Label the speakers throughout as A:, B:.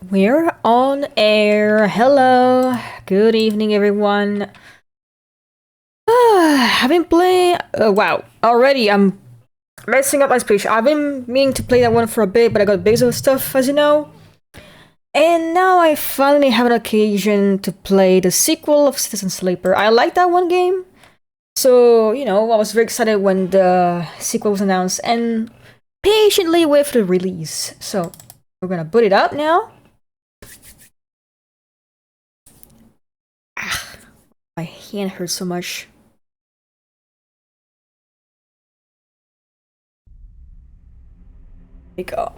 A: We're on air. Hello. Good evening, everyone. I've been playing. Wow. Already, I'm messing up my speech. I've been meaning to play that one for a bit, but I got busy with stuff, as you know. And now I finally have an occasion to play the sequel of Citizen Sleeper. I like that one game. So, I was very excited when the sequel was announced and patiently wait for the release. So, we're gonna boot it up now. My hand hurts so much. There we go.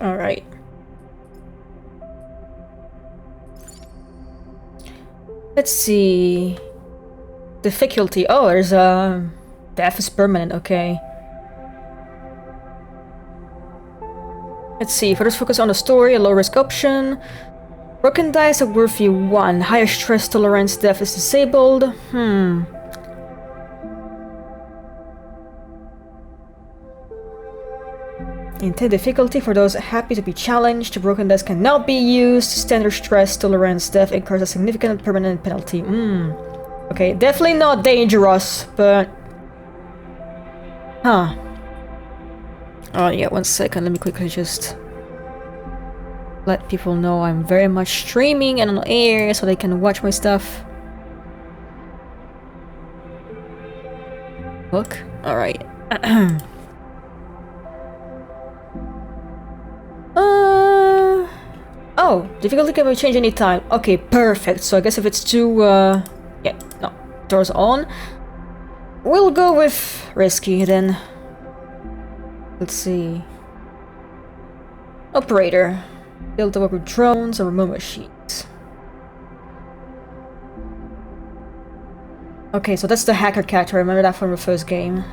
A: All right. Let's see. Difficulty. Oh, there's a death is permanent. Okay. Let's see. Further focus on the story. A low risk option. Broken dice are worth you 1. Higher stress tolerance. Death is disabled. Intense difficulty for those happy to be challenged. Broken dice cannot be used. Standard stress tolerance. Death incurs a significant permanent penalty. Okay, definitely not dangerous, but... Huh. Oh yeah, 1 second. Let me quickly just... let people know I'm very much streaming and on air so they can watch my stuff. Look? Alright. Oh, difficulty can be changed anytime. Okay, perfect. So I guess if it's too, yeah, no, doors on. We'll go with risky then. Let's see. Operator. Build to work with drones or remote machines. Okay, so that's the hacker character. I remember that from the first game.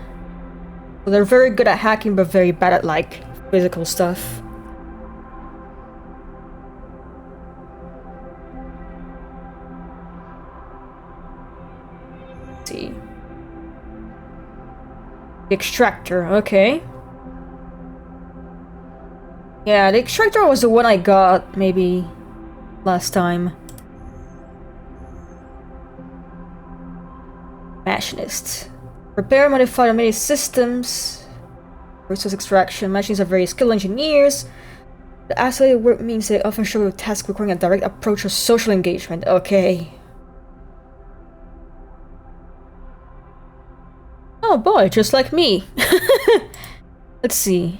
A: So they're very good at hacking, but very bad at, like, physical stuff. Let's see. The extractor, okay. Yeah, the extractor was the one I got, maybe, last time. Machinist. Repair, modify many systems. Resource extraction. Machines are very skilled engineers. The isolated work means they often struggle with tasks requiring a direct approach or social engagement. Okay. Oh boy, just like me. Let's see.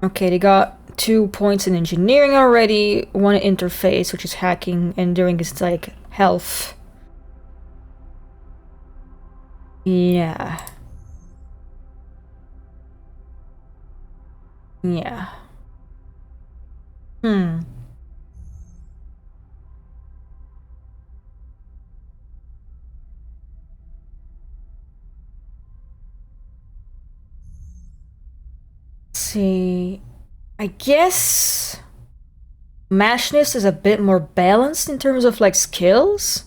A: Okay, they got 2 points in engineering already, 1 interface, which is hacking, and doing is like health. Yeah. Yeah. Let's see. I guess Machinist is a bit more balanced in terms of like skills.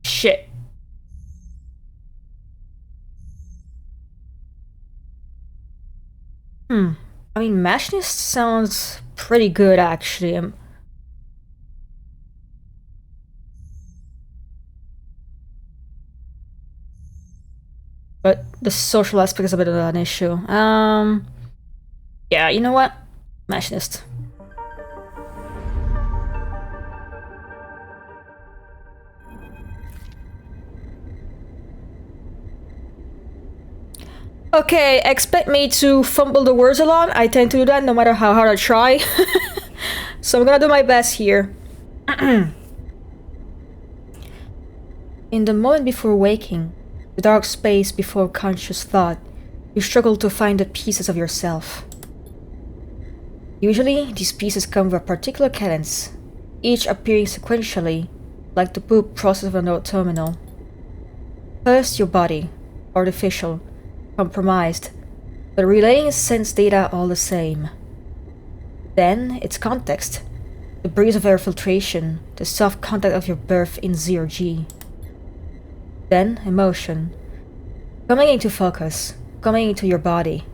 A: Shit. I mean, Machinist sounds pretty good actually. But the social aspect is a bit of an issue. Yeah, you know what? Machinist. Okay, expect me to fumble the words a lot. I tend to do that no matter how hard I try. So I'm gonna do my best here. In the moment before waking, the dark space before conscious thought, you struggle to find the pieces of yourself. Usually, these pieces come with a particular cadence, each appearing sequentially, like the boot process of a note terminal. First, your body, artificial, compromised, but relaying sense data all the same. Then, it's context. The breeze of air filtration, the soft contact of your birth in ZRG. Then, emotion. Coming into focus, coming into your body.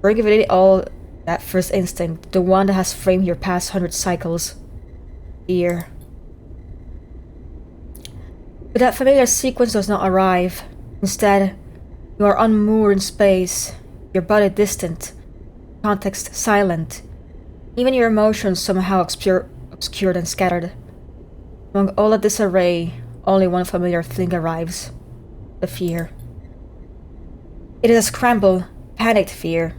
A: Bringing with it all that first instinct, the one that has framed your past 100 cycles. Fear. But that familiar sequence does not arrive. Instead, you are unmoored in space, your body distant, context silent. Even your emotions somehow obscured and scattered. Among all of this array, only one familiar thing arrives. The fear. It is a scramble, panicked fear.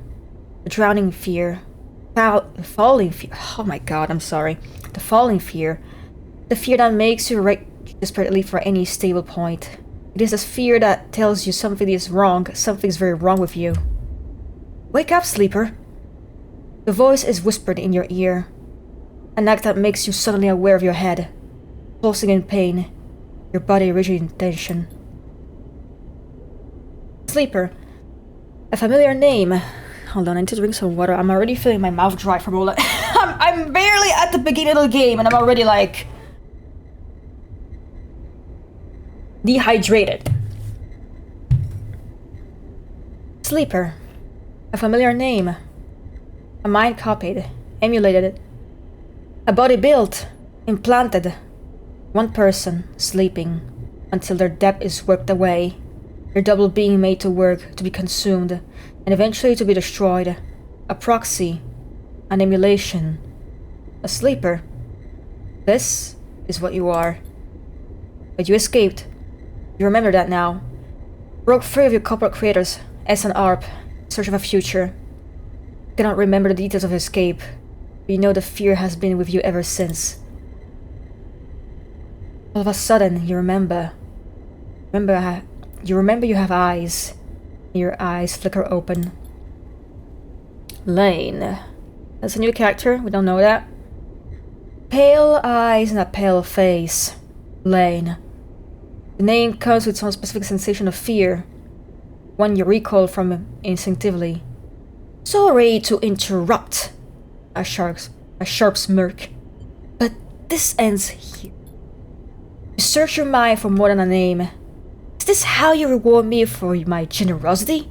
A: The drowning fear. Falling fear. Oh my god, I'm sorry. The falling fear. The fear that makes you reach desperately for any stable point. It is this fear that tells you something is wrong, something's very wrong with you. Wake up, sleeper. The voice is whispered in your ear. An act that makes you suddenly aware of your head, pulsing in pain, your body rigid in tension. Sleeper. A familiar name. Hold on, I need to drink some water. I'm already feeling my mouth dry from all that. I'm barely at the beginning of the game and I'm already like... dehydrated. Sleeper. A familiar name. A mind copied, emulated. A body built, implanted. One person, sleeping, until their depth is worked away. Your double being made to work, to be consumed, and eventually to be destroyed. A proxy. An emulation. A sleeper. This is what you are. But you escaped. You remember that now. Broke free of your corporate creators, as an ARP, in search of a future. You cannot remember the details of your escape, but you know the fear has been with you ever since. All of a sudden, you remember. You remember you have eyes. And your eyes flicker open. Lane. That's a new character, we don't know that. Pale eyes and a pale face. Lane. The name comes with some specific sensation of fear. One you recall from instinctively. Sorry to interrupt. A sharp smirk. But this ends here. You search your mind for more than a name. Is this how you reward me for my generosity?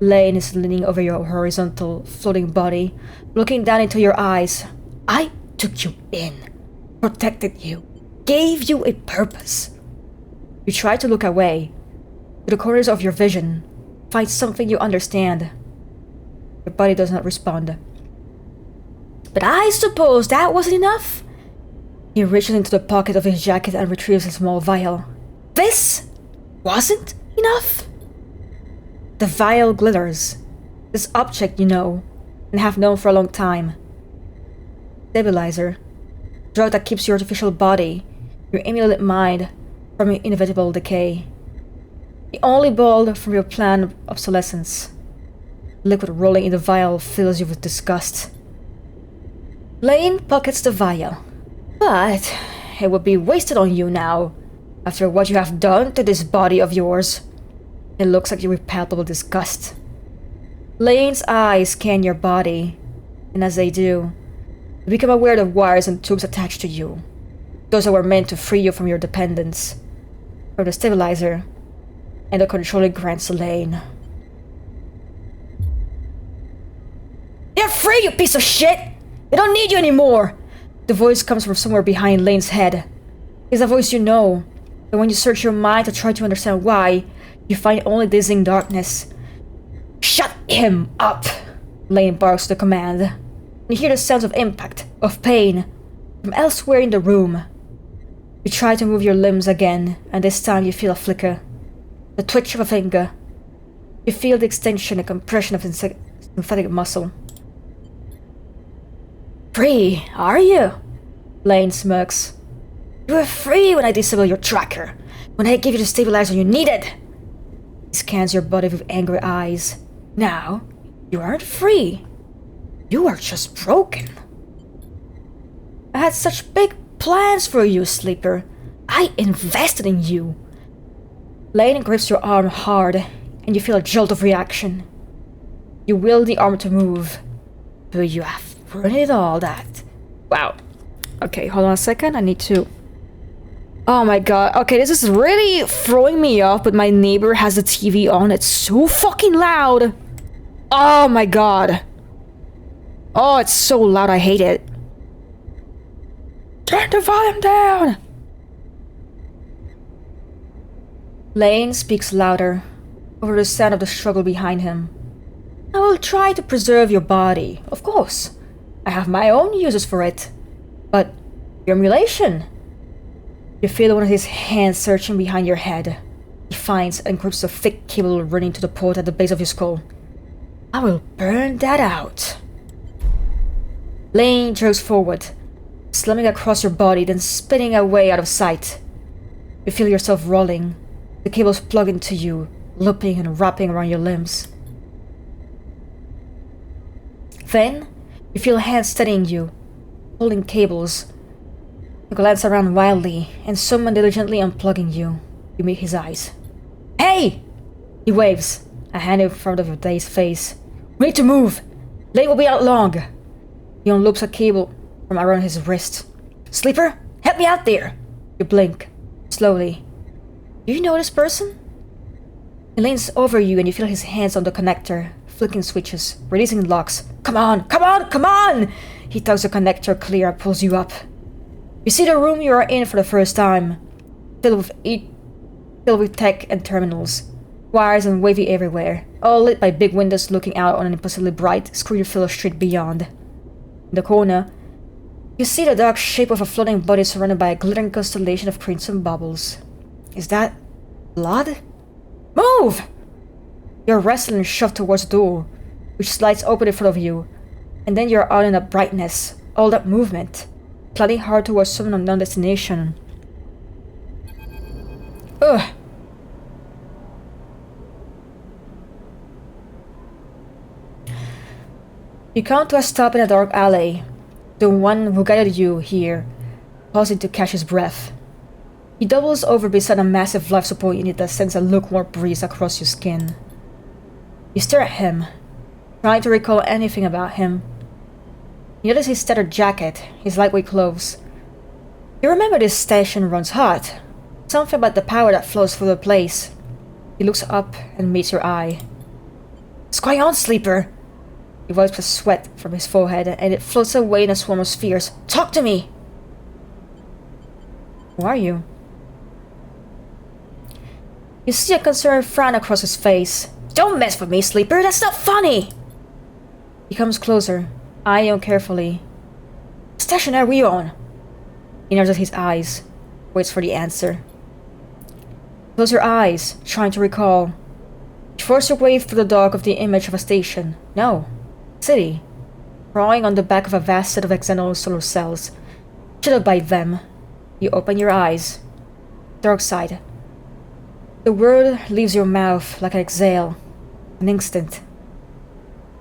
A: Lane is leaning over your horizontal, floating body, looking down into your eyes. I took you in, protected you, gave you a purpose. You try to look away, to the corners of your vision, find something you understand. Your body does not respond. But I suppose that wasn't enough? He reaches into the pocket of his jacket and retrieves a small vial. This wasn't enough? The vial glitters. This object you know, and have known for a long time. Stabilizer. Drug that keeps your artificial body, your emulated mind, from your inevitable decay. The only ball from your planned obsolescence. Liquid rolling in the vial fills you with disgust. Lane pockets the vial. But it would be wasted on you now, after what you have done to this body of yours. It looks like you with palpable disgust. Lane's eyes scan your body, and as they do, you become aware of the wires and tubes attached to you. Those that were meant to free you from your dependence, from the stabilizer, and the controlling grants to Lane. You're free, you piece of shit! They don't need you anymore! The voice comes from somewhere behind Lane's head. It's a voice you know, but when you search your mind to try to understand why, you find only dizzying darkness. Shut him up! Lane barks the command. You hear the sounds of impact, of pain, from elsewhere in the room. You try to move your limbs again, and this time you feel a flicker. The twitch of a finger. You feel the extension and compression of synthetic muscle. Free, are you? Lane smirks. You were free when I disabled your tracker, when I gave you the stabilizer you needed. He scans your body with angry eyes. Now, you aren't free. You are just broken. I had such big plans for you, Sleeper. I invested in you. Lane grips your arm hard, and you feel a jolt of reaction. You will the armor to move, but you have ruined it all that. Wow. Okay, hold on a second, I need to... Oh my god, okay, this is really throwing me off, but my neighbor has the TV on, it's so fucking loud! Oh my god. Oh, it's so loud, I hate it. Turn the volume down! Lane speaks louder, over the sound of the struggle behind him. I will try to preserve your body, of course. I have my own uses for it. But your emulation. You feel one of his hands searching behind your head. He finds and grips a thick cable running to the port at the base of your skull. I will burn that out. Lane jerks forward, slamming across your body, then spinning away out of sight. You feel yourself rolling. The cables plug into you, looping and wrapping around your limbs. Then, you feel hands steadying you, pulling cables. You glance around wildly, and someone diligently unplugging you. You meet his eyes. Hey! He waves, a hand in front of your dazed face. We need to move! Lane will be out long! He unloops a cable from around his wrist. Sleeper, help me out there! You blink, slowly. Do you know this person? He leans over you and you feel his hands on the connector, flicking switches, releasing locks. Come on, come on, come on! He tugs the connector clear and pulls you up. You see the room you are in for the first time, filled with tech and terminals, wires and wavy everywhere, all lit by big windows looking out on an impossibly bright, screw-filled street beyond. In the corner, you see the dark shape of a floating body surrounded by a glittering constellation of crimson bubbles. Is that blood? Move! You're wrestling and shoved towards the door, which slides open in front of you, and then you're out in that brightness, all that movement, plodding hard towards some unknown destination. Ugh! You come to a stop in a dark alley, the one who guided you here, pausing to catch his breath. He doubles over beside a massive life support unit that sends a lukewarm breeze across your skin. You stare at him, trying to recall anything about him. You notice his tattered jacket, his lightweight clothes. You remember this station runs hot. Something about the power that flows through the place. He looks up and meets your eye. What's going on, Sleeper? He wipes the sweat from his forehead and it floats away in a swarm of spheres. Talk to me! Who are you? You see a concerned frown across his face. Don't mess with me, Sleeper, that's not funny! He comes closer, eyeing you carefully. What station are we on? He narrows his eyes, waits for the answer. Close your eyes, trying to recall. You force your way through the dark of the image of a station. No. City. Crawling on the back of a vast set of external solar cells. Shadowed by them. You open your eyes. Dark side. The word leaves your mouth like an exhale. An instant.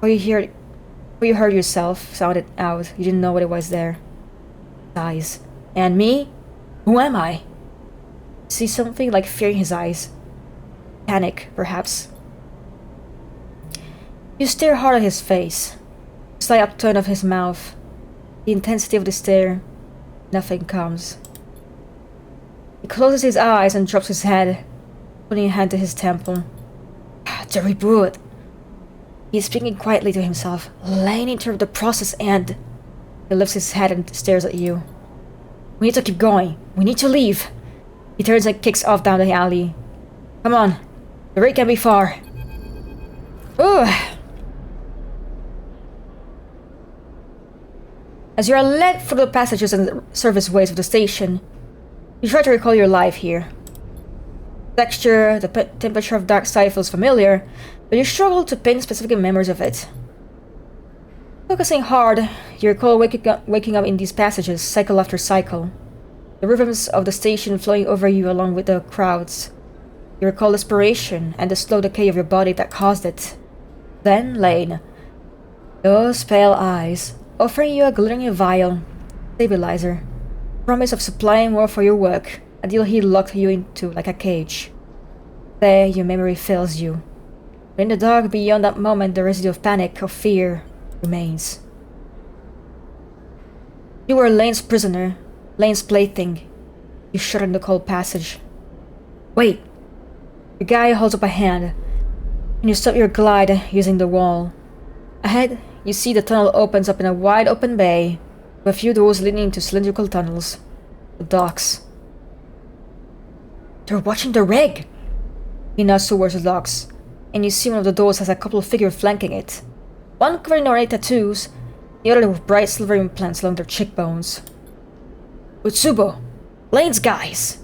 A: Or you heard yourself sound it out. You didn't know what it was there. Eyes. And me? Who am I? See something like fear in his eyes. Panic, perhaps. You stare hard at his face. Slight upturn of his mouth. The intensity of the stare. Nothing comes. He closes his eyes and drops his head, putting a hand to his temple. The reboot. He is speaking quietly to himself, laying into the process and... He lifts his head and stares at you. We need to keep going. We need to leave. He turns and kicks off down the alley. Come on. The rate can be far. Ugh. As you are led through the passages and service ways of the station, you try to recall your life here. The texture, the temperature of dark side feels familiar, but you struggle to pin specific memories of it. Focusing hard, you recall waking up in these passages, cycle after cycle. The rhythms of the station flowing over you along with the crowds. You recall desperation and the slow decay of your body that caused it. Then Lane. Those pale eyes, offering you a glittering vial, stabilizer, promise of supplying more for your work, a deal he locked you into like a cage. There your memory fails you. But in the dark beyond that moment, the residue of panic, of fear, remains. You were Lane's prisoner, Lane's plaything. You shudder in the cold passage. Wait! The guy holds up a hand, and you stop your glide using the wall. Ahead, you see the tunnel opens up in a wide open bay, with a few doors leading into cylindrical tunnels. The docks. They're watching the rig! He nods towards the docks, and you see one of the doors has a couple of figures flanking it. One covered in ornate tattoos, the other with bright silver implants along their cheekbones. Utsubo! Lane's guys!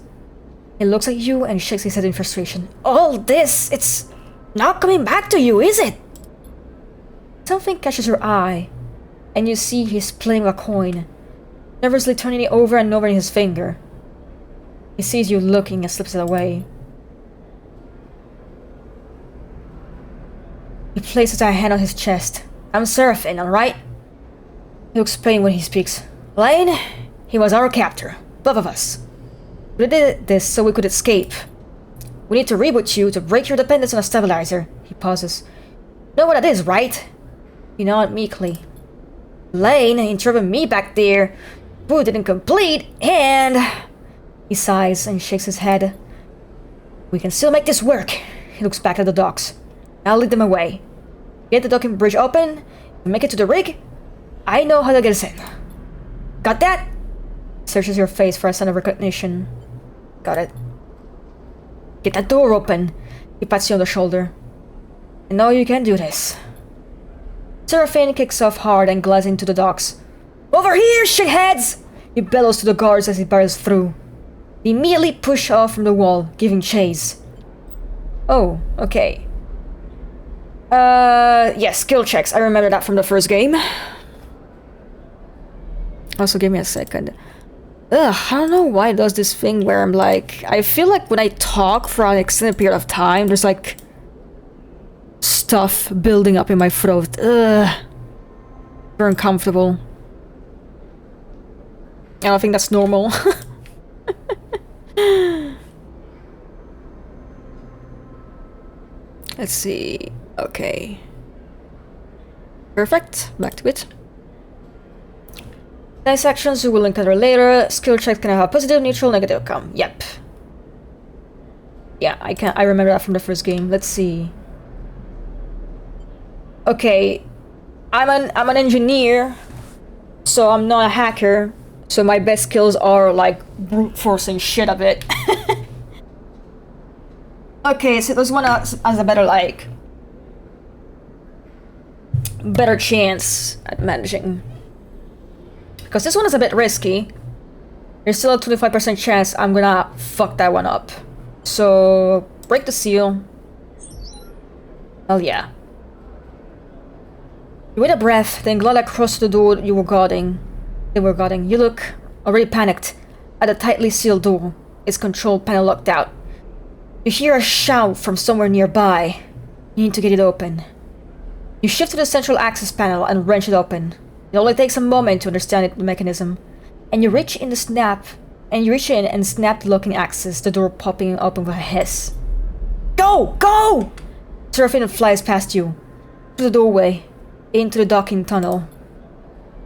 A: He looks at you and shakes his head in frustration. All this, it's not coming back to you, is it? Something catches your eye, and you see he's playing a coin, nervously turning it over and over in his finger. He sees you looking and slips it away. He places a hand on his chest. I'm Seraphine, alright? He looks pained when he speaks. Lane, he was our captor, both of us. We did this so we could escape. We need to reboot you to break your dependence on a stabilizer. He pauses. Know what that is, right? You nod meekly. Lane interrupted me back there. Boot didn't complete, and... He sighs and shakes his head. We can still make this work. He looks back at the docks. I'll lead them away. Get the docking bridge open, and make it to the rig. I know how to get us in. Got that? Searches your face for a sign of recognition. Got it. Get that door open. He pats you on the shoulder. I know you can do this. Seraphine kicks off hard and glides into the docks. Over here, shitheads! He bellows to the guards as he barrels through. They immediately push off from the wall, giving chase. Oh, okay. Yes, skill checks. I remember that from the first game. Also, give me a second. Ugh, I don't know why it does this thing where I'm like... I feel like when I talk for an extended period of time, there's like... stuff building up in my throat. Ugh. Very uncomfortable. I don't think that's normal. Let's see... Okay. Perfect. Back to it. Nice actions you will encounter later. Skill checks can have a positive, neutral, negative outcome. Yep. Yeah, I remember that from the first game. Let's see. Okay. I'm an engineer, so I'm not a hacker. So my best skills are like brute forcing shit a bit. Okay, so this one has a better like better chance at managing. Because this one is a bit risky. There's still a 25% chance I'm gonna fuck that one up. So, break the seal. Hell yeah. You wait a breath, then glide across the door you were guarding. You look, already panicked, at the tightly sealed door, its control panel locked out. You hear a shout from somewhere nearby. You need to get it open. You shift to the central access panel and wrench it open. It only takes a moment to understand the mechanism, and you reach in and snap the locking access, the door popping open with a hiss. Go! Go! Seraphine flies past you, through the doorway, into the docking tunnel.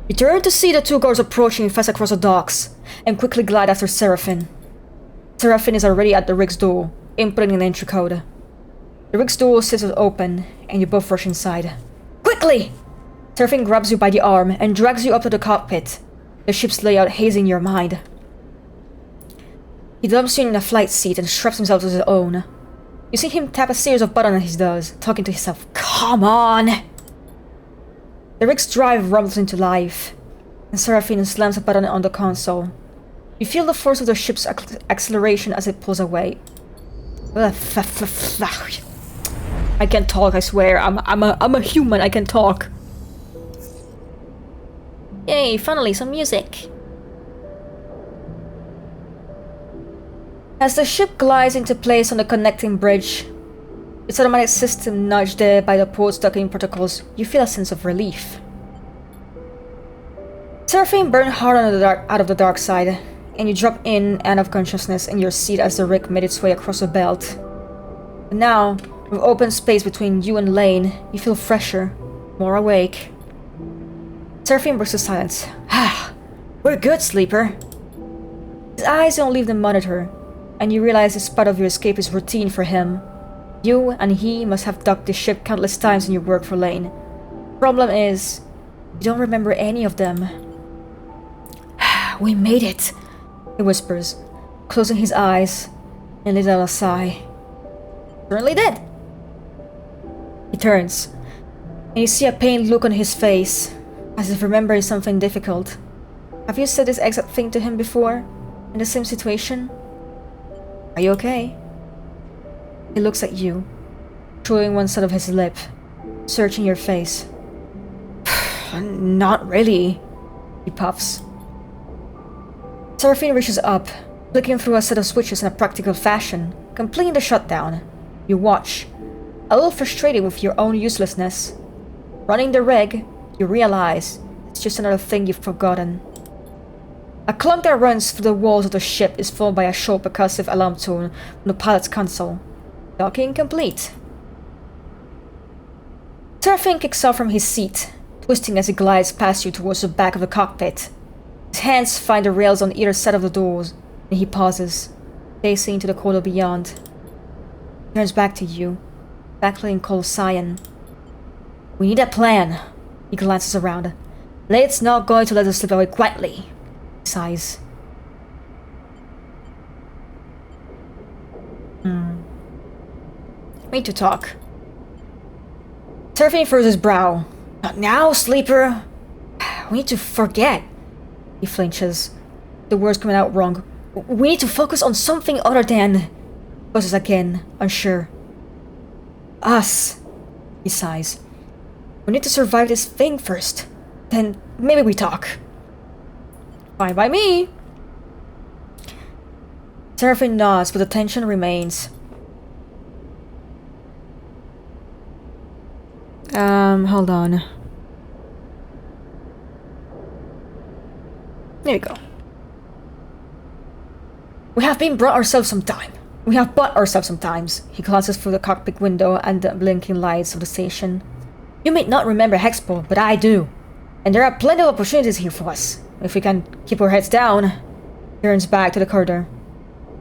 A: You turn to see the two guards approaching fast across the docks, and quickly glide after Seraphine. Seraphine is already at the rig's door, inputting an entry code. The rig's door sits open, and you both rush inside. Quickly! Seraphine grabs you by the arm and drags you up to the cockpit, the ship's layout hazing your mind. He dumps you in a flight seat and straps himself to his own. You see him tap a series of buttons as he does, talking to himself. Come on! The rig's drive rumbles into life, and Seraphine slams a button on the console. You feel the force of the ship's acceleration as it pulls away. I can't talk, I swear. I'm a human, I can talk. Yay, finally some music. As the ship glides into place on the connecting bridge, its automatic system nudged by the port's docking protocols, you feel a sense of relief. Seraphine burned hard out of the dark side, and you drop in and out of consciousness in your seat as the rig made its way across the belt. But now, With open space between you and Lane, you feel fresher, more awake. Seraphine breaks the silence. Ah, we're good, sleeper. His eyes don't leave the monitor, and you realize this part of your escape is routine for him. You and he must have docked the ship countless times in your work for Lane. Problem is, you don't remember any of them. We made it, he whispers, closing his eyes and letting out a sigh. Certainly did. He turns, and you see a pained look on his face, as if remembering something difficult. Have you said this exact thing to him before, in the same situation? Are you okay? He looks at you, chewing one side of his lip, searching your face. Not really, he puffs. Seraphine reaches up, flicking through a set of switches in a practical fashion, completing the shutdown. You watch, a little frustrated with your own uselessness. Running the rig, you realize it's just another thing you've forgotten. A clunk that runs through the walls of the ship is followed by a short percussive alarm tone from the pilot's console. Docking complete. Seraphine kicks off from his seat, twisting as he glides past you towards the back of the cockpit. His hands find the rails on either side of the doors, and he pauses, gazing into the corridor beyond. He turns back to you, backlit in cold cyan. We need a plan. He glances around. Late's not going to let us slip away quietly. He sighs. We need to talk. Seraphine furrows his brow. Not now, sleeper. We need to forget. He flinches, the words coming out wrong. We need to focus on something other than... Pauses again, unsure. Us. He sighs. We need to survive this thing first. Then maybe we talk. Fine by me. Seraphine nods, but the tension remains. Hold on. There we go. We have bought ourselves some time. He glances through the cockpit window and the blinking lights of the station. You may not remember Hexpo, but I do. And there are plenty of opportunities here for us, if we can keep our heads down. He turns back to the corridor.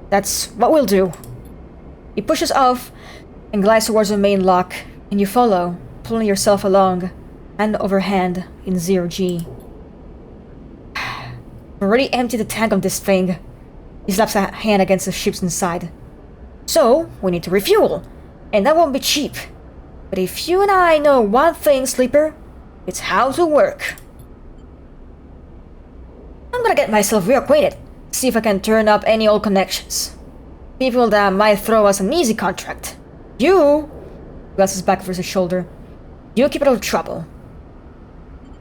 A: That's what we'll do. He pushes off and glides towards the main lock, and you follow, pulling yourself along, hand over hand in 0G. Already emptied the tank of this thing. He slaps a hand against the ship's inside. So, we need to refuel, and that won't be cheap. But if you and I know one thing, sleeper, it's how to work. I'm gonna get myself reacquainted, see if I can turn up any old connections. People that might throw us an easy contract. You, glances back over his shoulder, you keep out of trouble.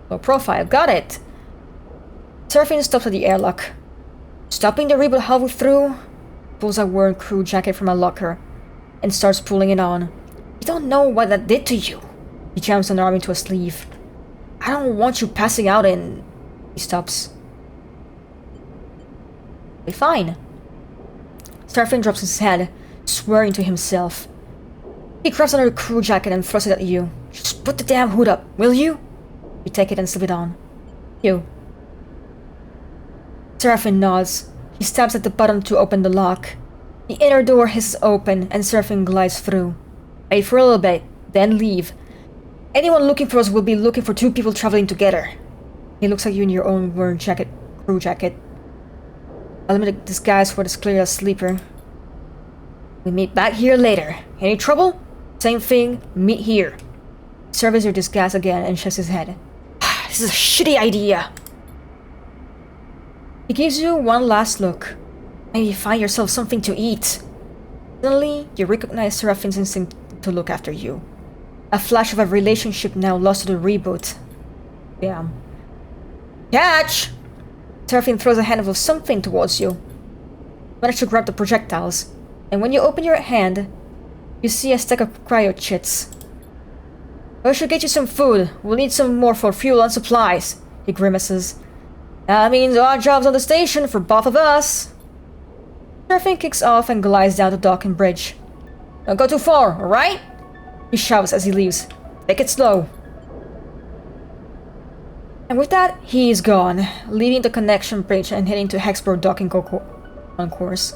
A: Low profile, got it. Seraphine stops at the airlock. Stopping the reboot halfway through, pulls a worn crew jacket from a locker, and starts pulling it on. You don't know what that did to you. He jams an arm into a sleeve. I don't want you passing out and... He stops. Be fine. Seraphine drops his head, swearing to himself. He grabs another crew jacket and throws it at you. Just put the damn hood up, will you? You take it and slip it on. You. Seraphine nods. He stabs at the button to open the lock. The inner door hisses open and Seraphine glides through. Wait for a little bit, then leave. Anyone looking for us will be looking for two people traveling together. He looks at you in your own worn jacket, crew jacket. A limited disguise for this clear as sleeper. We meet back here later. Any trouble? Same thing, meet here. He surveys your disguise again and shakes his head. This is a shitty idea. He gives you one last look. Maybe find yourself something to eat. Suddenly, you recognize Seraphine's instinct to look after you. A flash of a relationship now lost to the reboot. Damn. Catch! Seraphine throws a handful of something towards you. You manage to grab the projectiles, and when you open your hand, you see a stack of cryo chits. I should get you some food. We'll need some more for fuel and supplies. He grimaces. That means odd jobs on the station for both of us. Seraphine kicks off and glides down the dock and bridge. Don't go too far, alright? He shouts as he leaves. Take it slow. And with that, he is gone, leaving the connection bridge and heading to Hexport docking on course.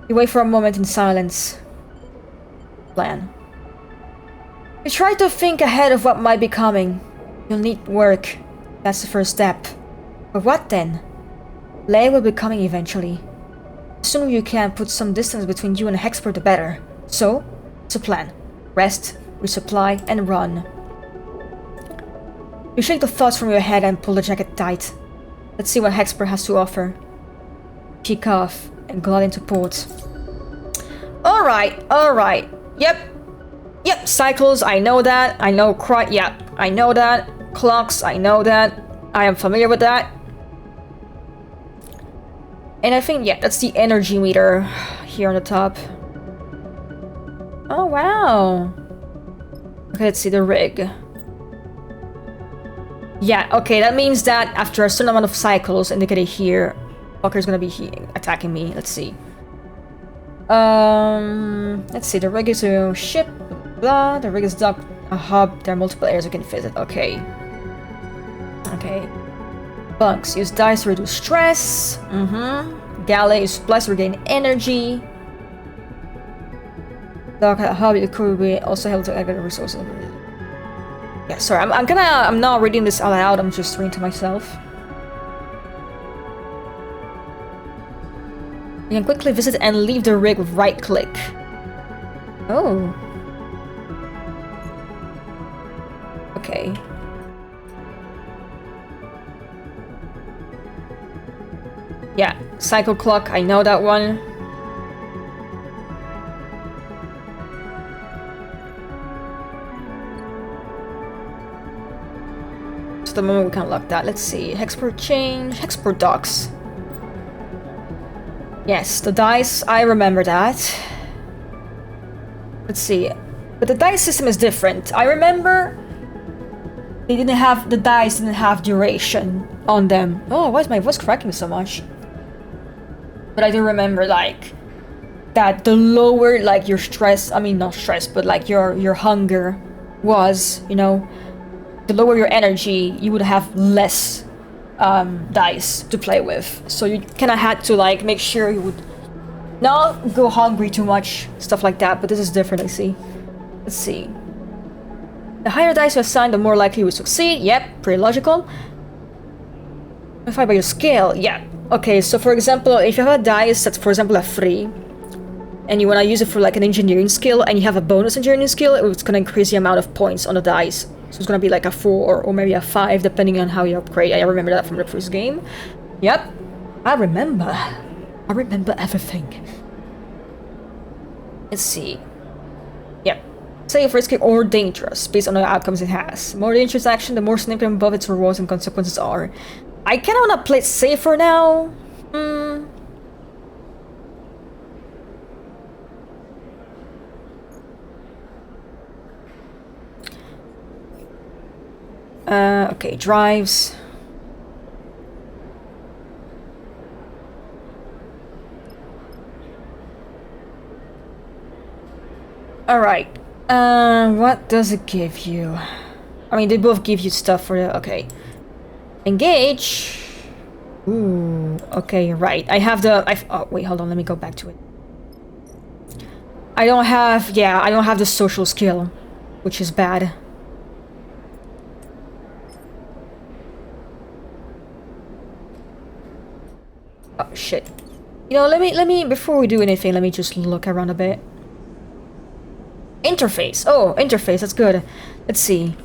A: You wait for a moment in silence. Plan. You try to think ahead of what might be coming. You'll need work. That's the first step. But what then? Leia will be coming eventually. The sooner you can put some distance between you and Hexport, the better. So, it's a plan. Rest, resupply, and run. You shake the thoughts from your head and pull the jacket tight. Let's see what Hexport has to offer. Kick off and glide into port. Alright. Yep, cycles, I know that. I know I know that. Clocks, I know that. I am familiar with that. And I think, yeah, that's the energy meter here on the top. Oh, wow. Okay, let's see the rig. Yeah, okay, that means that after a certain amount of cycles indicated here, fucker's gonna be attacking me. Let's see. Let's see, the rig is a ship, blah, the rig is docked, a hub, there are multiple areas you can visit, okay. Okay. Bunks, use dice to reduce stress, Galley, use plus to regain energy. Dock at a hub, it could be also help to aggregate resources. Yeah, sorry, I'm not reading this out loud, I'm just reading to myself. You can quickly visit and leave the rig with right click. Oh. Okay. Yeah, cycle clock, I know that one. The moment we can unlock that. Let's see. Hexport change. Hexport docks. Yes, the dice. I remember that. Let's see. But the dice system is different. I remember the dice didn't have duration on them. Oh, why is my voice cracking so much? But I do remember, like, that the lower, like, your stress, I mean, not stress, but, like, your hunger was, you know, the lower your energy, you would have less dice to play with. So you kind of had to, like, make sure you would not go hungry too much, stuff like that. But this is different, I see. Let's see. The higher dice you assign, the more likely you will succeed. Yep, pretty logical. Modify by your scale. Yeah. Okay, so for example, if you have a dice that's, for example, a 3, and you want to use it for, like, an engineering skill, and you have a bonus engineering skill, it's going to increase the amount of points on the dice. So it's gonna be like a 4 or maybe a 5, depending on how you upgrade. I remember that from the previous game. Yep, I remember everything. Let's see. Yep. Safe, risky, or dangerous, based on the outcomes it has. More dangerous action, the more significant above its rewards and consequences are. I kinda wanna play it safer now. Okay, drives. Alright. What does it give you? I mean, they both give you stuff for the... Okay. Engage. Ooh, okay, right. I have the... oh, wait, hold on, let me go back to it. I don't have the social skill, which is bad. Oh, shit. You know, let me, before we do anything, let me just look around a bit. Interface. Oh, interface, that's good. Let's see.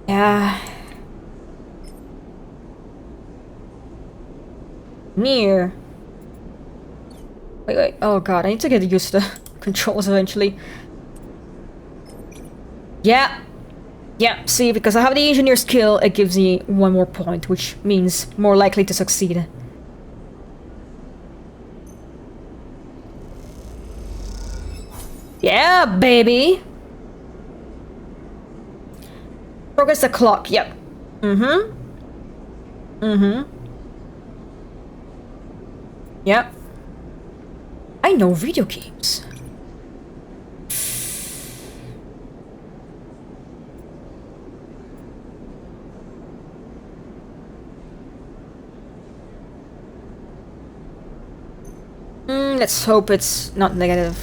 A: Yeah. Near. Wait. Oh god, I need to get used to the controls eventually. Yeah. Yeah, see, because I have the engineer skill, it gives me 1 more point, which means more likely to succeed. Yeah, baby! Progress the clock, yep. Yep. I know video games. Let's hope it's not negative.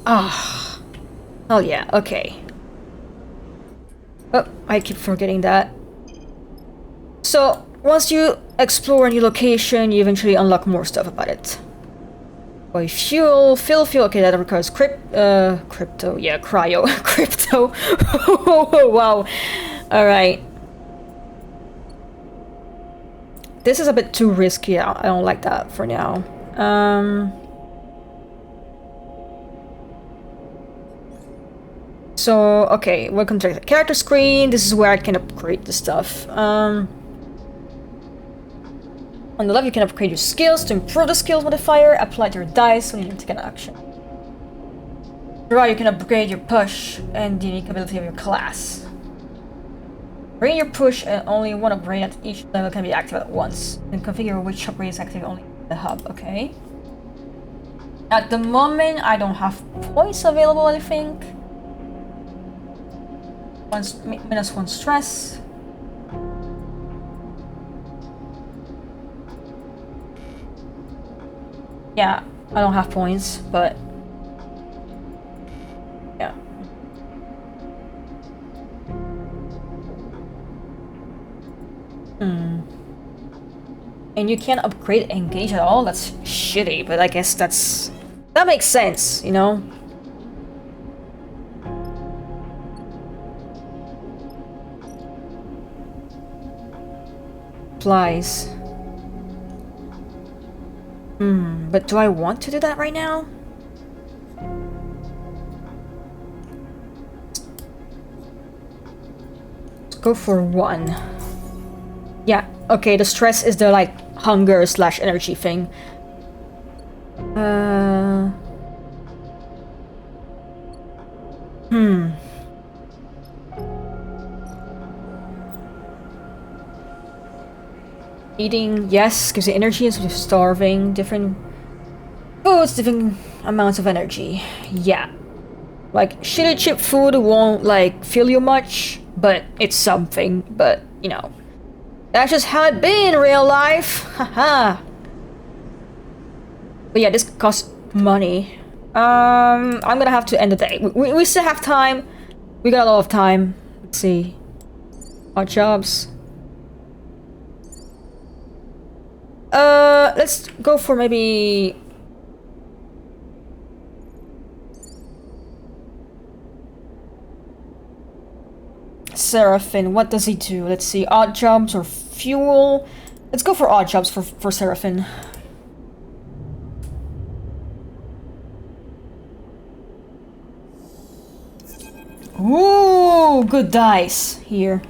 A: Ah. Oh yeah, okay. Oh, I keep forgetting that. So, once you explore a new location, you eventually unlock more stuff about it. Boy, fuel, fill fuel, okay, that requires crypto, yeah, cryo, crypto. Wow. Alright. This is a bit too risky, I don't like that for now. So, okay, welcome to the character screen. This is where I can upgrade the stuff. On the left, you can upgrade your skills to improve the skills modifier. Apply to your dice when you take an action. On the right, you can upgrade your push and the unique ability of your class. Bring your push and only one upgrade at each level can be activated at once. And configure which upgrade is active only in the hub, okay? At the moment, I don't have points available, I think. -1 stress. Yeah, I don't have points, but yeah. And you can't upgrade engage at all? That's shitty, but I guess that makes sense, you know? Supplies. But do I want to do that right now? Let's go for 1. Yeah, okay, the stress is the, like, hunger / energy thing. Eating, yes, gives you energy as you're starving. Different foods, different amounts of energy. Yeah. Like, shitty cheap food won't, like, fill you much, but it's something. But, you know, that's just how it be in real life. Haha. But yeah, this costs money. I'm gonna have to end the day. We still have time. We got a lot of time. Let's see. Odd jobs. Let's go for maybe... Seraphim, what does he do? Let's see, odd jobs or fuel? Let's go for odd jobs for Seraphim. Ooh, good dice here.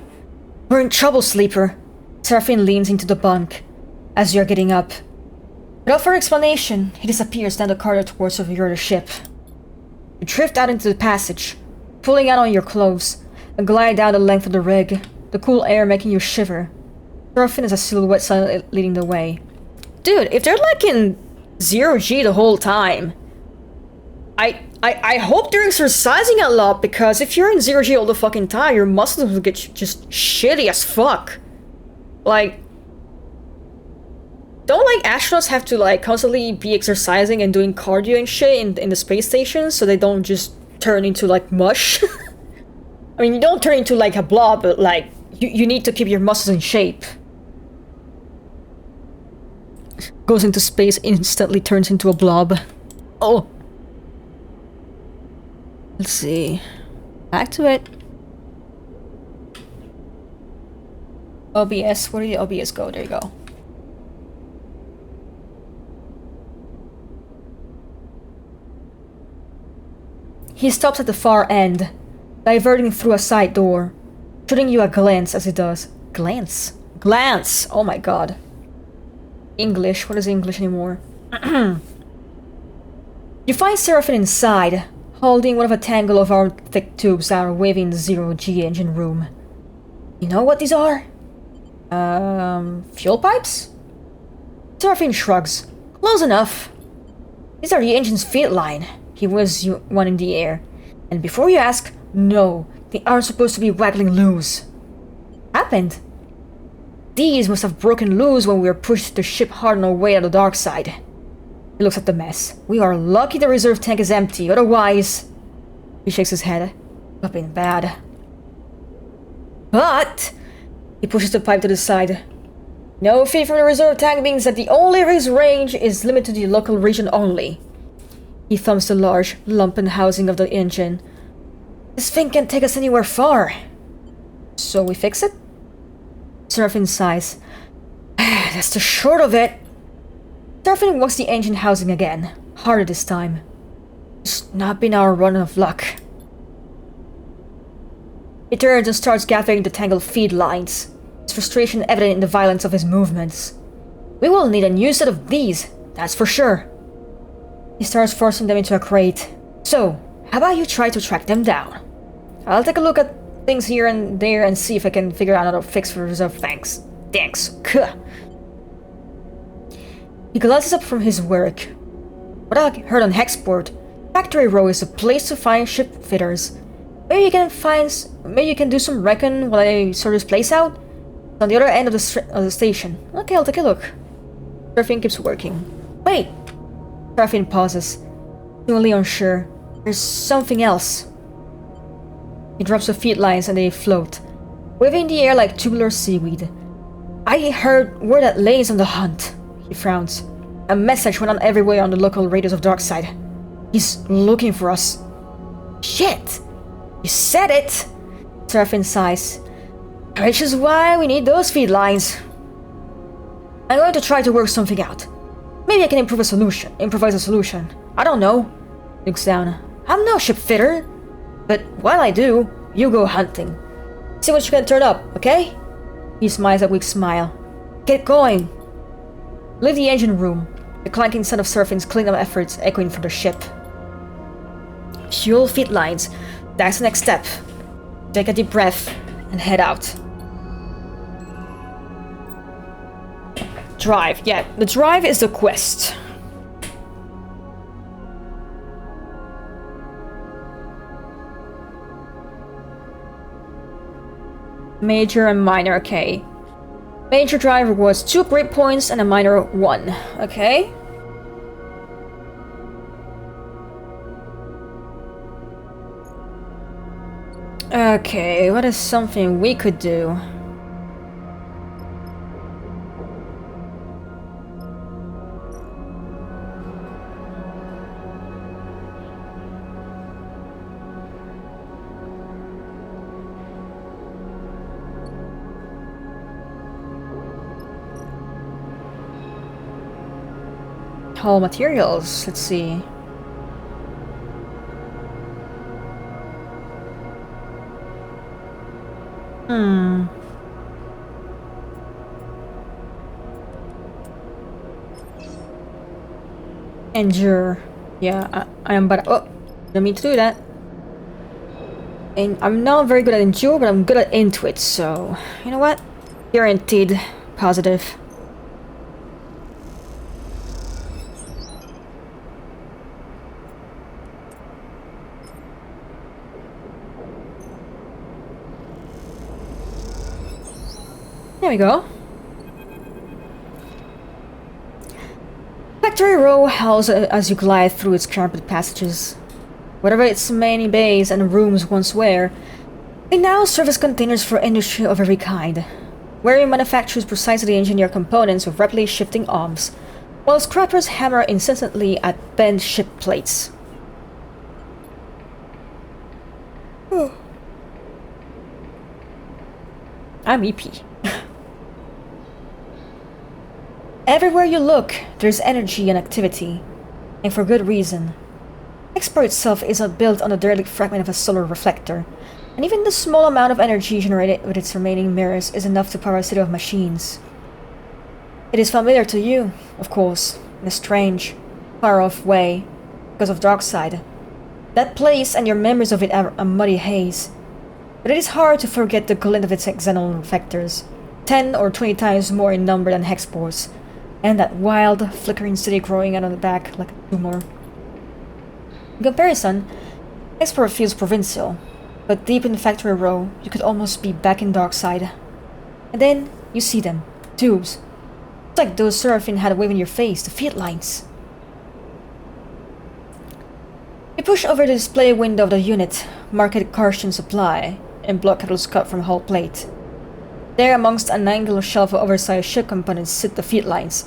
A: We're in trouble, sleeper. Seraphim leans into the bunk as you're getting up. Without further explanation, he disappears down the corridor towards the ship. You drift out into the passage, pulling out on your clothes, and glide down the length of the rig, the cool air making you shiver. Seraphim is a silhouette silently leading the way. Dude, if they're like in 0G the whole time, I hope they're exercising a lot, because if you're in 0G all the fucking time, your muscles will get just shitty as fuck. Like, don't like astronauts have to like constantly be exercising and doing cardio and shit in the space station so they don't just turn into like mush? I mean, you don't turn into like a blob, but like you need to keep your muscles in shape. Goes into space, instantly turns into a blob. Oh. Let's see. Back to it. OBS, where did the OBS go? There you go. He stops at the far end, diverting through a side door, shooting you a glance as he does. Glance? Glance! Oh my god. English? What is English anymore? You find Seraphim inside, holding one of a tangle of our thick tubes that are waving in the 0G engine room. You know what these are? Fuel pipes? Seraphim shrugs. Close enough. These are the engine's feed line. He waves you one in the air. And before you ask, no, they aren't supposed to be waggling loose. Happened? These must have broken loose when we were pushed the ship hard on our way to the dark side. He looks at the mess. We are lucky the reserve tank is empty, otherwise... He shakes his head. Could have been bad. But... He pushes the pipe to the side. No feed from the reserve tank means that the only his range is limited to the local region only. He thumbs the large, lumpen housing of the engine. This thing can't take us anywhere far. So we fix it? Seraphin sighs. That's the short of it. Seraphin walks the engine housing again. Harder this time. It's not been our run of luck. He turns and starts gathering the tangled feed lines. His frustration evident in the violence of his movements. We will need a new set of these, that's for sure. He starts forcing them into a crate. So, how about you try to track them down? I'll take a look at things here and there and see if I can figure out another fix for reserve tanks. Thanks. Kuh. He glances up from his work. What I heard on Hexport, Factory Row is a place to find ship fitters. Maybe you can do some recon while I sort this place out? It's on the other end of the station. Okay, I'll take a look. Seraphin keeps working. Wait! Seraphin pauses. Seemingly unsure. There's something else. He drops the feed lines and they float, waving in the air like tubular seaweed. I heard word that Lane's on the hunt. He frowns. A message went on everywhere on the local radios of Darkside. He's looking for us. Shit! You said it! Seraphin sighs. Which is why we need those feed lines. I'm going to try to work something out. Maybe I can improvise a solution. I don't know. Looks down. I'm no ship fitter. But while I do, you go hunting. See what you can turn up, okay? He smiles a weak smile. Get going. Leave the engine room. The clanking sound of Seraphin's cleanup efforts echoing from the ship. Fuel feed lines. That's the next step. Take a deep breath and head out. Drive. Yeah, the drive is the quest. Major and minor, okay. Major drive was 2 grade points and a minor 1. Okay. Okay, what is something we could do? Hull materials, let's see. Endure. Yeah, I am but oh, don't mean to do that. And I'm not very good at endure, but I'm good at intuit, so you know what? Guaranteed positive. There we go. Factory Row howls as you glide through its carpeted passages. Whatever its many bays and rooms once were, they now serve as containers for industry of every kind, where it manufactures precisely engineered components with rapidly shifting arms, while scrappers hammer incessantly at bent ship plates. I'm EP. Everywhere you look, there's energy and activity, and for good reason. Export itself is not built on a derelict fragment of a solar reflector, and even the small amount of energy generated with its remaining mirrors is enough to power a city of machines. It is familiar to you, of course, in a strange, far-off way, because of Darkside. That place and your memories of it are a muddy haze, but it is hard to forget the glint of its xenon reflectors, 10 or 20 times more in number than Hexport's, and that wild, flickering city growing out on the back like a tumor. In comparison, Hexport feels provincial, but deep in Factory Row, you could almost be back in Darkside. And then, you see them. Tubes. It's like those Seraphin had waving in your face, the feed lines. He pushed over the display window of the unit, marked Carson Supply, in block capitals cut from hull plate. There, amongst an angular shelf of oversized ship components, sit the feed lines,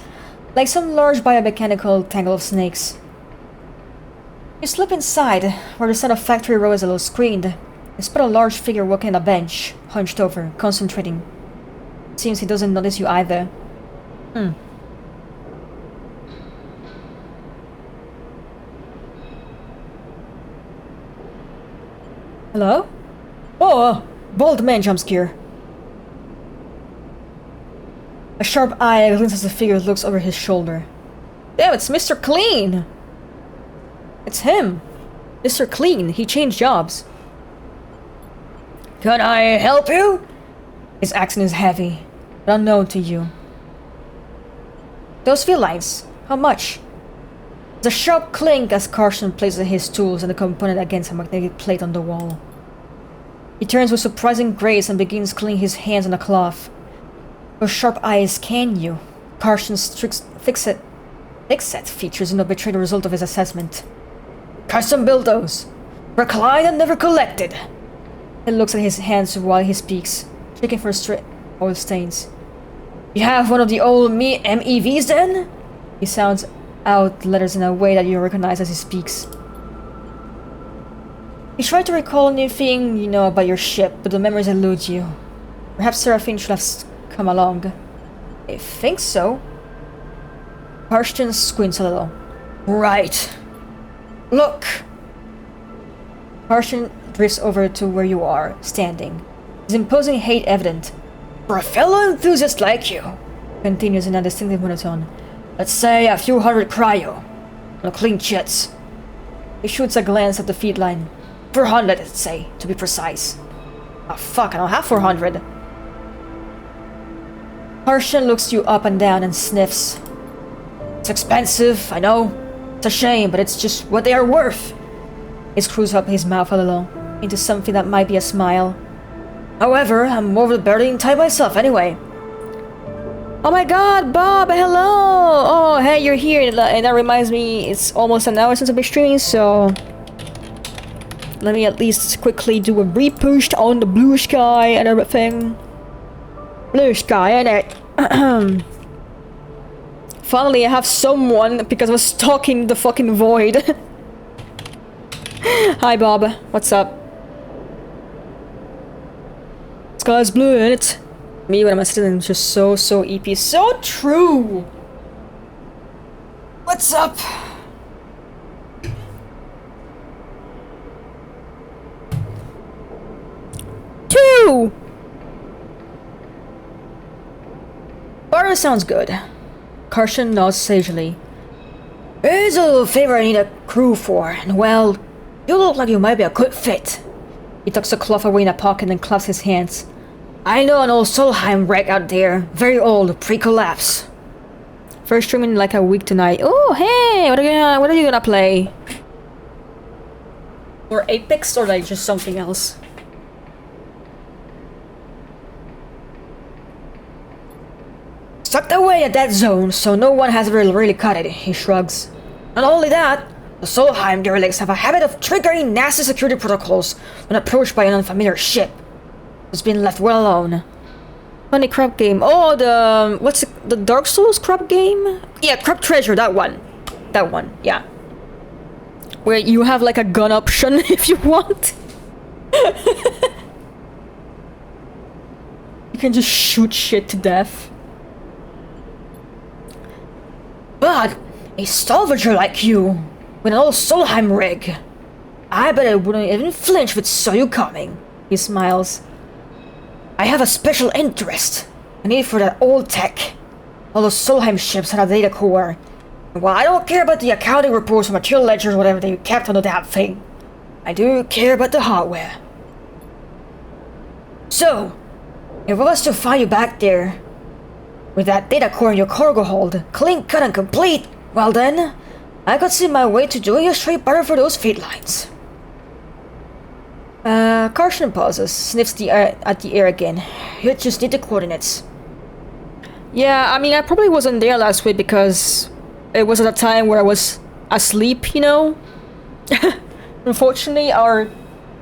A: like some large biomechanical tangle of snakes. You slip inside, where the set of factory row is a little screened. You spot a large figure walking on a bench, hunched over, concentrating. Seems he doesn't notice you either. Hello? Oh, bald man jumpscare. A sharp eye glints as the figure looks over his shoulder. Damn, it's Mr. Clean! It's him! Mr. Clean, he changed jobs. Can I help you? His accent is heavy, but unknown to you. Those field lines, how much? The sharp clink as Carson places his tools and the component against a magnetic plate on the wall. He turns with surprising grace and begins cleaning his hands on the cloth. Those sharp eyes scan you. Carson's thick-set features do not betray the result of his assessment. Custom built those. Reclined and never collected. He looks at his hands while he speaks, checking for straight oil stains. You have one of the old MEVs then? He sounds out letters in a way that you recognize as he speaks. You try to recall anything you know about your ship, but the memories elude you. Perhaps Seraphine should have come along. I think so. Carson squints a little. Right. Look! Carson drifts over to where you are, standing. His imposing hate evident. For a fellow enthusiast like you, continues in a distinctive monotone. Let's say a few hundred cryo. No clean jets. He shoots a glance at the feed line. 400, let's say, to be precise. Oh fuck, I don't have 400. Carson looks you up and down and sniffs. It's expensive, I know. It's a shame, but it's just what they are worth. He screws up his mouth a little, into something that might be a smile. However, I'm over the birding type myself anyway. Oh my god, Bob, hello! Oh, hey, you're here, and that reminds me, it's almost an hour since I've been streaming, so... let me at least quickly do a repost on the blue sky and everything. Blue sky, innit? Finally, I have someone, because I was stalking the fucking void. Hi, Bob. What's up? Sky's blue, innit? Me when I'm a student is just so EP. So true! What's up? Two! Barter sounds good. Carson nods sagely. There's a little favor I need a crew for, and well, you look like you might be a good fit. He tucks the cloth away in a pocket and claps his hands. I know an old Solheim wreck out there, very old, pre-collapse. First streaming in like a week tonight. Oh, hey, what are you gonna play? Or Apex, or like just something else? Tucked away at that zone, so no one has really cut it, he shrugs. Not only that, the Solheim derelicts have a habit of triggering nasty security protocols when approached by an unfamiliar ship. It's been left well alone. Funny crab game. Oh, the Dark Souls crab game? Yeah, Crab Treasure, that one. That one, yeah. Where you have like a gun option if you want. You can just shoot shit to death. But a salvager like you, with an old Solheim rig, I bet I wouldn't even flinch if it saw you coming. He smiles. I have a special interest. I need for that old tech. All those Solheim ships had a data core. And while I don't care about the accounting reports or material ledgers or whatever they kept on the damn thing, I do care about the hardware. So, if I was to find you back there, with that data core in your cargo hold, clean cut and complete, well then, I could see my way to doing a straight barter for those feed lines. Carson pauses, sniffs at the air again. You just need the coordinates. Yeah, I mean, I probably wasn't there last week because it was at a time where I was asleep, you know? Unfortunately, our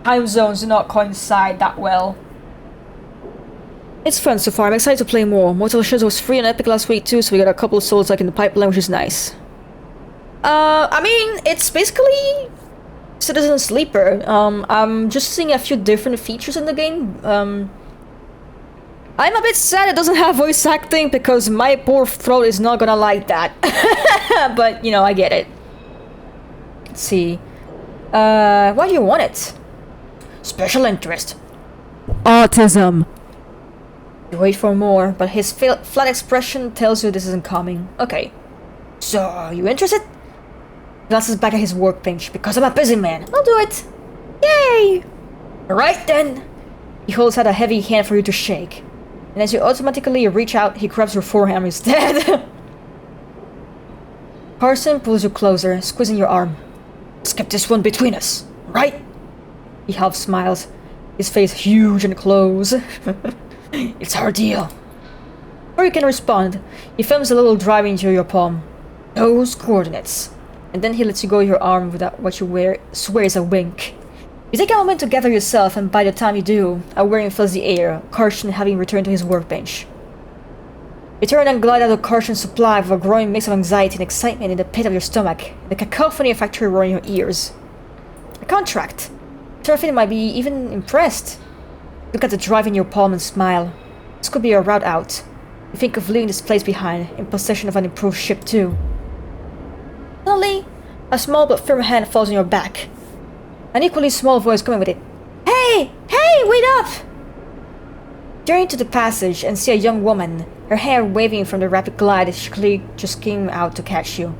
A: time zones do not coincide that well. It's fun so far. I'm excited to play more. Mortal Shadows was free and epic last week too, so we got a couple of souls like in the pipeline, which is nice. I mean, it's basically Citizen Sleeper. I'm just seeing a few different features in the game. I'm a bit sad it doesn't have voice acting because my poor throat is not gonna like that. But, you know, I get it. Let's see. Why do you want it? Special interest. Autism. You wait for more, but his flat expression tells you this isn't coming. Okay. So, you interested? He glances back at his workbench. Because I'm a busy man. I'll do it. Yay! Alright then. He holds out a heavy hand for you to shake. And as you automatically reach out, he grabs your forearm instead. Carson pulls you closer, squeezing your arm. Let's keep this one between us, right? He half smiles, his face huge and close. It's our deal. Before you can respond, he films a little drive into your palm. Those coordinates. And then he lets you go your arm without what you swear is a wink. You take a moment to gather yourself, and by the time you do, a whirring fills the air, Karsten having returned to his workbench. You turn and glide out of Karsten's supply with a growing mix of anxiety and excitement in the pit of your stomach, the cacophony of factory roar in your ears. A contract. Serafin might be even impressed. Look at the drive in your palm and smile. This could be your route out. You think of leaving this place behind, in possession of an improved ship too. Suddenly, a small but firm hand falls on your back. An equally small voice coming with it. Hey! Hey! Wait up! Turn into the passage and see a young woman, her hair waving from the rapid glide as she just came out to catch you.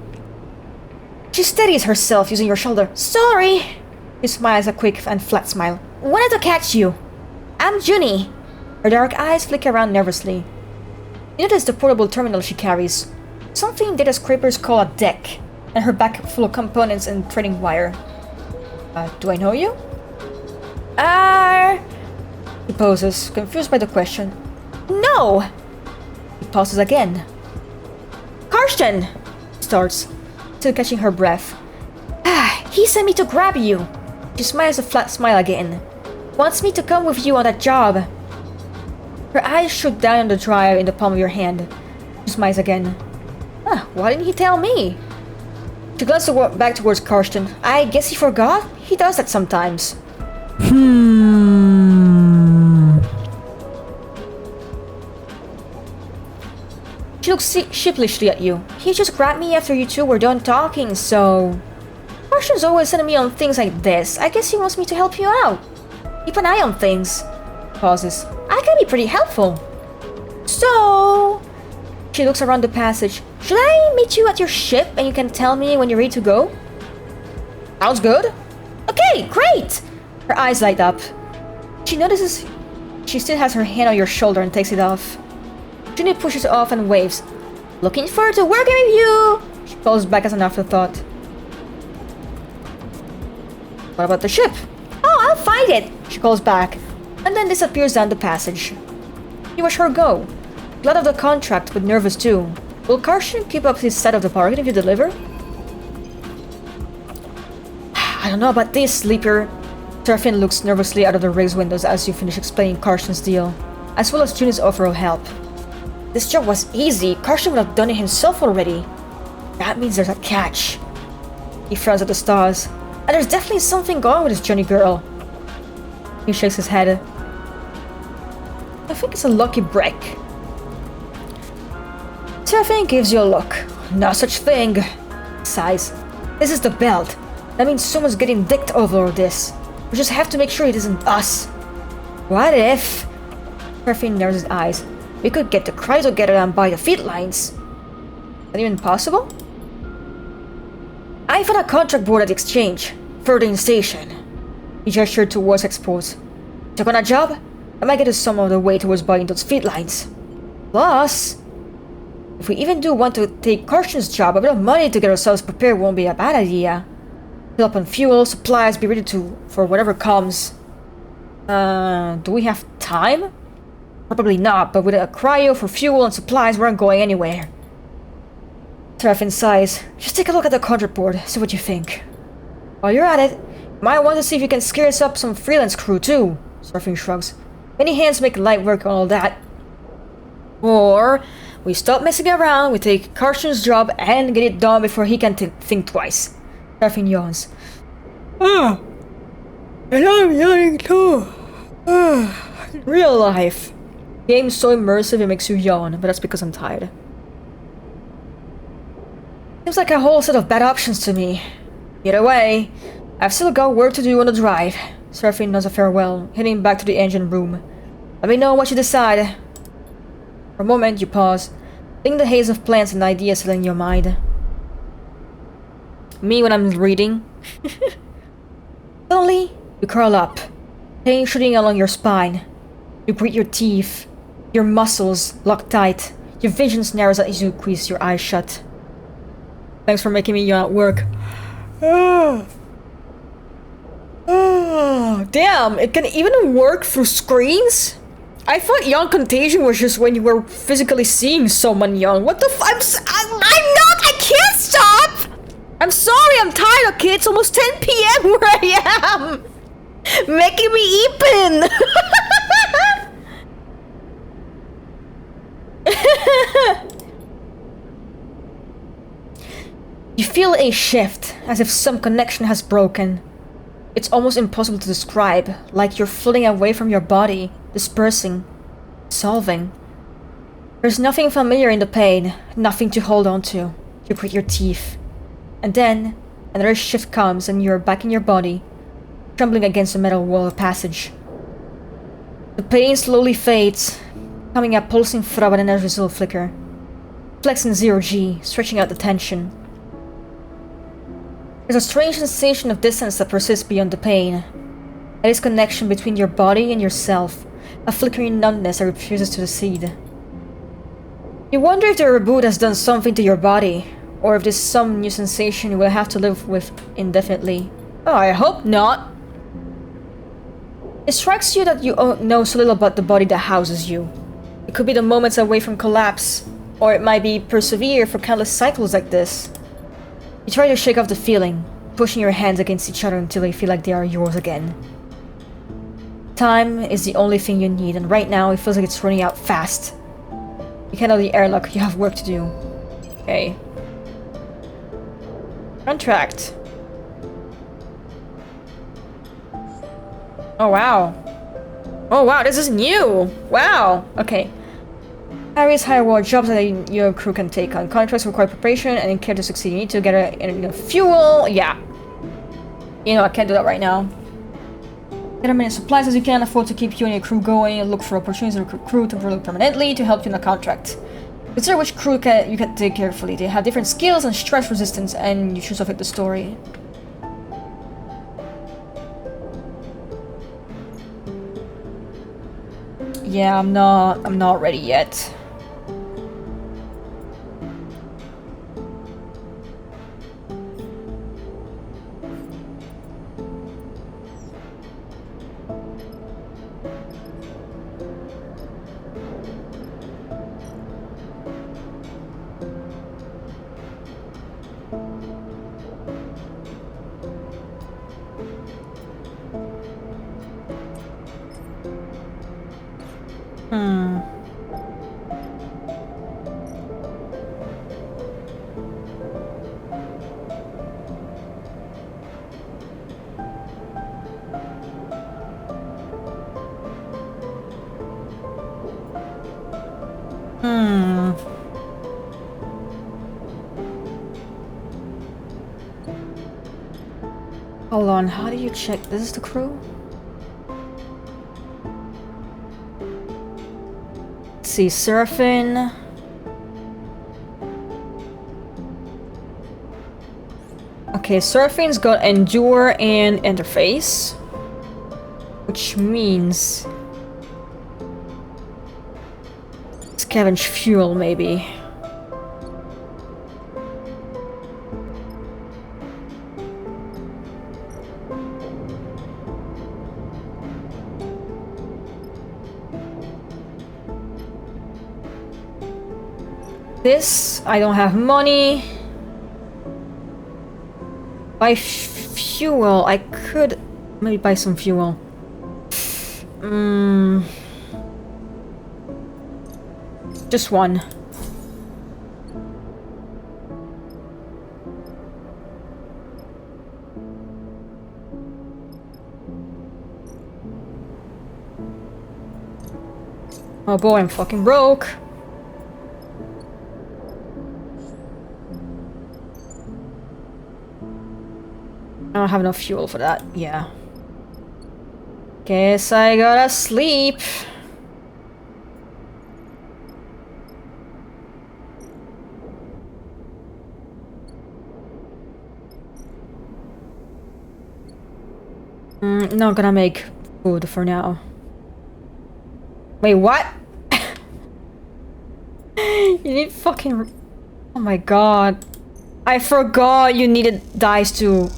A: She steadies herself using your shoulder. Sorry! She smiles a quick and flat smile. Wanted to catch you. I'm Junie. Her dark eyes flicker around nervously. You notice the portable terminal she carries. Something data scrapers call a deck, and her back full of components and threading wire. Do I know you? He pauses, confused by the question. No! He pauses again. Karsten! Starts, still catching her breath. He sent me to grab you. She smiles a flat smile again. Wants me to come with you on that job. Her eyes shoot down on the drive in the palm of your hand. She smiles again. Why didn't he tell me? She glances back towards Karsten. I guess he forgot? He does that sometimes. She looks sheepishly at you. He just grabbed me after you two were done talking, so... Karsten's always sending me on things like this. I guess he wants me to help you out. Keep an eye on things. Pauses. I can be pretty helpful. So... She looks around the passage. Should I meet you at your ship and you can tell me when you're ready to go? Sounds good. Okay, great! Her eyes light up. She notices she still has her hand on your shoulder and takes it off. Junie pushes it off and waves. Looking forward to working with you! She calls back as an afterthought. What about the ship? Oh, I'll find it! She calls back, and then disappears down the passage. You watch her go. Glad of the contract, but nervous too. Will Karsten keep up his side of the bargain if you deliver? I don't know about this, Sleeper. Serafin looks nervously out of the rig's windows as you finish explaining Karsten's deal, as well as Junie's offer of help. This job was easy. Karsten would have done it himself already. That means there's a catch. He frowns at the stars. And there's definitely something going with this Junie girl. He shakes his head. I think it's a lucky break. Serafin gives you a look. No such thing. Sighs. This is the belt. That means someone's getting dicked over this. We just have to make sure it isn't us. What if... Serafin narrows his eyes. We could get the cryo together and buy the feed lines. Is that even possible? I found a contract board at the exchange. Further in station. He gestured towards exports. Took on a job? I might get us some of the way towards buying those feed lines. Plus... if we even do want to take Karsten's job, a bit of money to get ourselves prepared won't be a bad idea. Fill up on fuel, supplies, be ready for whatever comes. Do we have time? Probably not, but with a cryo for fuel and supplies, we aren't going anywhere. Serafin sighs. Just take a look at the contract board, see what you think. While you're at it, Might want to see if you can scare us up some freelance crew too. Surfing shrugs. Many hands make light work on all that. Or we stop messing around, we take Carson's job and get it done before he can think twice. Surfing yawns. Ah, and I'm yawning too. Real life. Game's so immersive it makes you yawn, but that's because I'm tired. Seems like a whole set of bad options to me. Either way, I've still got work to do on the drive. Surfing nods a farewell, heading back to the engine room. Let me know what you decide. For a moment, you pause, letting the haze of plans and ideas settle in your mind. Me when I'm reading. Suddenly, you curl up, pain shooting along your spine. You grit your teeth, your muscles lock tight, your vision narrows as you squeeze your eyes shut. Thanks for making me yawn at work. Damn, it can even work through screens? I thought yawn contagion was just when you were physically seeing someone yawn. What the I'm not! I can't stop! I'm sorry, I'm tired, okay? It's almost 10 p.m. where I am! Making me eepin! You feel a shift, as if some connection has broken. It's almost impossible to describe, like you're floating away from your body, dispersing, dissolving. There's nothing familiar in the pain, nothing to hold on to. You grit your teeth. And then, another shift comes and you're back in your body, trembling against the metal wall of passage. The pain slowly fades, becoming a pulsing throb and an invisible flicker. Flexing 0G, stretching out the tension. There's a strange sensation of distance that persists beyond the pain. A disconnection between your body and yourself, a flickering numbness that refuses to recede. You wonder if the reboot has done something to your body, or if this is some new sensation you will have to live with indefinitely. Oh, I hope not. It strikes you that you know so little about the body that houses you. It could be the moments away from collapse, or it might be persevere for countless cycles like this. You try to shake off the feeling, pushing your hands against each other until they feel like they are yours again. Time is the only thing you need, and right now it feels like it's running out fast. You can't have the airlock, you have work to do. Okay. Contract. Oh wow. Oh wow, this is new! Wow! Okay. Various higher ward jobs that your crew can take on. Contracts require preparation and care to succeed. You need to get a fuel. Yeah. You know, I can't do that right now. Get as many supplies as you can afford to keep you and your crew going. Look for opportunities to recruit crew temporarily permanently to help you in a contract. Consider which crew you can take carefully. They have different skills and stress resistance, and you choose to fit the story. Yeah, I'm not ready yet. Hold on, how do you check? This is the crew? Let's see, Seraphine. Okay, Seraphine's got Endure and Interface. Which means... Scavenge fuel, maybe. This, I don't have money. By fuel. I could maybe buy some fuel. Just one. Oh boy, I'm fucking broke. I don't have enough fuel for that, yeah. Guess I gotta sleep. Not gonna make food for now. Wait, what? You need fucking... Oh my god. I forgot you needed dice to...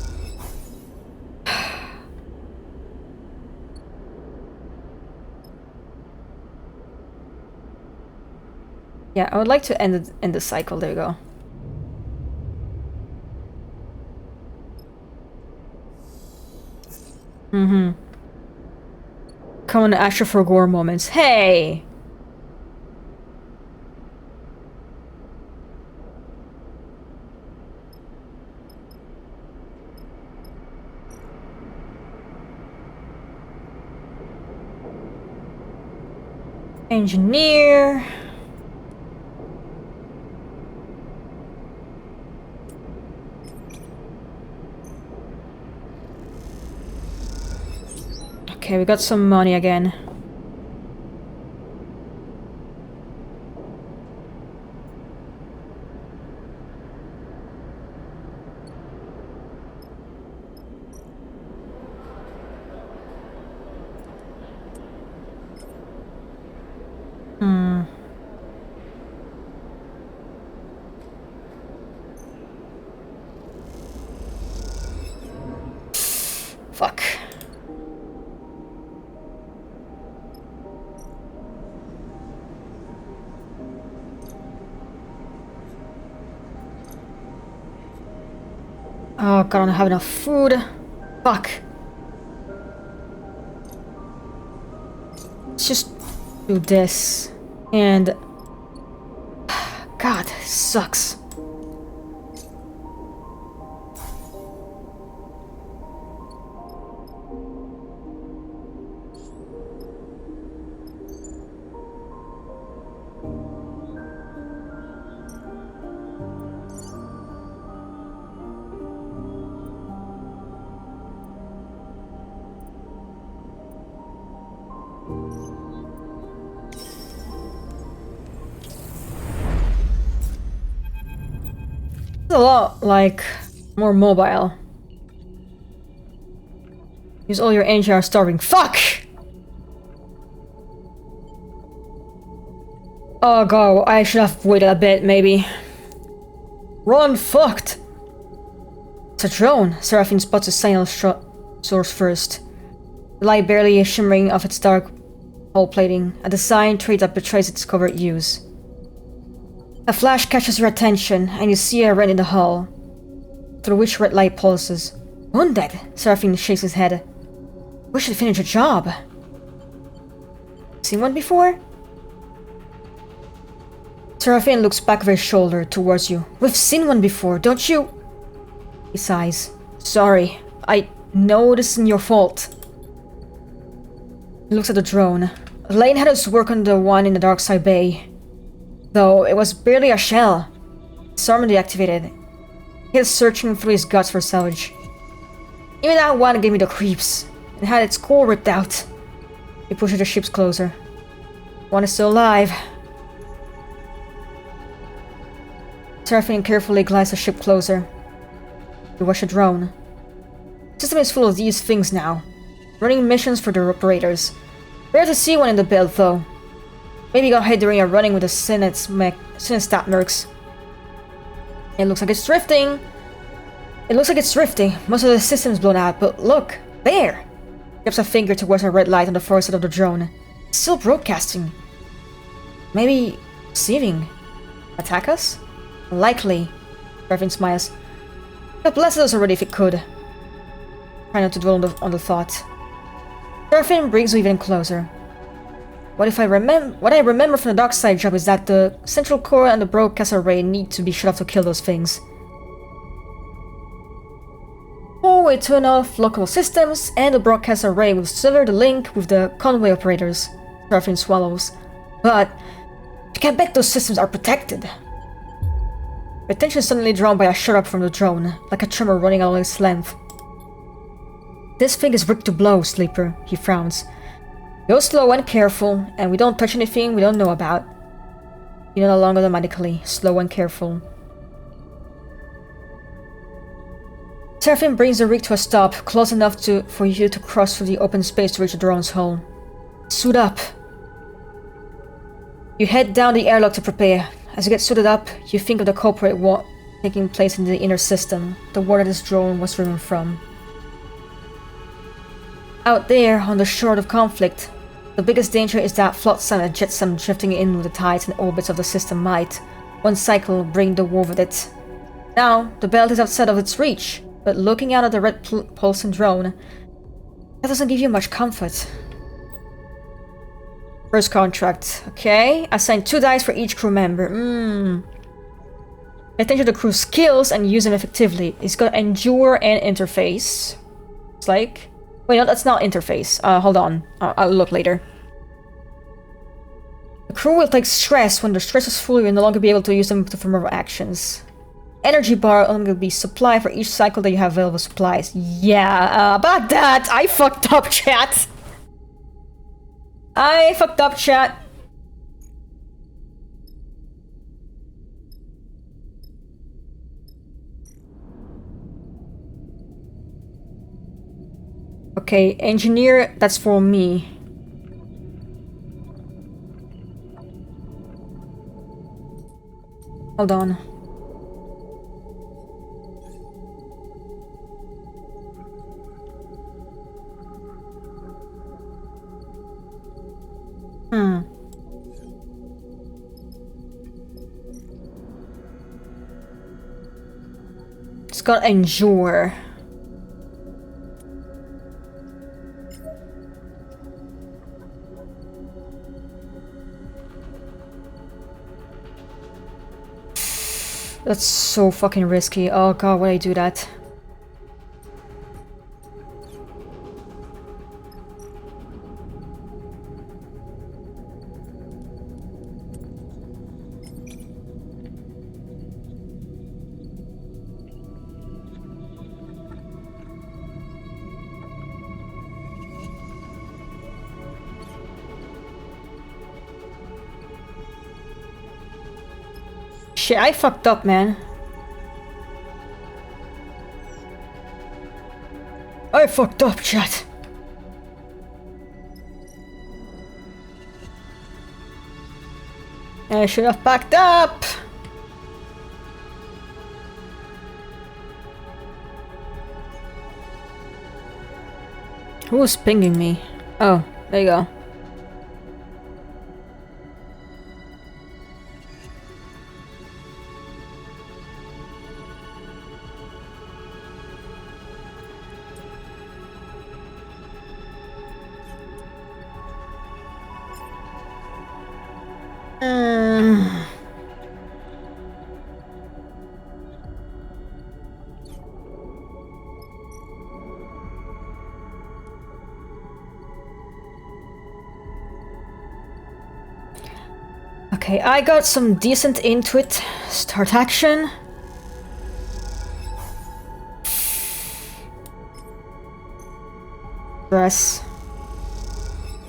A: Yeah, I would like to end the cycle. There you go. Come on, Astra for gore moments. Hey! Engineer. Okay, we got some money again. Fuck. Oh god, I don't have enough food. Fuck. Let's just do this. And... God, this sucks. A lot, like, more mobile. Use all your energy are starving. Fuck! Oh god, I should have waited a bit, maybe. Run, fucked! It's a drone. Seraphine spots a signal source first. The light barely shimmering off its dark hull plating. A design trait that betrays its covert use. A flash catches your attention, and you see a rent in the hull, through which red light pulses. Wounded! Seraphine shakes his head. We should finish the job. Seen one before? Seraphine looks back over his shoulder towards you. We've seen one before, don't you? He sighs. Sorry, I know this isn't your fault. He looks at the drone. Lane had us work on the one in the dark side bay. Though it was barely a shell. His armor deactivated. He was searching through his guts for salvage. Even that one gave me the creeps. It had its core ripped out. He pushes the ships closer. One is still alive. Seraphine carefully glides the ship closer. You watch the drone. The system is full of these things now. Running missions for their operators. Rare to see one in the build, though. Maybe got hit during a running with the Senate's stat mercs. It looks like it's drifting. Most of the system's blown out, but look, there! Gives a finger towards a red light on the far side of the drone. It's still broadcasting. Maybe receiving. Attack us? Likely. Revin smiles. God bless us already if it could. Try not to dwell on the thought. Surfing brings you even closer. What I remember from the dark side job is that the central core and the broadcast array need to be shut off to kill those things. Or we turn off local systems, and the broadcast array will sever the link with the convoy operators. Surfing swallows. But you can bet those systems are protected. Attention is suddenly drawn by a shut-up from the drone, like a tremor running along its length. This thing is rigged to blow, Sleeper, he frowns. Go slow and careful, and we don't touch anything we don't know about. You know along automatically, slow and careful. Surfing brings the rig to a stop, close enough for you to cross through the open space to reach the drone's hull. Suit up. You head down the airlock to prepare. As you get suited up, you think of the culprit war taking place in the inner system, the war that this drone was driven from. Out there, on the shore of conflict, the biggest danger is that flotsam and jetsam drifting in with the tides and orbits of the system might, one cycle, bring the war with it. Now, the belt is outside of its reach, but looking out at the red pulsing drone, that doesn't give you much comfort. First contract. Okay. Assign 2 dice for each crew member. Pay attention to the crew's skills and use them effectively. It's got endure and interface. It's like... Wait, no, that's not interface. Hold on. I'll look later. The crew will take stress. When the stress is full, you'll no longer be able to use them to perform actions. Energy bar only will be supply for each cycle that you have available supplies. Yeah, about that! I fucked up, chat! I fucked up, chat. Okay, engineer, that's for me. Hold on. It's got endure. That's so fucking risky. Oh god, why did I do that? Shit, I fucked up, man. I fucked up, chat. I should have backed up. Who's pinging me? Oh, there you go. Okay, I got some decent intuit. Start action. Press.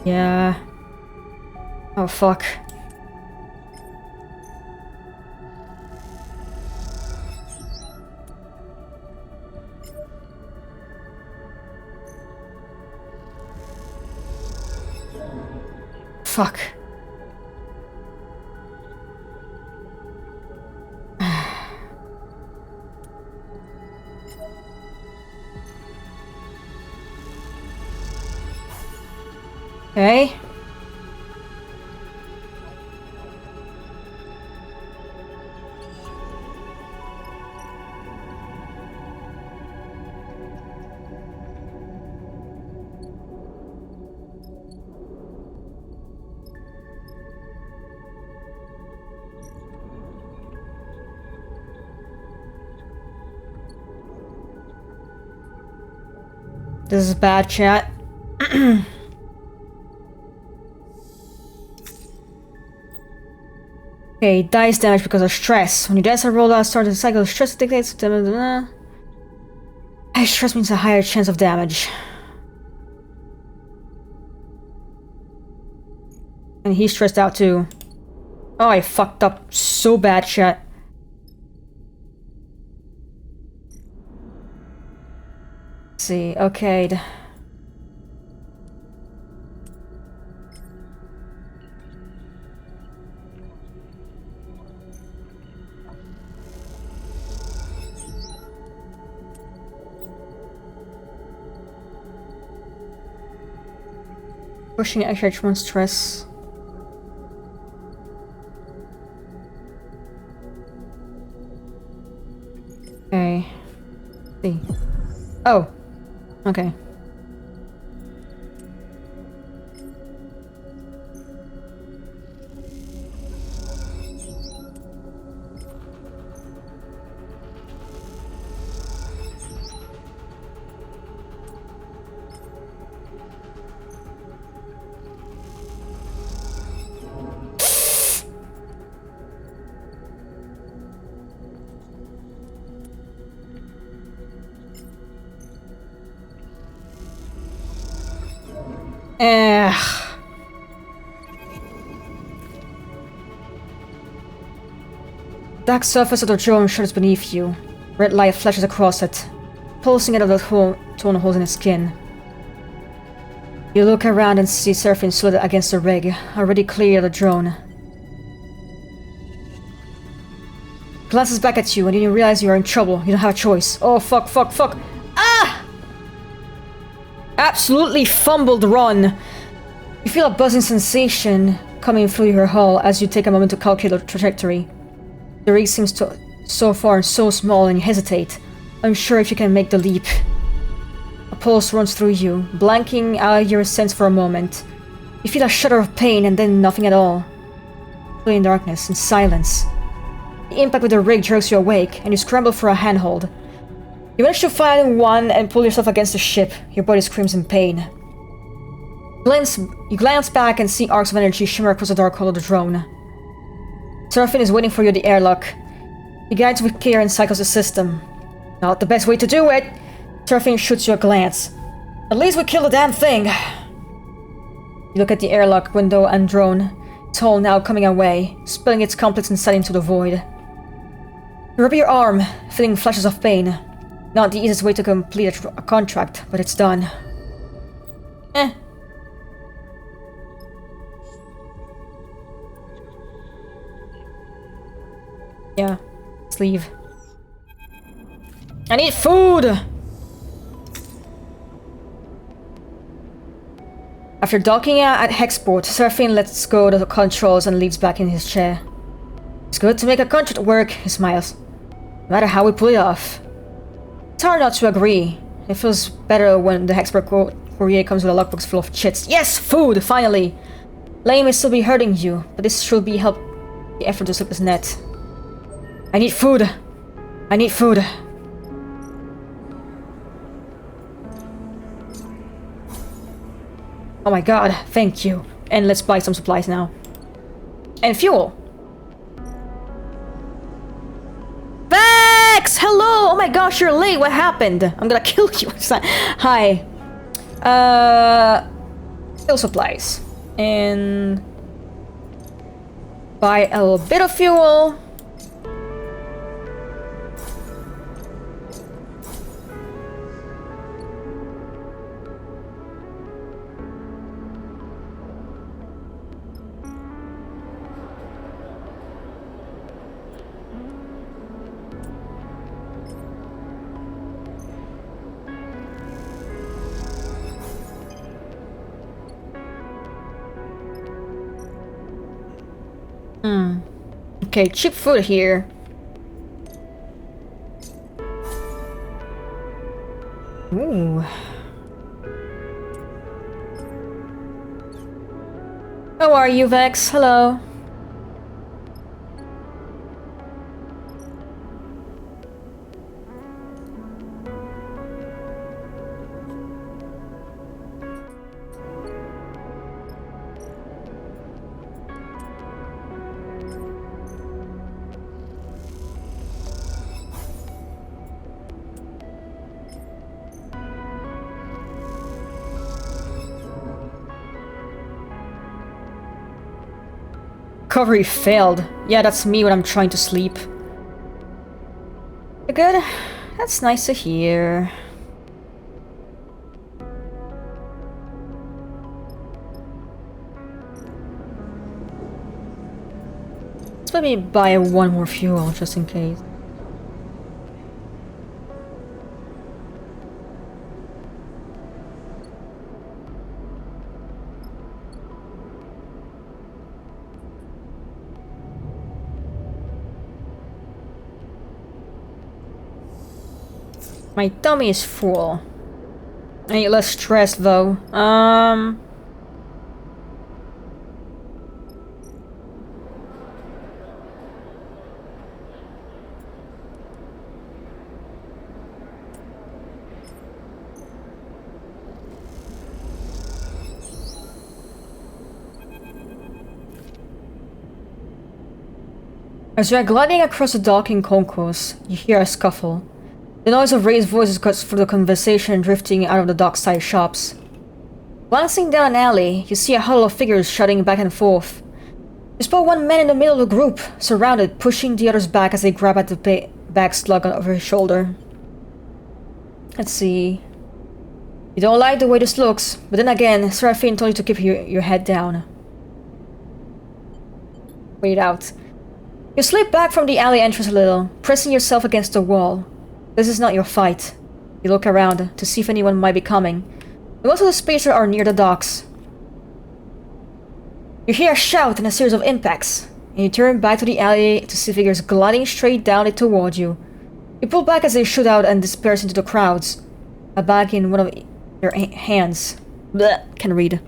A: Yeah. Oh fuck. Fuck. Okay. This is bad, chat. Okay, dice damage because of stress. When you dice are rolled out, start the cycle of stress dictates. High stress means a higher chance of damage. And he's stressed out too. Oh, I fucked up so bad, chat. Let's see, okay. Pushing extra H1 stress. Okay. Let's see. Oh. Okay. Dark surface of the drone shudders beneath you. Red light flashes across it, pulsing out of the torn holes in its skin. You look around and see Seraphine silhouetted against the rig, already clear of the drone. Glances back at you and you realize you are in trouble. You don't have a choice. Oh, fuck, fuck, fuck. Ah! Absolutely fumbled run. You feel a buzzing sensation coming through your hull as you take a moment to calculate the trajectory. The rig seems so far and so small and you hesitate, unsure if you can make the leap. A pulse runs through you, blanking out your sense for a moment. You feel a shudder of pain and then nothing at all. Fully in darkness and silence. The impact with the rig jerks you awake and you scramble for a handhold. You manage to find one and pull yourself against the ship. Your body screams in pain. You glance back and see arcs of energy shimmer across the dark hull of the drone. Seraphine is waiting for you at the airlock. He guides with care and cycles the system. Not the best way to do it. Seraphine shoots you a glance. At least we killed the damn thing. You look at the airlock window and drone. Its hull now coming away, spilling its contents inside into the void. You rub your arm, feeling flashes of pain. Not the easiest way to complete a contract, but it's done. Yeah, let's leave. I need food! After docking at Hexport, Seraphine lets go of the controls and leaves back in his chair. It's good to make a contract work, he smiles. No matter how we pull it off. It's hard not to agree. It feels better when the Hexport courier comes with a lockbox full of chits. Yes, food, finally! Lane may still be hurting you, but this should be help the effort to slip his net. I need food. I need food. Oh my god, thank you. And let's buy some supplies now. And fuel. Vex! Hello! Oh my gosh, you're late. What happened? I'm gonna kill you. Hi. Fuel supplies. And buy a little bit of fuel. Okay, cheap food here. Ooh. How are you, Vex? Hello. recovery failed. Yeah, that's me when I'm trying to sleep. You're good? That's nice to hear. Let's maybe buy one more fuel, just in case. My tummy is full. I need less stress though. As you are gliding across the docking concourse, you hear a scuffle. The noise of raised voices cuts through the conversation drifting out of the dockside shops. Glancing down an alley, you see a huddle of figures shouting back and forth. You spot one man in the middle of the group, surrounded, pushing the others back as they grab at the bag slung over his shoulder. Let's see. You don't like the way this looks, but then again, Seraphine told you to keep your head down. Wait out. You slip back from the alley entrance a little, pressing yourself against the wall. This is not your fight. You look around to see if anyone might be coming. Most of the spacers are near the docks. You hear a shout and a series of impacts, and you turn back to the alley to see figures gliding straight down it toward you. You pull back as they shoot out and disperse into the crowds, a bag in one of their hands. Blech, can read.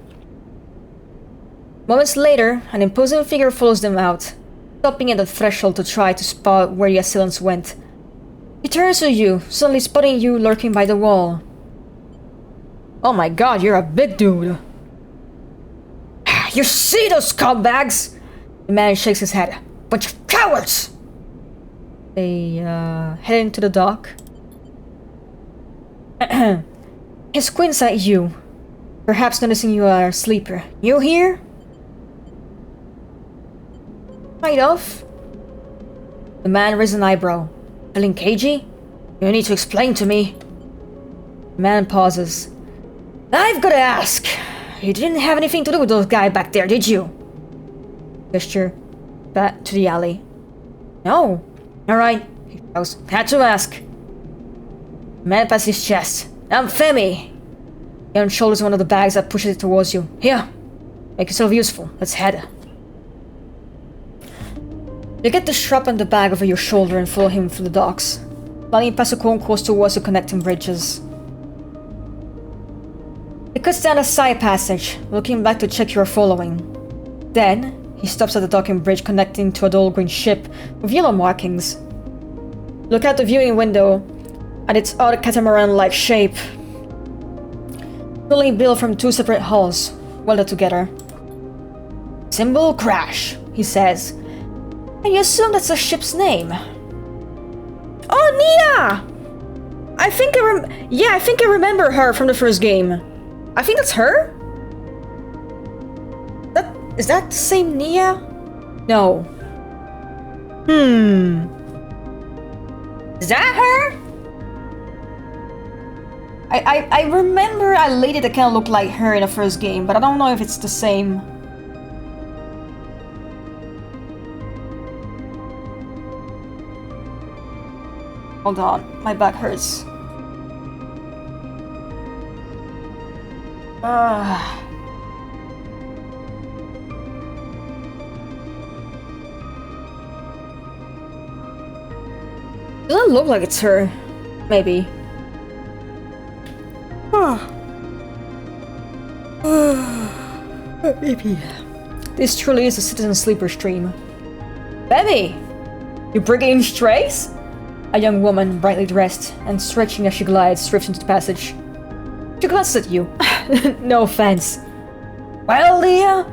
A: Moments later, an imposing figure follows them out, stopping at the threshold to try to spot where the assailants went. He turns to you, suddenly spotting you lurking by the wall. Oh my god, you're a big dude. You see those scumbags? The man shakes his head. Bunch of cowards! They, head into the dock. He squints at you, perhaps noticing you are a sleeper. You here? Kind of. The man raises an eyebrow. Feeling cagey? You need to explain to me. The man pauses. I've gotta ask. You didn't have anything to do with those guys back there, did you? Gesture back to the alley. No. Alright. He goes. Had to ask. The man pats his chest. I'm Femi. He unshoulders one of the bags that pushes it towards you. Here. Make yourself useful. Let's head. You get the strap and the bag over your shoulder and follow him through the docks, gliding past the concourse towards the connecting bridges. He cuts down a side passage, looking back to check you are following. Then, he stops at the docking bridge connecting to a dull green ship with yellow markings. Look out the viewing window at its odd catamaran-like shape, fully built from two separate hulls, welded together. Symbol Crash, he says. And you assume that's the ship's name. Oh, Nia! I think I remember her from the first game. I think that's her? Is that the same Nia? No. Is that her? I remember a lady that kind of looked like her in the first game, but I don't know if it's the same. Hold on, my back hurts. Doesn't look like it's her. Maybe. Maybe. This truly is a citizen sleeper stream. Baby! You bringing strays? A young woman, brightly dressed and stretching as she glides, drifts into the passage. She glances at you. No offense. Well, Leah,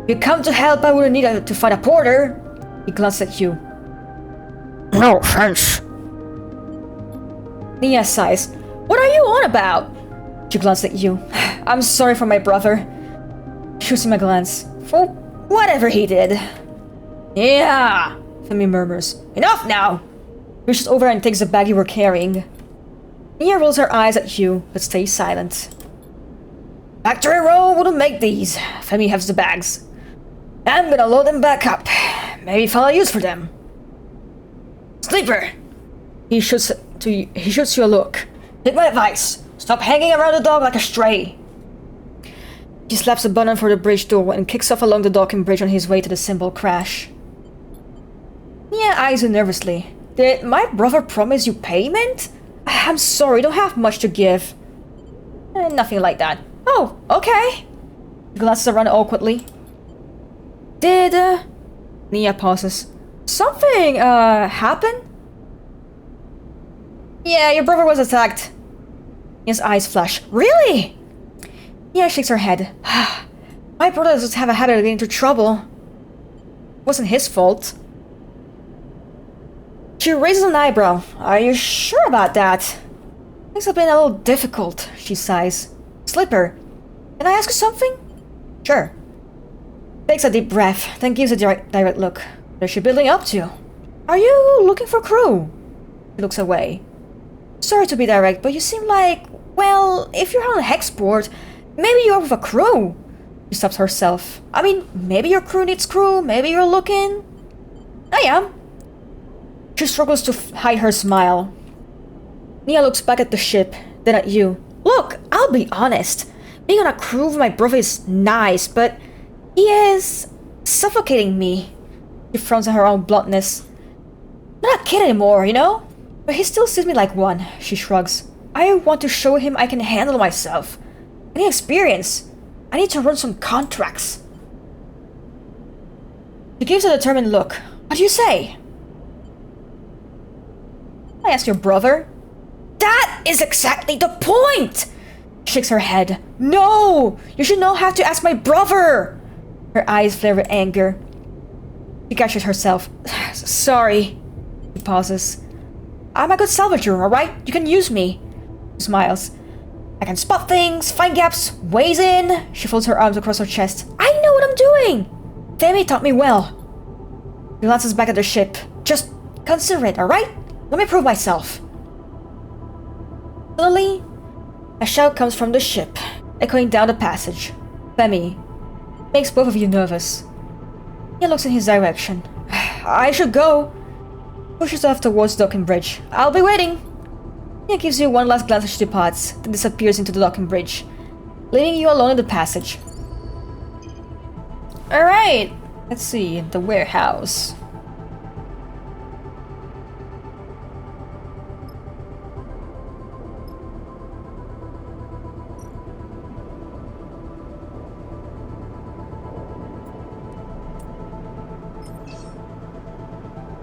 A: you come to help, I wouldn't need to find a porter. He glances at you. No offense. Leah sighs. What are you on about? She glances at you. I'm sorry for my brother. Shoots him a glance. For whatever he did. Yeah, Femi murmurs. Enough now! Reaches over and takes the bag you were carrying. Nia rolls her eyes at you, but stays silent. Factory Row wouldn't make these. Femi hefts the bags. I'm gonna load them back up. Maybe find a use for them. Sleeper! He shoots you a look. Take my advice. Stop hanging around the dog like a stray. He slaps a button for the bridge door and kicks off along the docking bridge on his way to the symbol crash. Nia eyes you nervously. Did my brother promise you payment? I'm sorry, don't have much to give. Nothing like that. Oh, okay. He glances around awkwardly. Did, Nia pauses. Something, happen? Yeah, your brother was attacked. Nia's eyes flash. Really? Nia shakes her head. My brother doesn't have a habit of getting into trouble. It wasn't his fault. She raises an eyebrow. Are you sure about that? Things have been a little difficult, she sighs. Slipper, can I ask you something? Sure. Takes a deep breath, then gives a direct look. What is she building up to? Are you looking for crew? She looks away. Sorry to be direct, but you seem like, well, if you're on a hexport, maybe you're with a crew. She stops herself. I mean, maybe your crew needs crew, maybe you're looking. I am. She struggles to hide her smile. Nia looks back at the ship, then at you. Look, I'll be honest. Being on a crew with my brother is nice, but he is suffocating me. She frowns at her own bluntness. Not a kid anymore, you know? But he still sees me like one, she shrugs. I want to show him I can handle myself. I need experience. I need to run some contracts. She gives a determined look. What do you say? I ask your brother. That is exactly the point! She shakes her head. No! You should not have to ask my brother! Her eyes flare with anger. She catches herself. Sorry. She pauses. I'm a good salvager, alright? You can use me. She smiles. I can spot things, find gaps, ways in. She folds her arms across her chest. I know what I'm doing! Femi taught me well. She glances back at the ship. Just consider it, alright? Let me prove myself. Suddenly, a shout comes from the ship, echoing down the passage. Femi. Makes both of you nervous. He looks in his direction. I should go. Pushes off towards the docking bridge. I'll be waiting. He gives you one last glance as she departs, then disappears into the docking bridge, leaving you alone in the passage. Alright, let's see, the warehouse.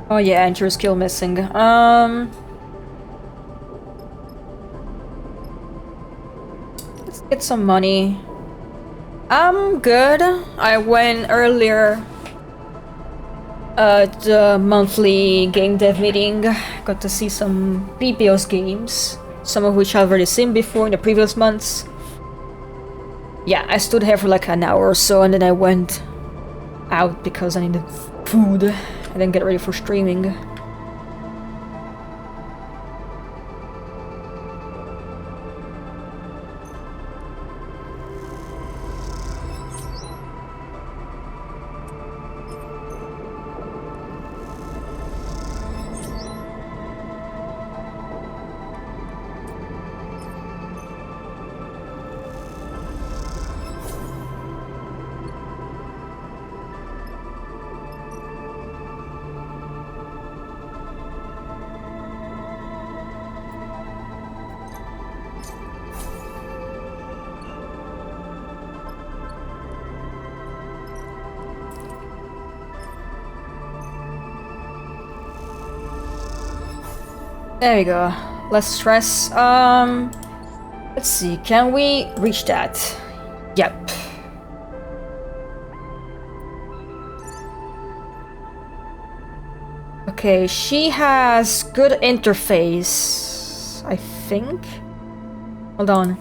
A: Oh yeah, enter skill missing. Let's get some money. I'm good. I went earlier at the monthly game dev meeting. Got to see some PPO's games, some of which I've already seen before in the previous months. Yeah, I stood here for like an hour or so and then I went out because I needed food. And then get ready for streaming. There we go. Less stress. Let's see. Can we reach that? Yep. Okay, she has good interface, I think. Hold on.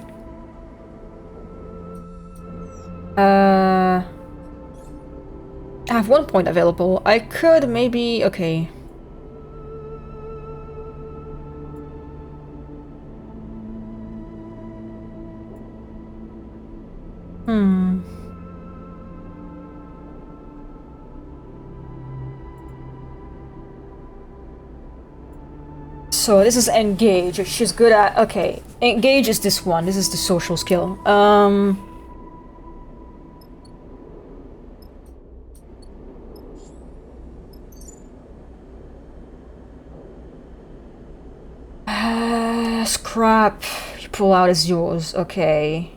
A: have 1 point available. I could maybe... okay. So this is engage. She's good at... okay. Engage is this one. This is the social skill. Scrap. You pull out is yours. Okay.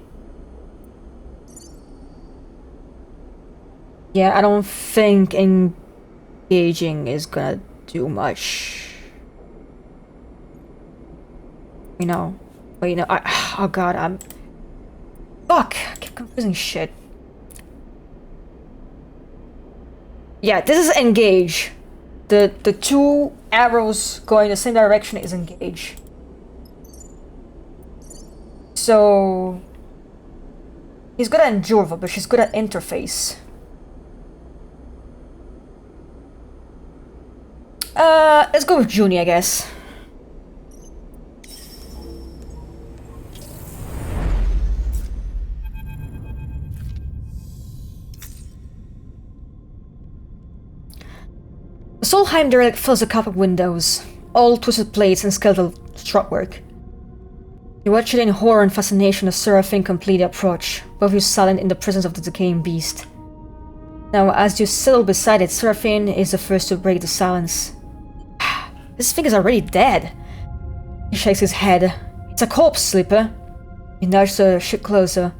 A: Yeah, I don't think engaging is gonna do much. You know, but you know, oh god, fuck, I keep confusing shit. Yeah, this is engage. The 2 arrows going the same direction is engage. So he's good at endure, but she's good at interface. Let's go with Junie, I guess. The Solheim derelict fills the cockpit windows, all twisted plates and skeletal strutwork. You watch it in horror and fascination as Seraphine complete the approach, both of you silent in the presence of the decaying beast. Now, as you settle beside it, Seraphine is the first to break the silence. This thing is already dead. He shakes his head. It's a corpse, Sleeper. You nudge the ship closer,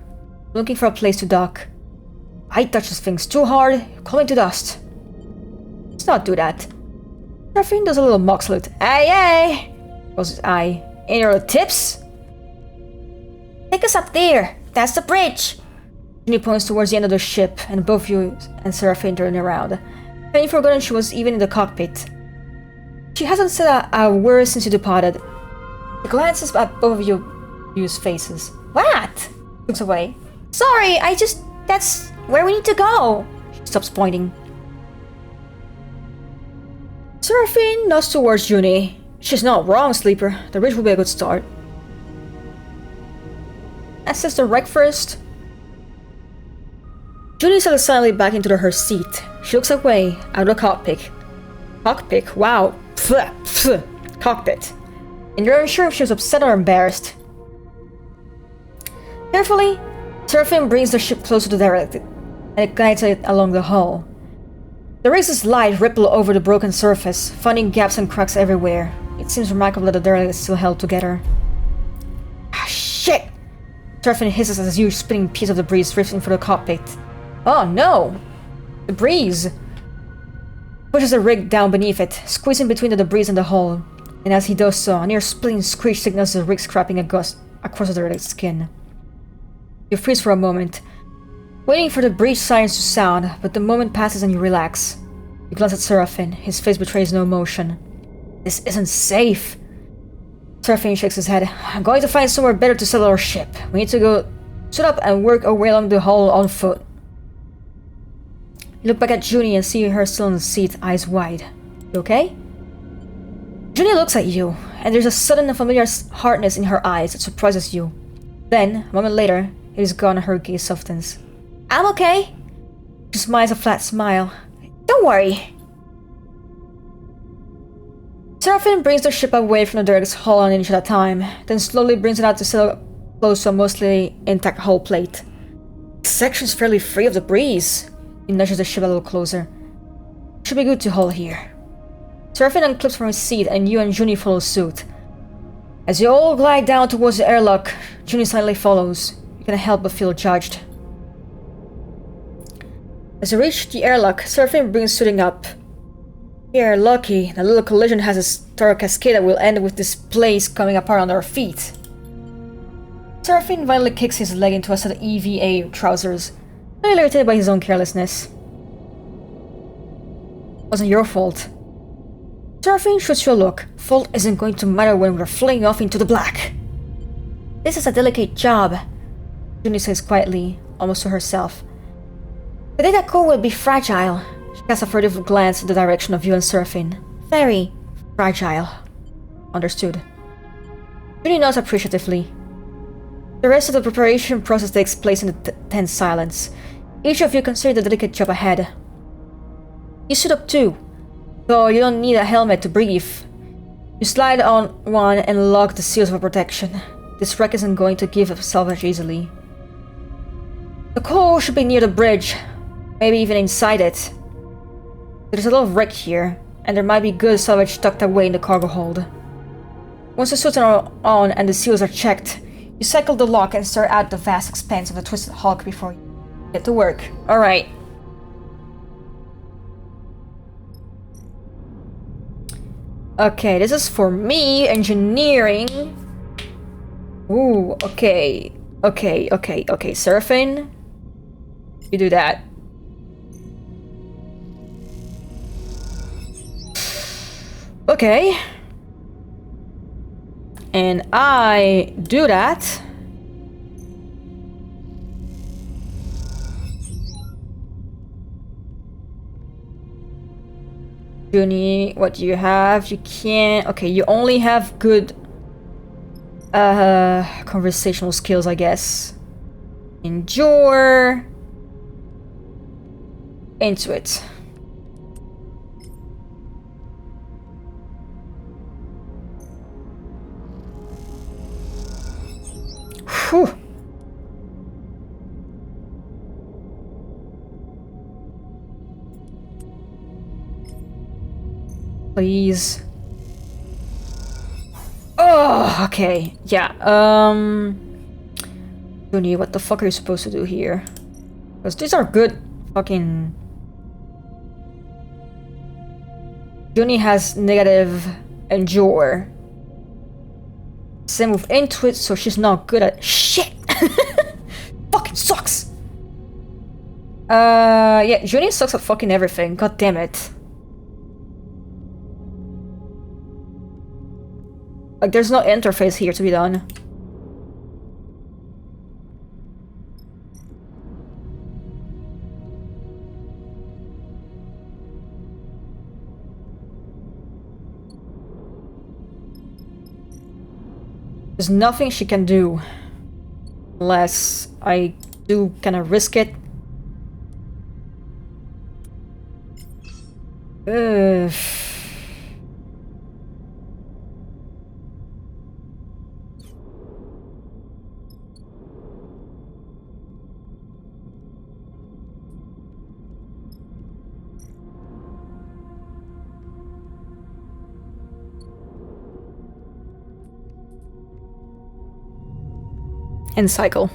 A: looking for a place to dock. I touch these things too hard, calling to dust. Let's not do that. Seraphine does a little mock salute. Aye, aye! Goes his eye. Any other tips? Take us up there. That's the bridge. Junie points towards the end of the ship, and both you and Seraphine turn around. Having forgotten she was even in the cockpit. She hasn't said a word since you departed. She glances at both of you's faces. What? Looks away. Sorry, that's where we need to go. She stops pointing. Seraphine nods towards Junie. She's not wrong, Sleeper. The bridge will be a good start. Access the wreck first. Junie settles silently back into her seat. She looks away, out of the cockpit. Cockpit? Wow. Pfft, pfft. Cockpit. And you're unsure if she was upset or embarrassed. Carefully, Seraphine brings the ship closer to the derelict, and it guides it along the hull. The race's light ripple over the broken surface, finding gaps and cracks everywhere. It seems remarkable that the derelict is still held together. Ah, shit! Seraphine hisses as a huge spinning piece of debris drifts into the cockpit. Oh no! The breeze! Pushes the rig down beneath it, squeezing between the debris and the hull. And as he does so, a near splitting screech signals the rig scrapping across the derelict's skin. You freeze for a moment, waiting for the breach sirens to sound, but the moment passes and you relax. You glance at Seraphine. His face betrays no emotion. This isn't safe. Seraphine shakes his head. I'm going to find somewhere better to settle our ship. We need to go suit up and work our way along the hull on foot. You look back at Junie and see her still in the seat, eyes wide. You okay? Junie looks at you, and there's a sudden and familiar hardness in her eyes that surprises you. Then, a moment later, it is gone and her gaze softens. I'm okay. She smiles a flat smile. Don't worry. Seraphine brings the ship away from the derelict's hull an inch at a time, then slowly brings it out to settle close to a mostly intact hull plate. This section's fairly free of debris. He nudges the ship a little closer. Should be good to haul here. Seraphine unclips from his seat and you and Junie follow suit. As you all glide down towards the airlock, Junie silently follows. You can't help but feel judged. As you reach the airlock, Seraphine brings suiting up. You're lucky, the little collision has a stark cascade that will end with this place coming apart under our feet. Seraphine violently kicks his leg into a set of EVA trousers, a little irritated by his own carelessness. Wasn't your fault. Seraphine shoots you a look. Fault isn't going to matter when we're flying off into the black. This is a delicate job, Junie says quietly, almost to herself. The data core will be fragile. She casts a furtive glance in the direction of you and Seraphine. Very fragile. Understood. Junie nods appreciatively. The rest of the preparation process takes place in the tense silence. Each of you consider the delicate job ahead. You suit up too, though you don't need a helmet to breathe. You slide on one and lock the seals for protection. This wreck isn't going to give up salvage easily. The core should be near the bridge, maybe even inside it. There's a lot of wreck here, and there might be good salvage tucked away in the cargo hold. Once the suits are on and the seals are checked, you cycle the lock and stare out the vast expanse of the Twisted Hulk before you get to work. Alright. Okay, this is for me, engineering. Ooh, okay. Okay, Seraphine. You do that. Okay. And I do that. Junie, what do you have? You can't. Okay, you only have good conversational skills, I guess. Endure. Into it. Whew. Please. Oh, okay. Yeah, Junie, what the fuck are you supposed to do here? Because these are good fucking... Junie has negative endure. Same with intuit, so she's not good at shit. Fucking sucks. Yeah, Junie sucks at fucking everything. God damn it. Like, there's no interface here to be done. There's nothing she can do. Unless I do kind of risk it. Ugh. And cycle.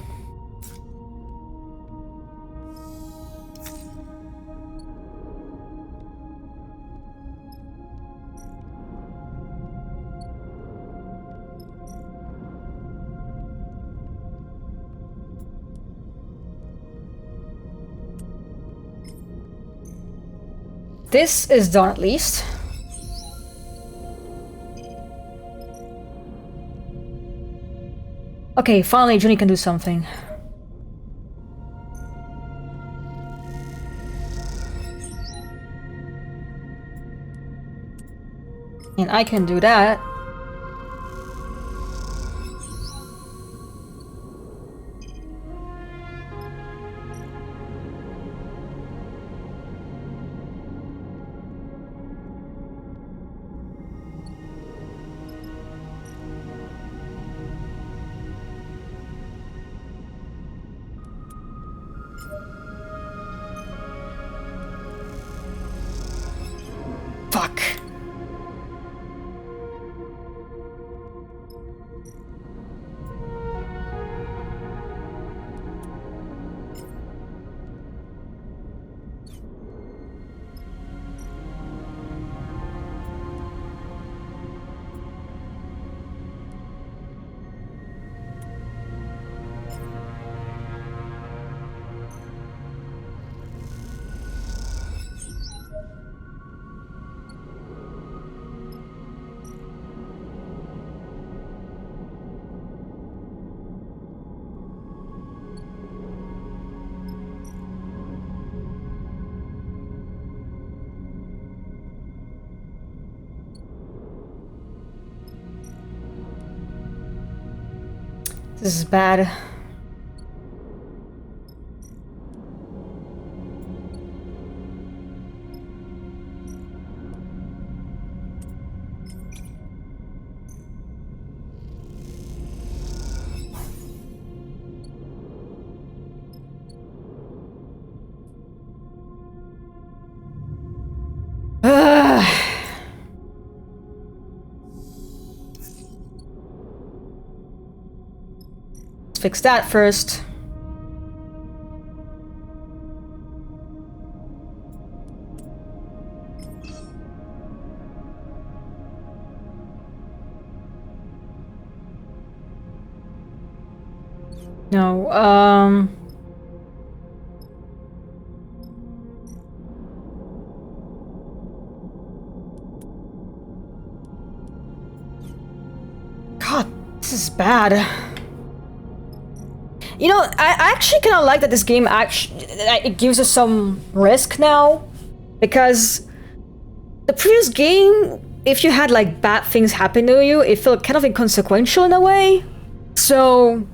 A: This is done at least. Okay, finally Junie can do something. And I can do that. Fuck. This is bad. Fix that first. No, God, this is bad. You know, I actually kind of like that this game actually it gives us some risk now, because the previous game, if you had like bad things happen to you, it felt kind of inconsequential in a way. So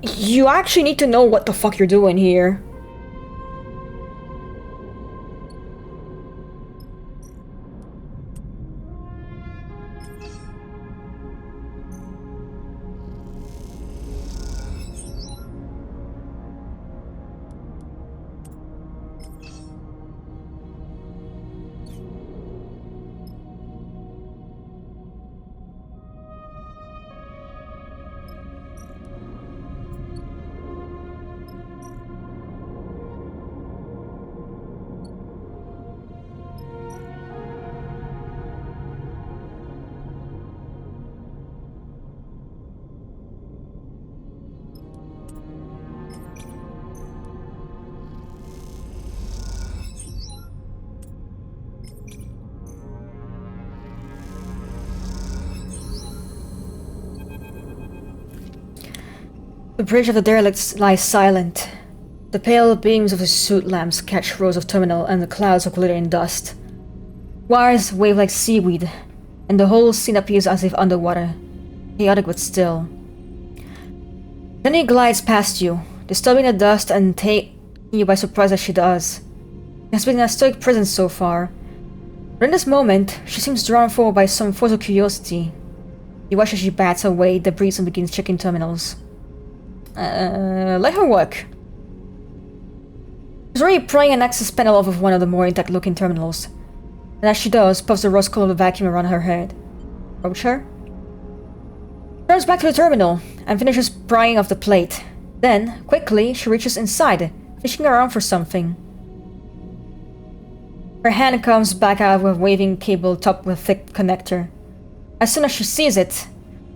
A: you actually need to know what the fuck you're doing here. The bridge of the derelict lies silent. The pale beams of the soot lamps catch rows of terminal and the clouds of glittering dust. Wires wave like seaweed, and the whole scene appears as if underwater, chaotic but still. Then he glides past you, disturbing the dust and taking you by surprise as she does. She has been a stoic presence so far, but in this moment, she seems drawn forward by some force of curiosity. You watch as she bats away debris and begins checking terminals. Let her work. She's already prying an access panel off of one of the more intact-looking terminals, and as she does, puffs the rust-colored vacuum around her head. Approach her. Turns back to the terminal and finishes prying off the plate. Then, quickly, she reaches inside, fishing around for something. Her hand comes back out with a waving cable topped with a thick connector. As soon as she sees it,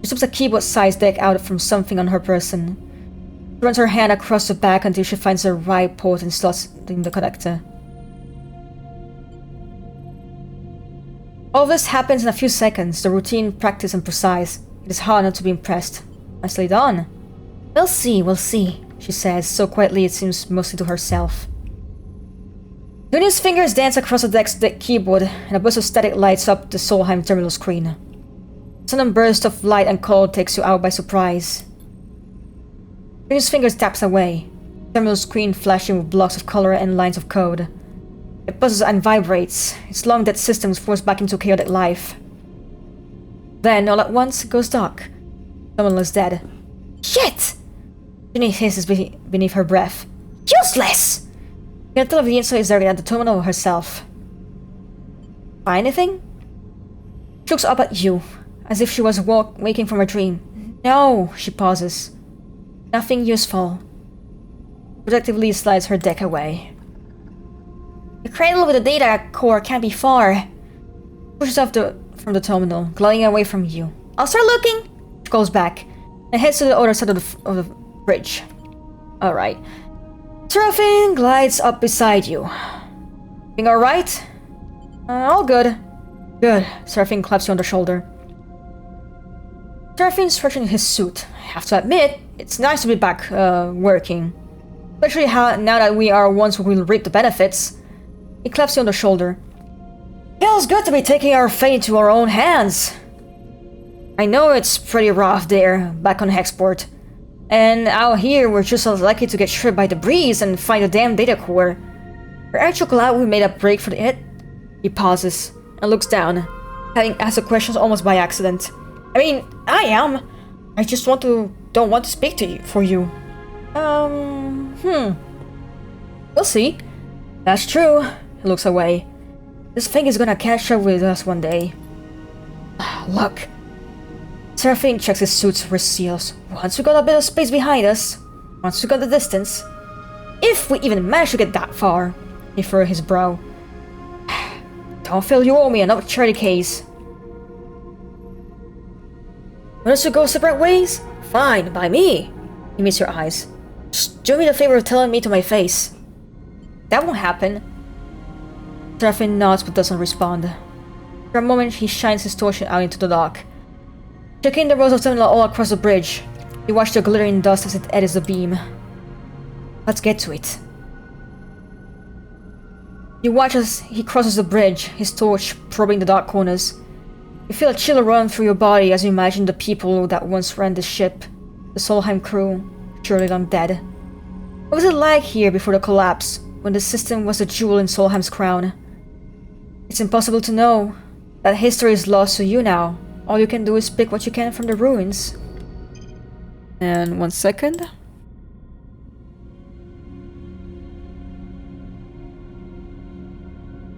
A: she slips a keyboard-sized deck out from something on her person. She runs her hand across the back until she finds the right port and slots in the connector. All this happens in a few seconds, the routine, practice, and precise. It is hard not to be impressed. Nicely done. We'll see, she says, so quietly it seems mostly to herself. Junior's fingers dance across the deck's keyboard, and a burst of static lights up the Solheim terminal screen. A sudden burst of light and cold takes you out by surprise. Junior's fingers taps away, the terminal screen flashing with blocks of color and lines of code. It buzzes and vibrates, its long dead systems forced back into chaotic life. Then, all at once, it goes dark. Someone is dead. Shit! Ginny hisses beneath her breath. Useless! You can tell if the insult is directed at the terminal or herself. Find anything? She looks up at you, as if she was waking from a dream. No, she pauses. Nothing useful. Protectively slides her deck away. The cradle with the data core can't be far. Pushes off from the terminal, gliding away from you. I'll start looking. She goes back and heads to the other side of the bridge. Alright. Seraphine glides up beside you. Being alright? All good. Good. Seraphine claps you on the shoulder. Seraphine's stretching his suit. I have to admit, it's nice to be back working. Especially now that we are ones who will reap the benefits. He claps you on the shoulder. Feels good to be taking our fate into our own hands. I know it's pretty rough there, back on Hexport. And out here, we're just as likely to get stripped by the breeze and find a damn data core. We're actually glad we made a break for it. He pauses and looks down, having asked the questions almost by accident. I mean, I am. I just don't want to speak to you for you. We'll see. That's true. He looks away. This thing is gonna catch up with us one day. Look. Seraphine checks his suits for seals. Once we got a bit of space behind us, once we got the distance, if we even manage to get that far, he furrowed his brow. Don't feel you owe me another charity case. Want us to go separate ways? Fine, by me. He meets your eyes. Just do me the favor of telling me to my face. That won't happen. Seraphine nods but doesn't respond. For a moment, he shines his torch out into the dock. Checking the rows of terminal all across the bridge, you watch the glittering dust as it edits the beam. Let's get to it. You watch as he crosses the bridge, his torch probing the dark corners. You feel a chill run through your body as you imagine the people that once ran the ship, the Solheim crew, surely long dead. What was it like here before the collapse, when the system was a jewel in Solheim's crown? It's impossible to know. That history is lost to you now. All you can do is pick what you can from the ruins. And 1 second.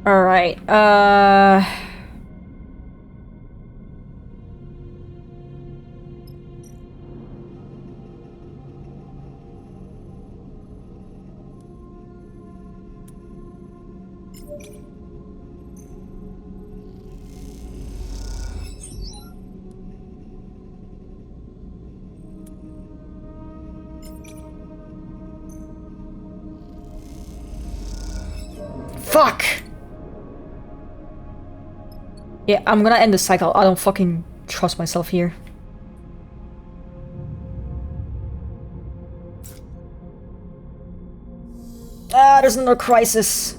A: Alright, fuck! Yeah, I'm gonna end the cycle. I don't fucking trust myself here. Ah, there's another crisis.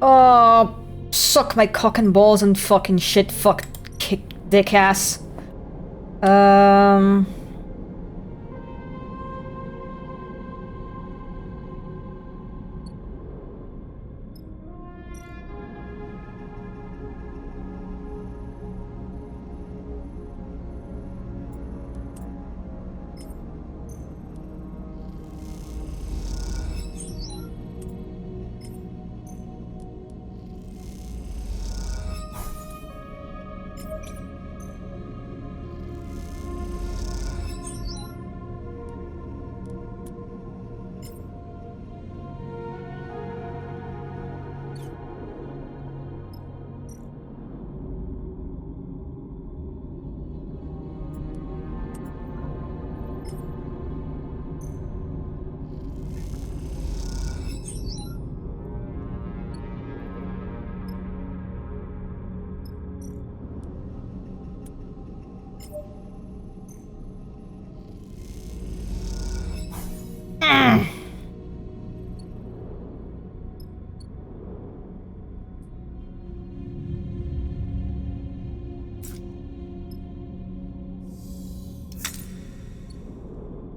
A: Oh, suck my cock and balls and fucking shit, fuck, kick, dick ass.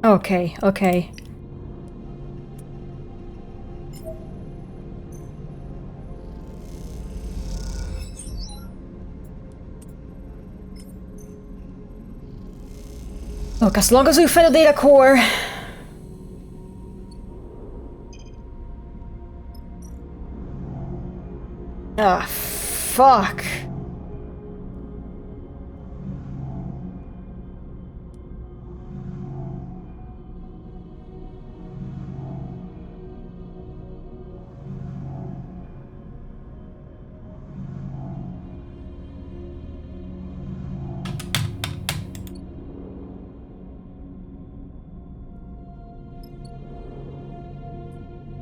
A: Okay, okay. Look, as long as we find the data core... Ah, fuck.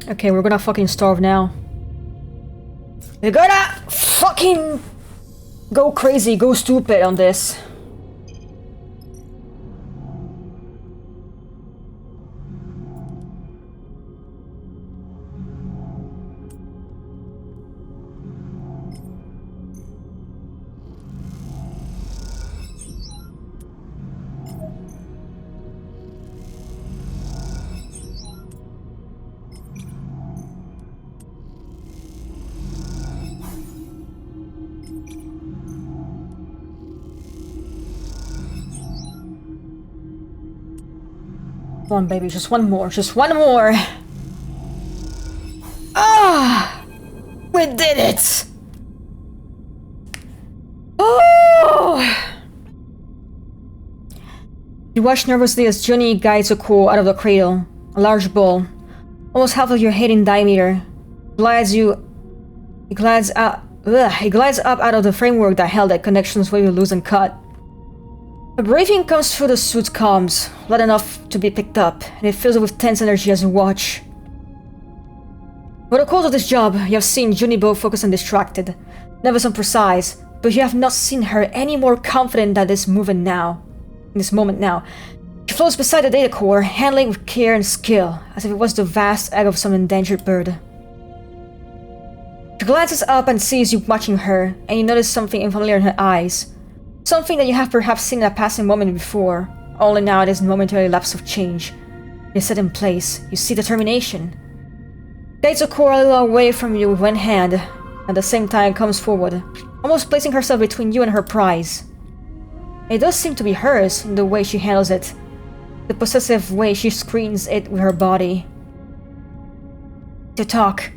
A: Okay, we're gonna fucking starve now. We're gonna fucking go crazy, go stupid on this. Come on, baby, just one more, just one more. Ah! We did it! Oh! You watch nervously as Johnny guides a core out of the cradle. A large ball, almost half of your head in diameter, It glides up out of the framework that held it, connections where you lose and cut. A breathing comes through the suit's comms, loud enough to be picked up, and it fills it with tense energy as you watch. For the course of this job, you have seen Junibo focused and distracted, nervous and precise, but you have not seen her any more confident than this moment now. She floats beside the data core, handling with care and skill, as if it was the vast egg of some endangered bird. She glances up and sees you watching her, and you notice something unfamiliar in her eyes. Something that you have perhaps seen in a passing moment before, only now it is a momentary lapse of change. You set in place, you see determination. Guides the core a little away from you with one hand, at the same time comes forward, almost placing herself between you and her prize. It does seem to be hers in the way she handles it, the possessive way she screens it with her body. To talk.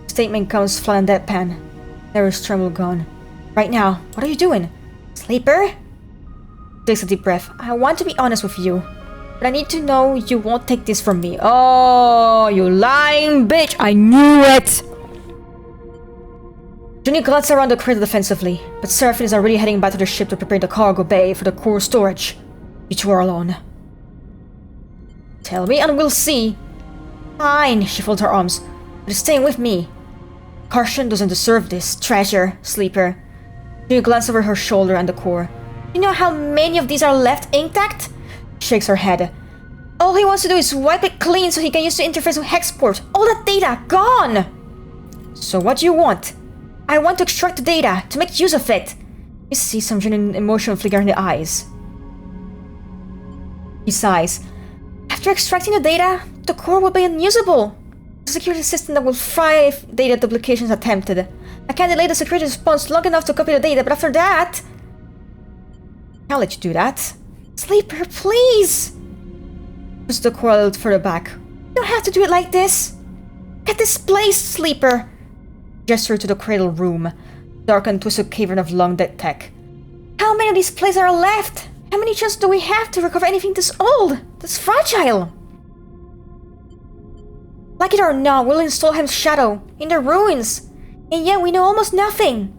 A: Statement comes flat and deadpan. There is tremble gone. Right now, what are you doing? Sleeper? Takes a deep breath. I want to be honest with you, but I need to know you won't take this from me. Oh, you lying bitch! I knew it! Junior glances around the cradle defensively, but Seraphine is already heading back to the ship to prepare the cargo bay for the core storage. You two are alone. Tell me and we'll see. Fine, she folds her arms, but it's staying with me. Karsten doesn't deserve this treasure, Sleeper. Junior glances over her shoulder and the core. You know how many of these are left intact? Shakes her head. All he wants to do is wipe it clean so he can use the interface with Hexport. All that data, gone! So what do you want? I want to extract the data, to make use of it. You see some genuine emotion flicker in the eyes. He sighs. After extracting the data, the core will be unusable. The security system that will fry if data duplication is attempted. I can delay the security response long enough to copy the data, but after that... I'll let you do that. Sleeper, please! Push the core a little further back. You don't have to do it like this. Get this place, Sleeper! Gesture to the cradle room, dark and twisted cavern of long dead tech. How many of these places are left? How many chances do we have to recover anything this old, this fragile? Like it or not, we'll install Helm's shadow in the ruins, and yet we know almost nothing.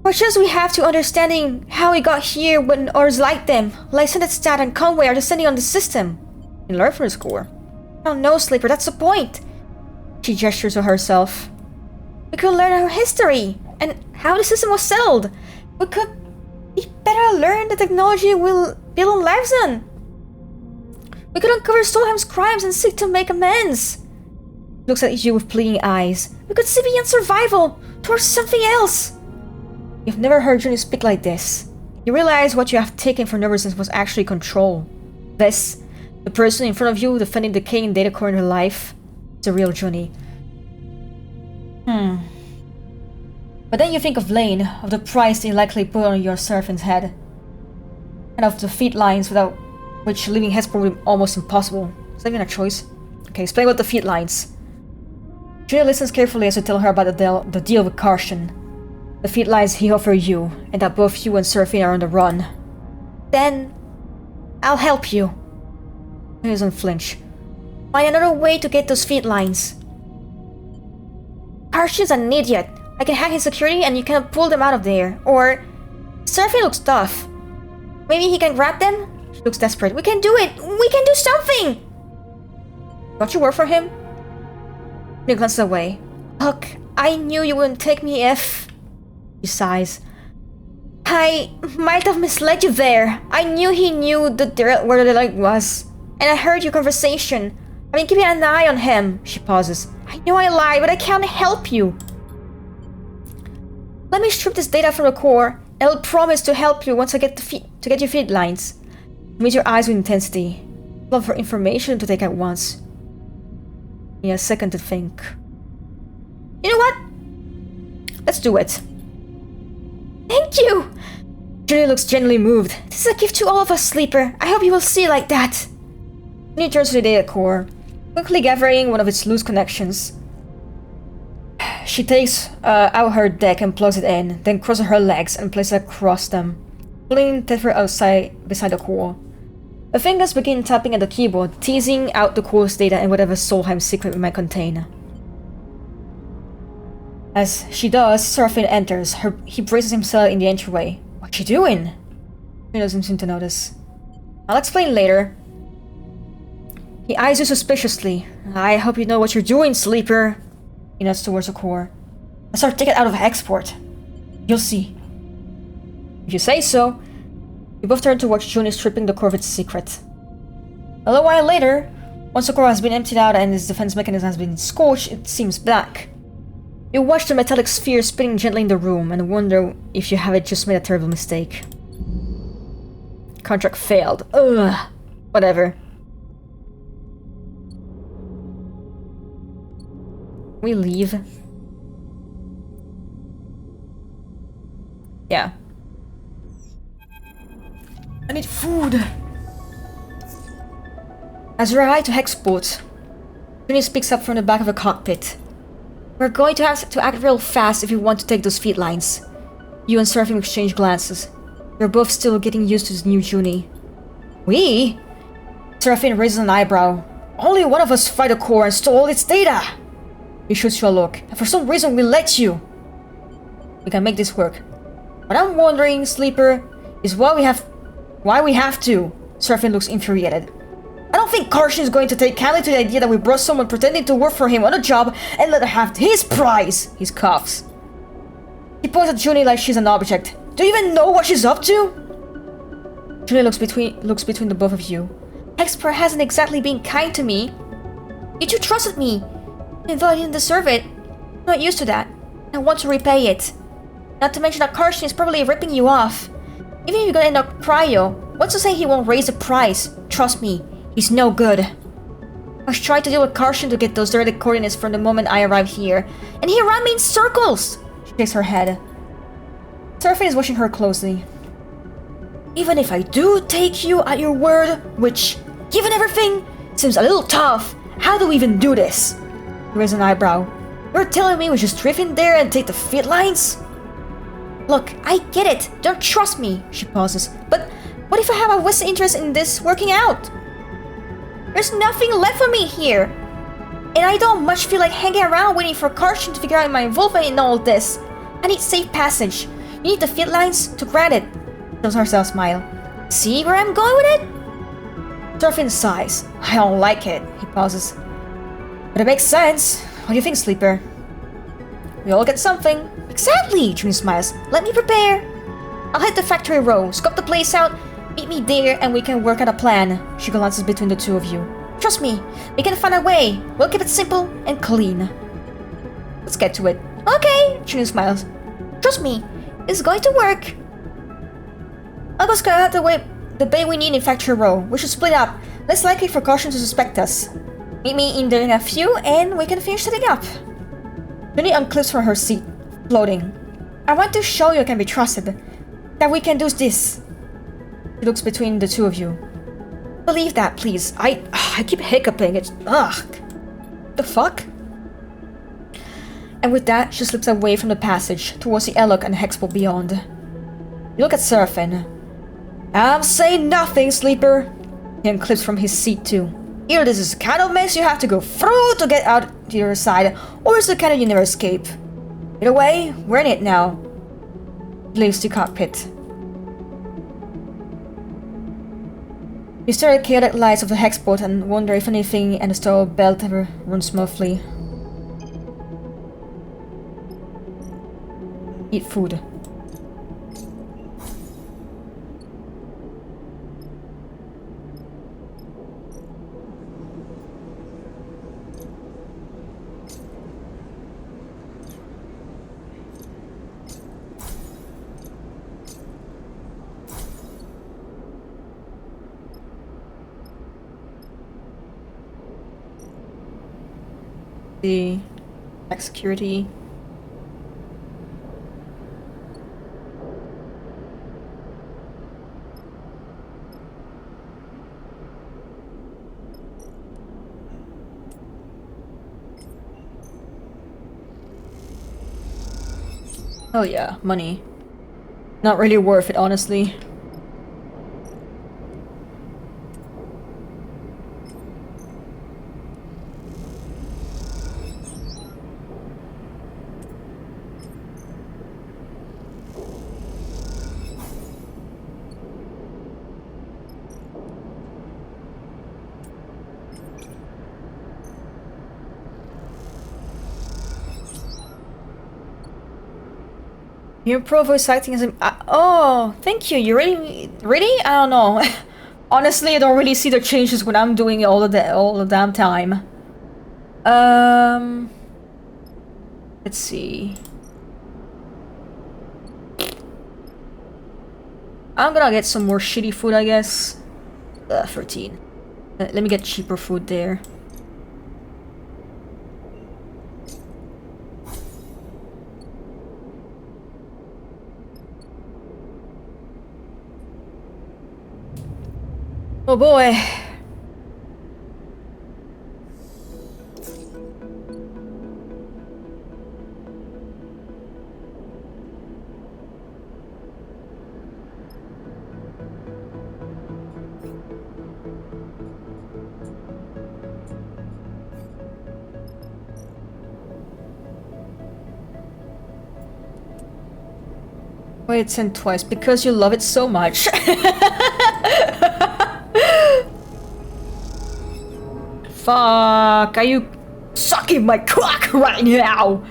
A: What chance we have to understanding how we got here when others like them, like Sendetstat and Conway, are descending on the system? And learn from the core. I don't know, Sleeper, that's the point. She gestures to herself. We could learn our history, and how the system was settled. We could be better learn the technology we'll build on lives on. We could uncover Solheim's crimes and seek to make amends. Looks at you with pleading eyes. We could see beyond survival, towards something else. You've never heard Juni speak like this. You realize what you have taken for nervousness was actually control. This, the person in front of you defending the decaying data core in her life, is the real Juni. But then you think of Lane, of the price they likely put on your servant's head, and of the feed lines without which leaving Hexport would be almost impossible. Is that even a choice? Okay, explain about the feed lines. Julia listens carefully as you tell her about the deal with Karsten. The feed lines he offered you, and that both you and Seraphine are on the run. Then, I'll help you. He doesn't flinch. Find another way to get those feed lines. Karsten's an idiot. I can hack his security and you can pull them out of there. Or, Seraphine looks tough. Maybe he can grab them? She looks desperate. We can do it! We can do something! Don't you work for him? He glances away. Look, I knew you wouldn't take me if... She sighs. I might have misled you there. I knew he knew where the leg was. And I heard your conversation. I've been keeping an eye on him. She pauses. I know I lied, but I can't help you. Let me strip this data from the core, and I'll promise to help you once I get your feed lines. Meet your eyes with intensity. Love for information to take at once. You need a second to think. You know what? Let's do it. Thank you! Julia looks genuinely moved. This is a gift to all of us, Sleeper. I hope you will see it like that. She turns to the data core, quickly gathering one of its loose connections. She takes out her deck and plugs it in, then crosses her legs and places it across them, pulling Tether outside beside the core. Her fingers begin tapping at the keyboard, teasing out the core's data and whatever Solheim secret it might contain. As she does, Seraphine enters. He braces himself in the entryway. What's she doing? He doesn't seem to notice. I'll explain later. He eyes you suspiciously. I hope you know what you're doing, sleeper. He nods towards the core. Let's start taking it out of export. You'll see. If you say so. You both turn to watch Juni stripping the core of its secret. A little while later, once the core has been emptied out and its defense mechanism has been scorched, it seems black. You watch the metallic sphere spinning gently in the room and wonder if you haven't just made a terrible mistake. Contract failed. Ugh. Whatever. We leave. Yeah. I need food. As you arrive to Hexport, Juni speaks up from the back of the cockpit. We're going to have to act real fast if you want to take those feed lines. You and Seraphim exchange glances. You're both still getting used to this new Juni. We? Seraphim raises an eyebrow. Only one of us fight the core and stole all its data. He shoots you a look, and for some reason we let you. We can make this work. What I'm wondering, Sleeper, is why we have to. Seraphim looks infuriated. I don't think Karshin is going to take kindly to the idea that we brought someone pretending to work for him on a job and let her have his prize. He coughs. He points at Juni like she's an object. Do you even know what she's up to? Juni looks between the both of you. Hexpert hasn't exactly been kind to me. You two trusted me. And though I didn't deserve it, I'm not used to that. I want to repay it. Not to mention that Karshin is probably ripping you off. Even if you're gonna end up cryo, what's to say he won't raise the price? Trust me, he's no good. I was trying to deal with Karshin to get those dirty coordinates from the moment I arrived here, and he ran me in circles! She shakes her head. Seraphine is watching her closely. Even if I do take you at your word, which, given everything, seems a little tough, how do we even do this? He raises an eyebrow. You're telling me we just drift in there and take the feed lines? Look, I get it. Don't trust me. She pauses. But what if I have a vested interest in this working out? There's nothing left for me here. And I don't much feel like hanging around waiting for Karshin to figure out my involvement in all this. I need safe passage. You need the feed lines to grant it. She shows herself a smile. See where I'm going with it? Seraphine sighs. I don't like it. He pauses. But it makes sense. What do you think, Sleeper? We all get something. Exactly, Juni smiles. Let me prepare. I'll hit the factory row, scope the place out, meet me there, and we can work out a plan. She glances between the two of you. Trust me, we can find a way. We'll keep it simple and clean. Let's get to it. Okay, Juni smiles. Trust me, it's going to work. I'll go scout out the bay we need in factory row. We should split up. Less likely for Karshin to suspect us. Meet me in there in a few, and we can finish setting up. Juni unclips from her seat, floating. I want to show you I can be trusted. That we can do this. She looks between the two of you. Believe that, please. I keep hiccuping. It's the fuck? And with that, she slips away from the passage towards the airlock and Hexport beyond. You look at Seraphine. I'm saying nothing, Sleeper. He unclips from his seat too. Either this is the kind of mess you have to go through to get out to the other side, or it's the kind of you never escape. Either way, we're in it now. He leaves the cockpit. You stare at the chaotic lights of the Hexport and wonder if anything and the steel belt ever runs smoothly. Eat food. The security. Oh yeah, money. Not really worth it, honestly. Your pro voice acting is oh, thank you. You really? I don't know. Honestly, I don't really see the changes when I'm doing it all the damn time. Let's see. I'm gonna get some more shitty food, I guess. 13. Let me get cheaper food there. Oh boy. Why it's sent twice? Because you love it so much. Fuck, are you sucking my cock right now?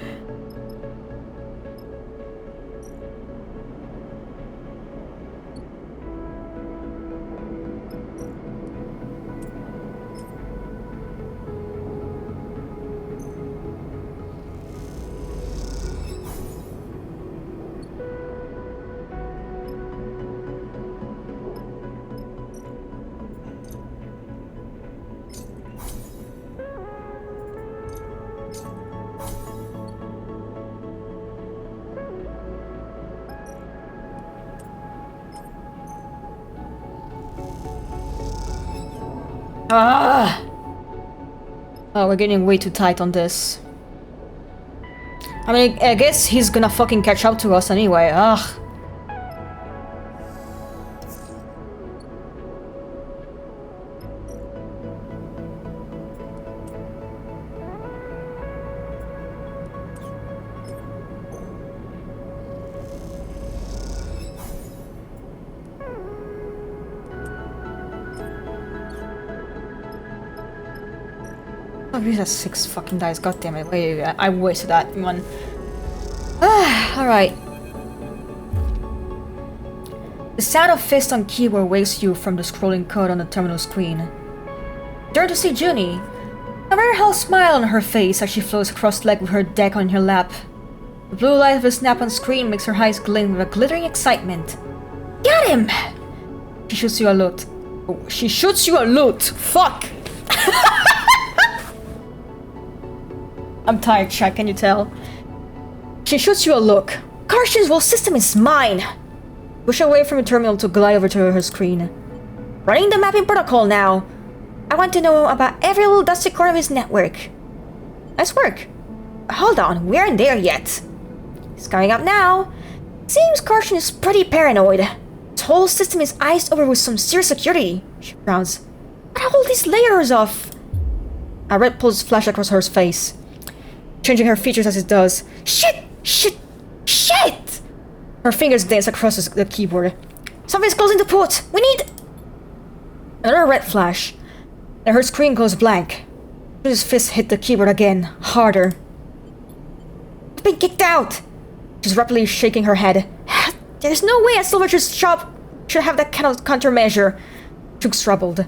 A: Ah! Oh, we're getting way too tight on this. I mean, I guess he's gonna fucking catch up to us anyway. Ugh. Oh, he has 6 fucking dice. God damn it! Wait, I wasted that one. Ah, all right. The sound of fist on keyboard wakes you from the scrolling code on the terminal screen. Turn to see Junie. A very hell smile on her face as she floats cross-legged with her deck on her lap. The blue light of the snap-on screen makes her eyes gleam with a glittering excitement. Got him! She shoots you a loot. Oh, she shoots you a loot! Fuck! I'm tired, Shaq, can you tell? She shoots you a look. Carson's whole system is mine! Push away from the terminal to glide over to her screen. Running the mapping protocol now. I want to know about every little dusty corner of his network. Nice work. Hold on, we aren't there yet. It's coming up now. Seems Carson is pretty paranoid. His whole system is iced over with some serious security. She frowns. What are all these layers of? A red pulse flash across her face, changing her features as it does. Shit! Shit! Shit! Her fingers dance across the keyboard. Something's closing the port! We need... Another red flash. Then her screen goes blank. His fist hit the keyboard again, harder. I've been kicked out! She's rapidly shaking her head. There's no way a salvager's shop should have that kind of countermeasure. She looks troubled.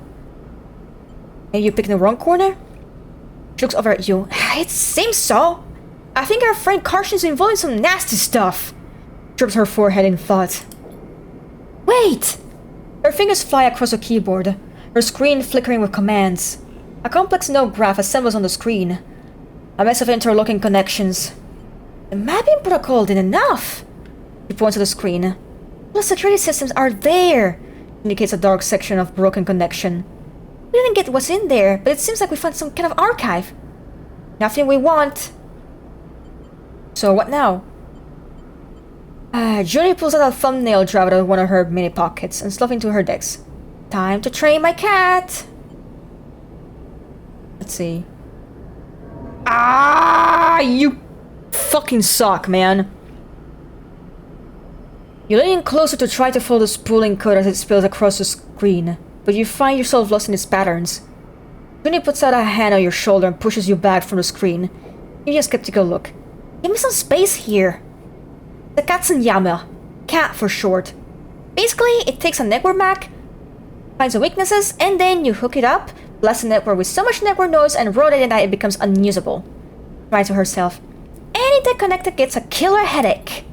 A: Are you picking the wrong corner? She looks over at you. It seems so. I think our friend Carson's involved in some nasty stuff. Drips her forehead in thought. Wait! Her fingers fly across the keyboard, her screen flickering with commands. A complex node graph assembles on the screen. A mess of interlocking connections. The mapping protocol did enough. She points to the screen. The security systems are there. Indicates a dark section of broken connection. We didn't get what's in there, but it seems like we found some kind of archive. Nothing we want. So what now? Junie pulls out a thumbnail drive out of one of her mini pockets and stuffs into her decks. Time to train my cat! Let's see. Ah, you fucking suck, man. You lean in closer to try to follow the spooling code as it spills across the screen, but you find yourself lost in its patterns. Junie puts out a hand on your shoulder and pushes you back from the screen. You give you a skeptical look. Give me some space here. The Katsunyama. Cat for short. Basically, it takes a network map, finds the weaknesses, and then you hook it up, blast the network with so much network noise and rotate it that it becomes unusable. Cries to herself. Anything connected gets a killer headache.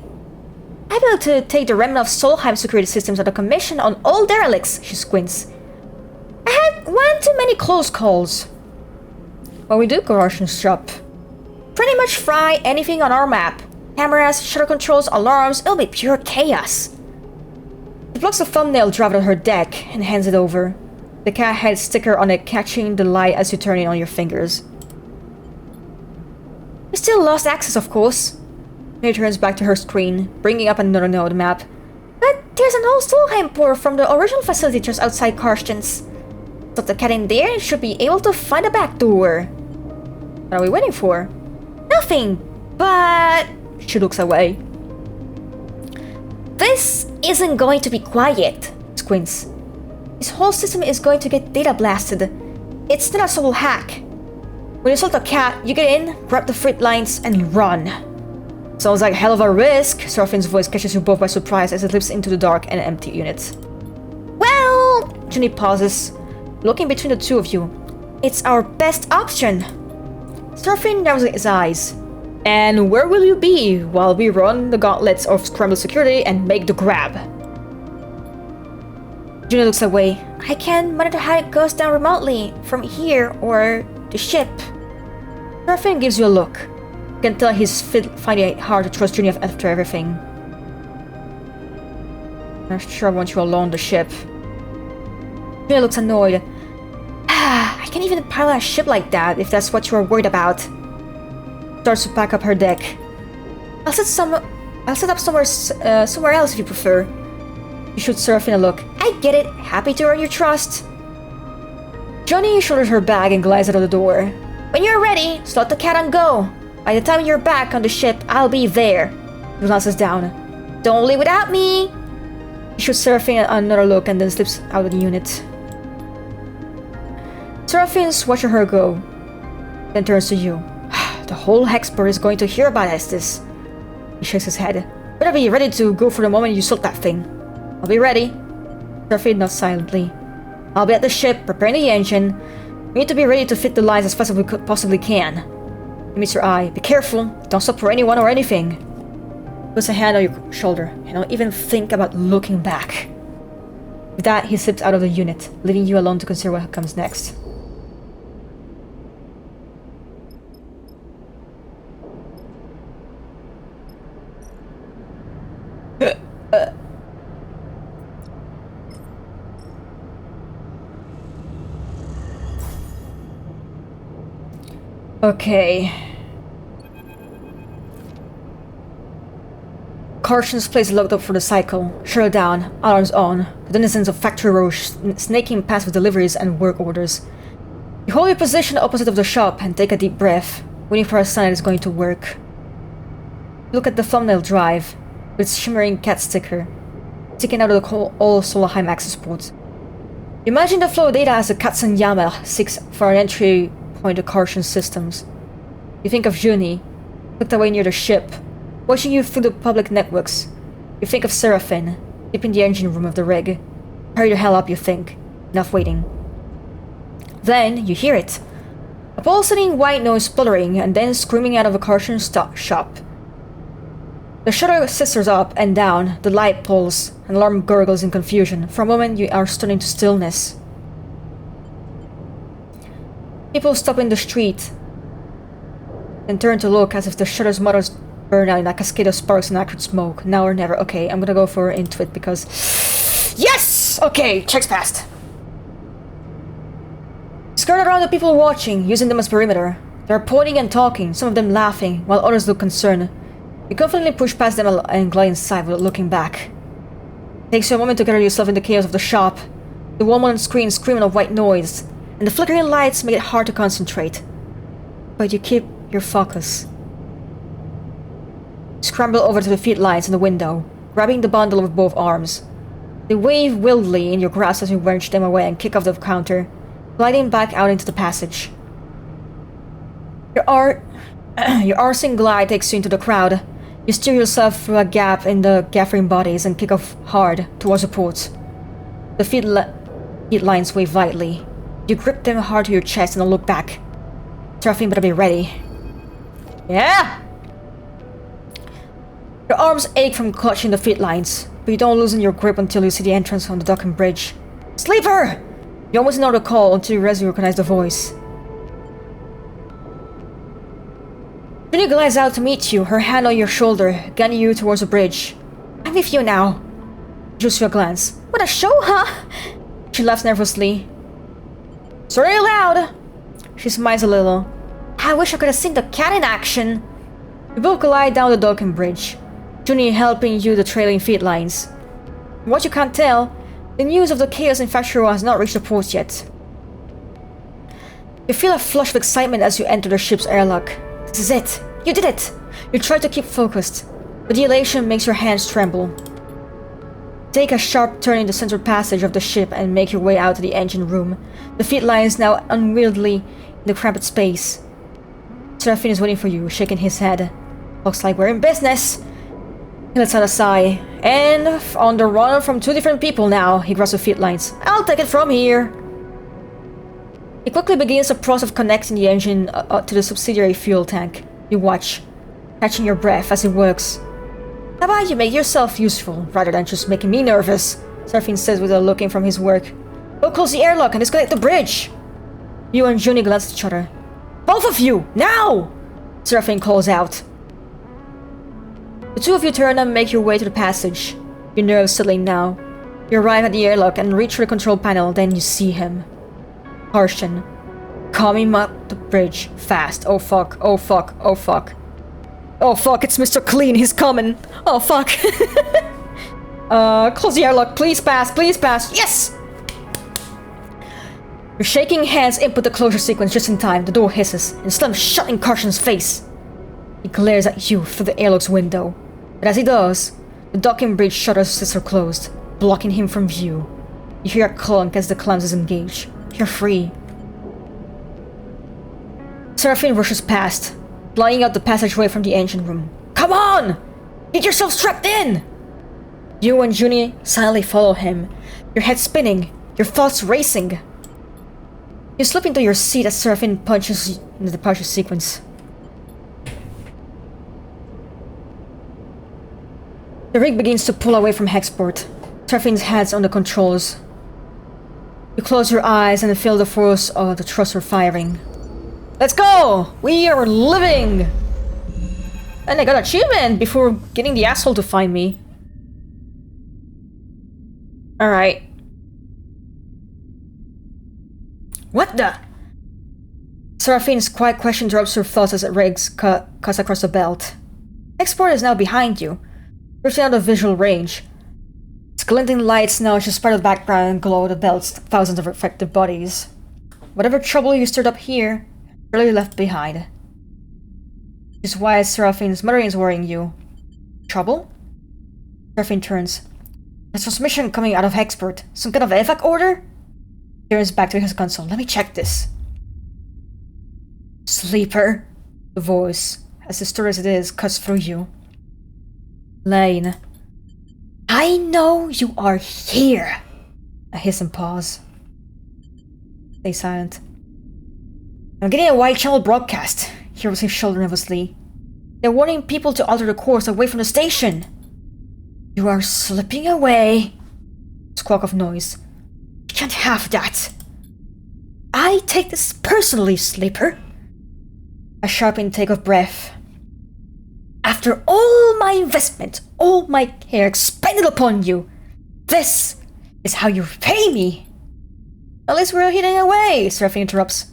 A: Able to take the remnant of Solheim security systems out of commission on all derelicts, she squints. I had one too many close calls. What we do, Corrosion's shop? Pretty much fry anything on our map. Cameras, shutter controls, alarms, it'll be pure chaos. She plucks the thumbnail drive out of her deck and hands it over. The cat head sticker on it catching the light as you turn it on your fingers. You still lost access, of course. She turns back to her screen, bringing up another node map. But there's an old Solheim port from the original facility just outside Karsten's. Stop the cat in there and should be able to find a back door. What are we waiting for? Nothing, but... She looks away. This isn't going to be quiet, squints. This whole system is going to get data blasted. It's not a solo hack. When you assault a cat, you get in, grab the freight lines, and run. Sounds like a hell of a risk. Seraphine's voice catches you both by surprise as it leaps into the dark and empty unit. Well, Junie pauses, looking between the two of you. It's our best option. Seraphine narrows his eyes. And where will you be while we run the gauntlets of scrambled security and make the grab? Junie looks away. I can monitor how it goes down remotely, from here or the ship. Seraphine gives you a look. You can tell he's finding it hard to trust Junie after everything. I'm sure I want you alone on the ship. Junie looks annoyed. I can't even pilot a ship like that if that's what you are worried about. Starts to pack up her deck. I'll set up somewhere else if you prefer. You should Seraphine a look. I get it. Happy to earn your trust. Junie shoulders her bag and glides out of the door. When you're ready, slot the cat and go. By the time you're back on the ship, I'll be there. He glances down. Don't leave without me. He shoots Seraphine another look and then slips out of the unit. Seraphine's watching her go, then turns to you. The whole Hexpert is going to hear about Estes. He shakes his head. Better be ready to go for the moment you sort that thing. I'll be ready. Seraphine nods silently. I'll be at the ship, preparing the engine. We need to be ready to fit the lines as fast as we possibly can. He meets your eye. Be careful. Don't stop for anyone or anything. Puts a hand on your shoulder, and don't even think about looking back. With that, he slips out of the unit, leaving you alone to consider what comes next. Okay. Karsten's place is locked up for the cycle. Shut it down. Alarms on. The denizens of Factory Row snaking past with deliveries and work orders. You hold your position opposite of the shop and take a deep breath, waiting for a sign it's going to work. Look at the thumbnail drive, with its shimmering cat sticker, sticking out of the all Solheim access ports. Imagine the flow of data as the Katsunyama seeks for an entry point to Karsten's systems. You think of Junie, tucked away near the ship, watching you through the public networks. You think of Seraphine, deep in the engine room of the rig. Hurry the hell up, you think. Enough waiting. Then, you hear it. A pulsating white noise spluttering and then screaming out of a Karsten shop. The shutter scissors up and down, the light pulls, an alarm gurgles in confusion. For a moment, you are stunned into stillness. People stop in the street and turn to look as if the shutter's motors burn out in a cascade of sparks and acrid smoke. Now or never. Okay, I'm gonna go for Intuit because... Yes! Okay, checks passed. Skirt around the people watching, using them as perimeter. They're pointing and talking, some of them laughing, while others look concerned. You confidently push past them and glide inside without looking back. It takes you a moment to gather yourself in the chaos of the shop. The woman on screen screaming a white noise, and the flickering lights make it hard to concentrate. But you keep your focus. You scramble over to the feed lines in the window, grabbing the bundle with both arms. They wave wildly in your grasp as you wrench them away and kick off the counter, gliding back out into the passage. Your arcing glide takes you into the crowd. You steer yourself through a gap in the gathering bodies and kick off hard towards the ports. The feed lines wave lightly. You grip them hard to your chest and don't look back. Seraphine better be ready. Yeah! Your arms ache from clutching the feed lines, but you don't loosen your grip until you see the entrance on the docking bridge. Sleeper! You almost know the call until you recognize the voice. Junie glides out to meet you, her hand on your shoulder, guiding you towards the bridge. I'm with you now. Just your glance. What a show, huh? She laughs nervously. Sorry loud! She smiles a little. I wish I could have seen the cat in action. You both glide down the docking bridge, Junie helping you the trailing feed lines. From what you can't tell, the news of the chaos in Factory has not reached the port yet. You feel a flush of excitement as you enter the ship's airlock. This is it! You did it! You try to keep focused, but the elation makes your hands tremble. Take a sharp turn in the central passage of the ship and make your way out to the engine room. The feed lines now unwieldy in the cramped space. Seraphine is waiting for you, shaking his head. Looks like we're in business! He lets out a sigh. And on the run from two different people now, he grabs the feed lines. I'll take it from here! He quickly begins the process of connecting the engine to the subsidiary fuel tank. You watch, catching your breath as it works. How about you make yourself useful, rather than just making me nervous? Seraphine says without looking from his work. Go close the airlock and disconnect the bridge! You and Junie glance at each other. Both of you, now! Seraphine calls out. The two of you turn and make your way to the passage. Your nerves settling now. You arrive at the airlock and reach for the control panel, then you see him. Harshan. Coming up the bridge. Fast. Oh fuck. Oh fuck. Oh fuck. Oh fuck, it's Mr. Clean. He's coming. Oh fuck. Close the airlock. Please pass. Please pass. Yes! Your shaking hands input the closure sequence just in time. The door hisses and slams shut in Harshan's face. He glares at you through the airlock's window. But as he does, the docking bridge shutters are closed, blocking him from view. You hear a clunk as the clamps disengage. You're free. Seraphine rushes past, flying out the passageway from the engine room. Come on! Get yourself strapped in! You and Junie silently follow him, your head spinning, your thoughts racing. You slip into your seat as Seraphine punches in the departure sequence. The rig begins to pull away from Hexport. Seraphine's hands on the controls. You close your eyes and feel the force of the thruster firing. Let's go! We are living! And I got an achievement before getting the asshole to find me. Alright. What the? Seraphine's quiet question drops her thoughts as it rigs cuts across the belt. Hexport is now behind you, drifting out of visual range. Its glinting lights now just part of the background and glow the belt's thousands of reflective bodies. Whatever trouble you stirred up here, barely left behind. Which is why Seraphine's muttering is worrying you. Trouble? Seraphine turns. There's transmission coming out of Hexport. Some kind of evac order? He turns back to his console. Let me check this. Sleeper. The voice, as distorted as it is, cuts through you. Lane. I know you are here. A hiss and pause. Stay silent. I'm getting a wide channel broadcast. He rubs his shoulder nervously. They're warning people to alter the course away from the station. You are slipping away. Squawk of noise. You can't have that. I take this personally, Sleeper. A sharp intake of breath. After all my investment, all my care expended upon you, this is how you repay me. At least we're hidden away, Seraphine interrupts.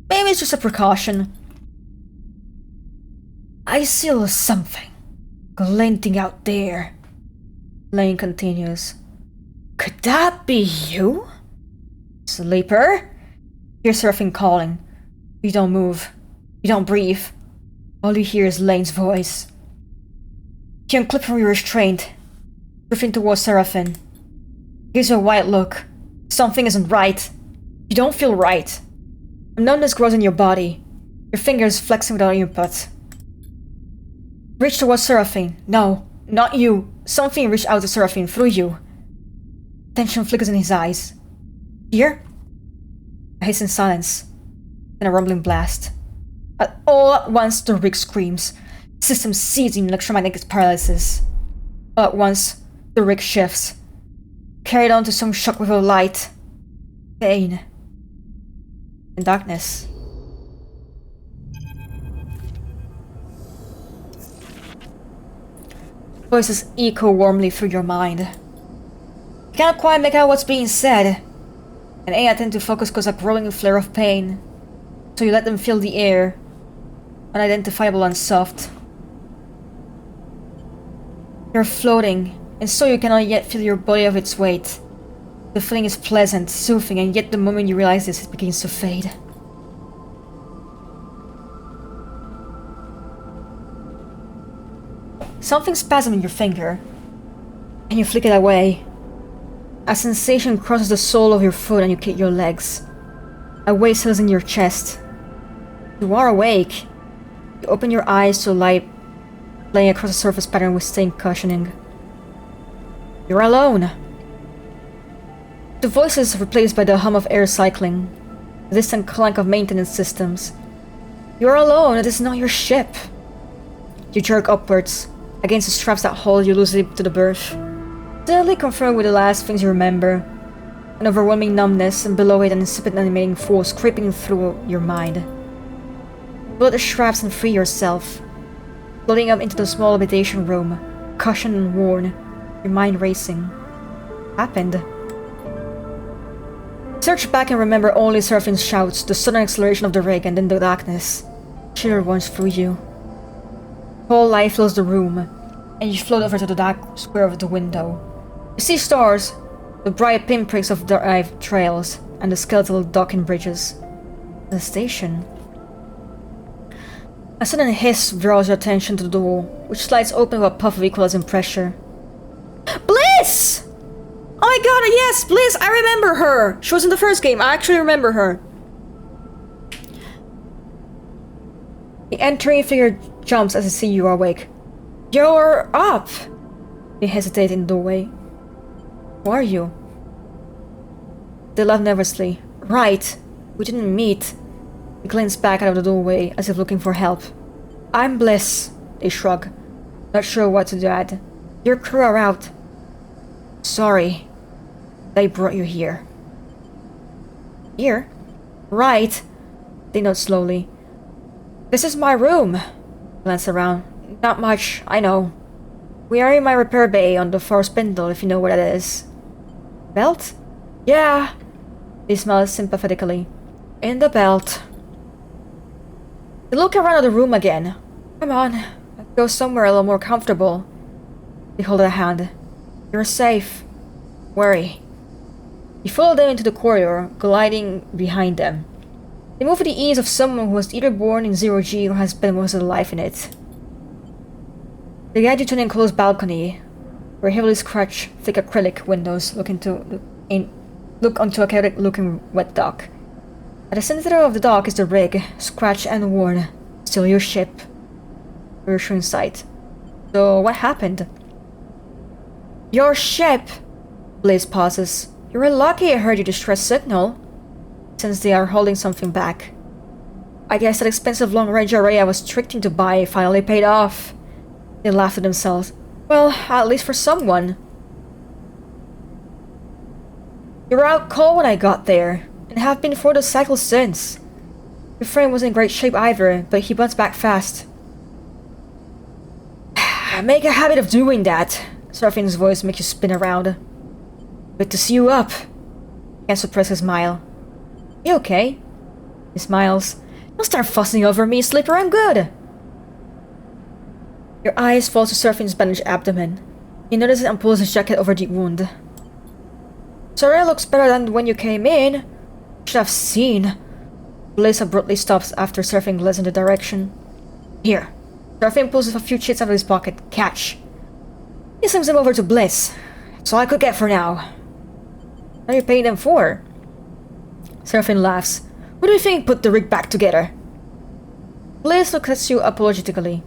A: Maybe it's just a precaution. I seal something. Glinting out there. Lane continues. Could that be you? Sleeper? Hear Seraphine calling. You don't move. You don't breathe. All you hear is Lane's voice. You unclip from your restraint. Drifting towards Seraphine. Gives you a wide look. Something isn't right. You don't feel right. A numbness grows in your body. Your fingers flexing without input. Reach towards Seraphine. No, not you. Something reached out to Seraphine through you. Tension flickers in his eyes. Here? A hiss in silence. Then a rumbling blast. All at once, the rig screams. System seizing electromagnetic paralysis. All at once, the rig shifts. Carried on to some shockwave of light. Pain. And darkness. Voices echo warmly through your mind. You can't quite make out what's being said. And I tend to focus cause a growing flare of pain. So you let them fill the air. Unidentifiable and soft. You're floating, and so you cannot yet feel your body of its weight. The feeling is pleasant, soothing, and yet the moment you realize this, it begins to fade. Something spasms in your finger, and you flick it away. A sensation crosses the sole of your foot and you kick your legs. A weight settles in your chest. You are awake. You open your eyes to light playing across a surface pattern with stained cushioning. You're alone. The voice is replaced by the hum of air cycling, the distant clank of maintenance systems. You're alone, it is not your ship. You jerk upwards, against the straps that hold you loosely to the berth. Steadily confronted with the last things you remember. An overwhelming numbness, and below it an insipid animating force creeping through your mind. Pull out the straps and free yourself. Floating up into the small habitation room, cushioned and worn, your mind racing. Happened. Search back and remember only Seraphine's shouts, the sudden acceleration of the rig, and then the darkness. Shiver runs through you. Whole light fills the room, and you float over to the dark square of the window. You see stars, the bright pinpricks of drive trails, and the skeletal docking bridges. The station. A sudden hiss draws your attention to the door, which slides open with a puff of equalizing pressure. Bliss! Oh my god, yes, Bliss! I remember her! She was in the first game, I actually remember her. The entering figure jumps as it sees you awake. You're up! You hesitate in the doorway. Who are you? They laugh nervously. Right, we didn't meet. He glanced back out of the doorway, as if looking for help. I'm Bliss, they shrug. Not sure what to add. Your crew are out. Sorry. They brought you here. Here? Right. They nod slowly. This is my room. Glance around. Not much, I know. We are in my repair bay on the far spindle, if you know where that is. Belt? Yeah. They smile sympathetically. In the belt. They look around the room again. Come on, let's go somewhere a little more comfortable. They hold a hand. You're safe. Worry. You follow them into the corridor, gliding behind them. They move with the ease of someone who was either born in Zero G or has spent most of their life in it. They guide you to an enclosed balcony, where heavily scratched, thick acrylic windows look onto a chaotic-looking wet dock. At the center of the dock is the rig, scratched and worn. Still your ship. Reassuring sight. So, what happened? Your ship! Blaze pauses. You're lucky I heard your distress signal. Since they are holding something back. I guess that expensive long-range array I was tricked into buy finally paid off. They laugh to themselves. Well, at least for someone. You were out cold when I got there, and have been for the cycle since. Your friend wasn't in great shape either, but he bounced back fast. I make a habit of doing that. Seraphine's voice makes you spin around. Good to see you up. Can't suppress a smile. You okay? He smiles. Don't start fussing over me, Slipper, I'm good. Your eyes fall to Seraphine's bandaged abdomen. You notice and pulls his jacket over the wound. Soraya looks better than when you came in. You should have seen. Bliss abruptly stops after Seraphine glares in the direction. Here. Seraphine pulls a few chits out of his pocket. Catch. He slings them over to Bliss. That's all I could get for now. What are you paying them for? Seraphine laughs. What do you think put the rig back together? Bliss looks at you apologetically.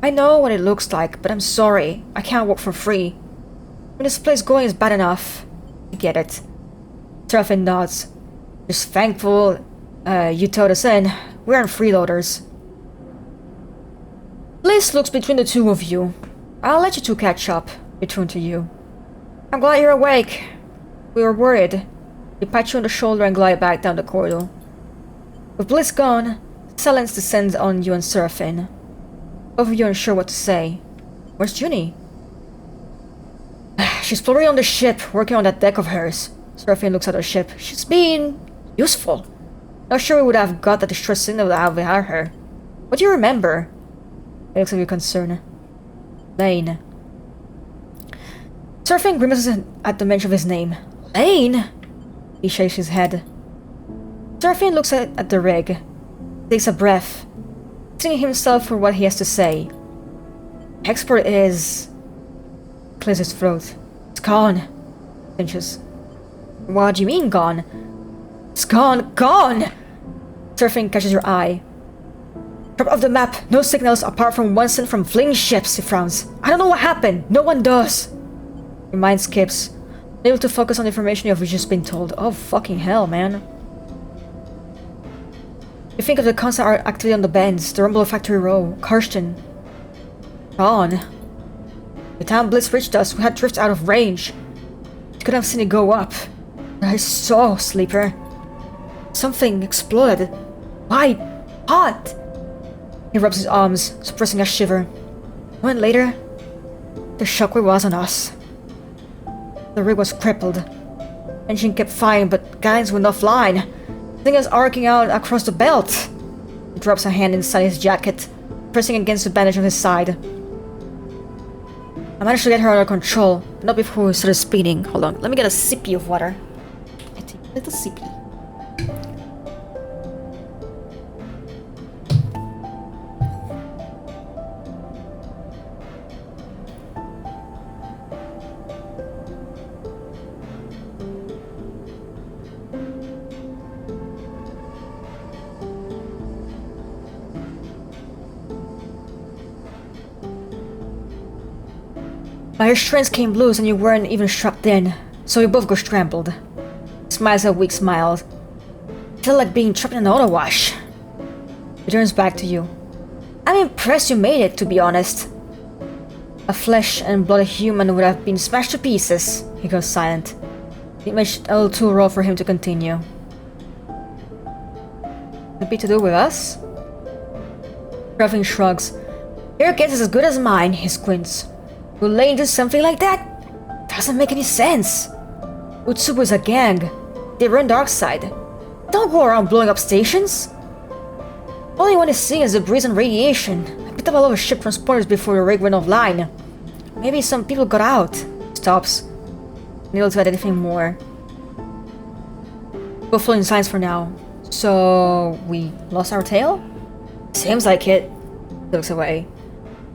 A: I know what it looks like, but I'm sorry. I can't work for free. When this place going is bad enough. I get it. Seraphine nods. Just thankful you towed us in. We aren't freeloaders. Bliss looks between the two of you. I'll let you two catch up. They turn to you. I'm glad you're awake. We were worried. They pat you on the shoulder and glide back down the corridor. With Bliss gone, silence descends on you and Seraphine. Both of you unsure what to say. Where's Junie? She's probably on the ship, working on that deck of hers. Seraphine looks at her ship. She's been useful. Not sure we would have got that distress signal without her. What do you remember? He looks at you concerned. Lane. Seraphine grimaces at the mention of his name. Lane? He shakes his head. Seraphine looks at the rig. Takes a breath. Listening himself for what he has to say. Expert is... Clears his throat. It's gone. Pinches. What do you mean gone? It's gone! Gone! Seraphine catches your eye. Drop off the map. No signals apart from one sent from fleeing ships, he frowns. I don't know what happened. No one does. Your mind skips. Unable to focus on the information you have just been told. Oh fucking hell, man. You think of the constant activity on the bends, the rumble of Factory Row, Karsten. Gone. The time Blitz reached us, we had drifted out of range. You could have seen it go up. I saw, Sleeper. Something exploded. Why? Hot! He rubs his arms, suppressing a shiver. A moment later, the shockwave was on us. The rig was crippled. Engine kept firing, but guidance went offline. Fingers arcing out across the belt. He drops a hand inside his jacket, pressing against the bandage on his side. I managed to get her under control, but not before we started speeding. Hold on, let me get a sippy of water. I take a little sippy. But your strength came loose and you weren't even strapped in, so we both got scrambled. Smiles a weak smile. It felt like being trapped in an auto wash. He turns back to you. I'm impressed you made it, to be honest. A flesh and blood human would have been smashed to pieces. He goes silent. It made it a little too raw for him to continue. Could be to do with us? Ruffin shrugs. Your guess is as good as mine, he squints. We'll lay into something like that? Doesn't make any sense. Utsubu's a gang. They run Darkside. Don't go around blowing up stations. All anyone is seeing is the breeze and radiation. I picked up a lot of ship transporters before the rig went offline. Maybe some people got out. Stops. Unable to add anything more. We'll follow in silence for now. So we lost our tail? Seems like it. He looks away.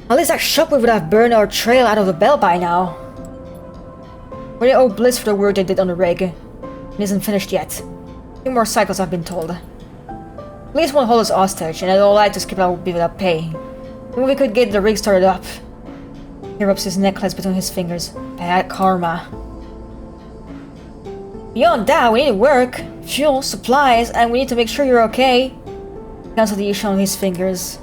A: At least that shockwave would have burned our trail out of the belt by now. We owe Bliss for the work they did on the rig. It isn't finished yet. 2 more cycles I've been told. Bliss won't hold us hostage, and I'd all like to skip out without pay. Maybe we could get the rig started up. He rubs his necklace between his fingers. Bad karma. Beyond that, we need work, fuel, supplies, and we need to make sure you're okay. He counts the issue on his fingers.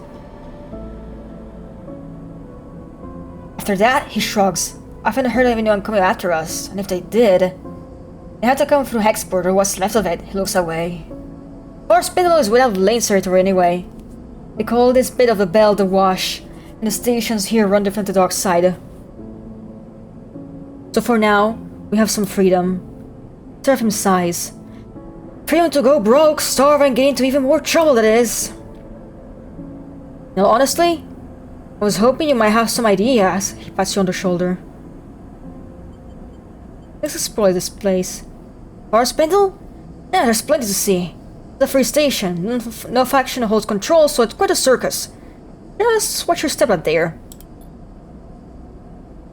A: After that, he shrugs. I haven't heard of anyone coming after us, and if they did, they had to come through Hexport or what's left of it. He looks away. Our spindle is without Lane's territory anyway. They call this bit of the belt the Wash, and the stations here run different to the dark side. So for now, we have some freedom. Seraphim sighs. Freedom to go broke, starve, and get into even more trouble, that is. Now honestly, I was hoping you might have some ideas. He pats you on the shoulder. Let's explore this place. Power spindle? Yeah, there's plenty to see. The free station. No faction holds control, so it's quite a circus. Just watch your step out there.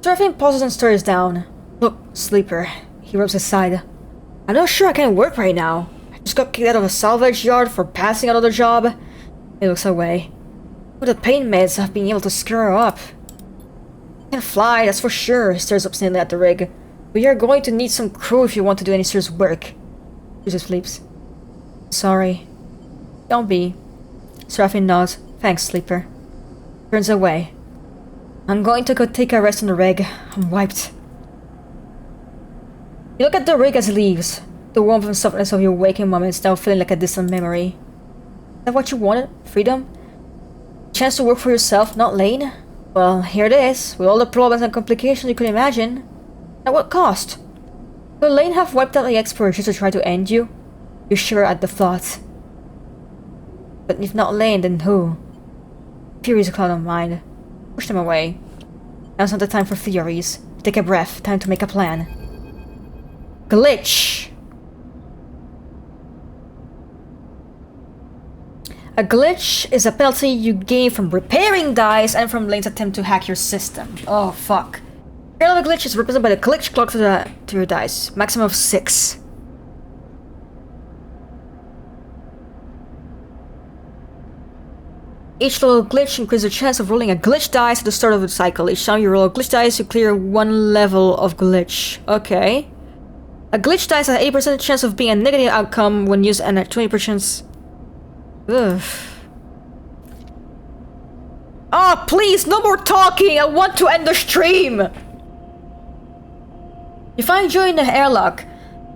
A: Serafin pauses and stares down. Look, Sleeper. He rubs his side. I'm not sure I can work right now. I just got kicked out of a salvage yard for passing another job. He looks away. With the pain meds, I've been able to scare her up. Can't fly, that's for sure. He stares obstinately at the rig. But you're going to need some crew if you want to do any serious work. He just sleeps. Sorry. Don't be. Serafin nods. Thanks, Sleeper. Turns away. I'm going to go take a rest on the rig. I'm wiped. You look at the rig as he leaves. The warmth and softness of your waking moments now feeling like a distant memory. Is that what you wanted? Freedom? Chance to work for yourself, not Lane? Well, here it is, with all the problems and complications you could imagine. At what cost? Will Lane have wiped out the expert just to try to end you? You shiver at the thought. But if not Lane, then who? Fury is a cloud of mind. Push them away. Now's not the time for theories. Take a breath, time to make a plan. Glitch! A glitch is a penalty you gain from repairing dice and from Lane's attempt to hack your system. Oh, fuck. Failure of a glitch is represented by the glitch clock to your dice. Maximum of 6. Each little glitch increases the chance of rolling a glitch dice at the start of the cycle. Each time you roll a glitch dice, you clear 1 level of glitch. Okay. A glitch dice has an 80% chance of being a negative outcome when used and a 20%... Ugh. Oh, please, no more talking! I want to end the stream! You find Joy in the airlock.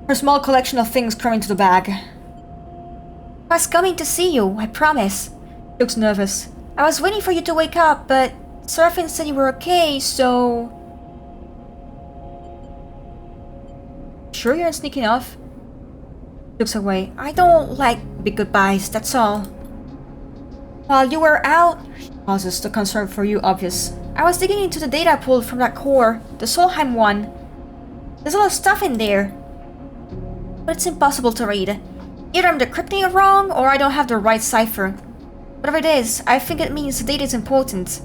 A: Her small collection of things crammed into the bag.
B: I was coming to see you, I promise.
A: She looks nervous.
B: I was waiting for you to wake up, but Serafin said you were okay, so...
A: Sure you're sneaking off? Looks away.
B: I don't like big goodbyes, that's all. While you were out...
A: She pauses, the concern for you obvious.
B: I was digging into the data pool from that core, the Solheim one. There's a lot of stuff in there. But it's impossible to read. Either I'm decrypting it wrong, or I don't have the right cipher. Whatever it is, I think it means the data is important.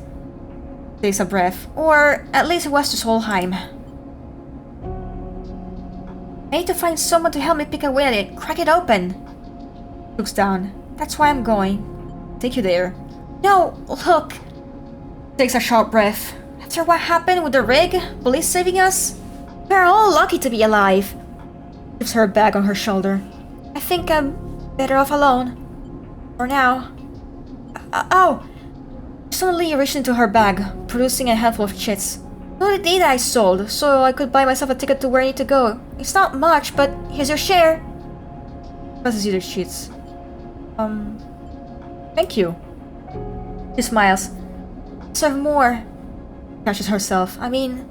A: Takes a breath.
B: Or at least it was to Solheim. I need to find someone to help me pick away at it, crack it open.
A: Looks down.
B: That's why I'm going.
A: Take you there.
B: No, look.
A: Takes a sharp breath.
B: After what happened with the rig, police saving us, we're all lucky to be alive.
A: Lifts her bag on her shoulder.
B: I think I'm better off alone. For now. Oh!
A: Suddenly reached into her bag, producing a handful of chits.
B: All the data I sold, so I could buy myself a ticket to where I need to go. It's not much, but here's your share.
A: Passes you the sheets. Thank you. She smiles.
B: Serve more.
A: Catches herself.
B: I mean,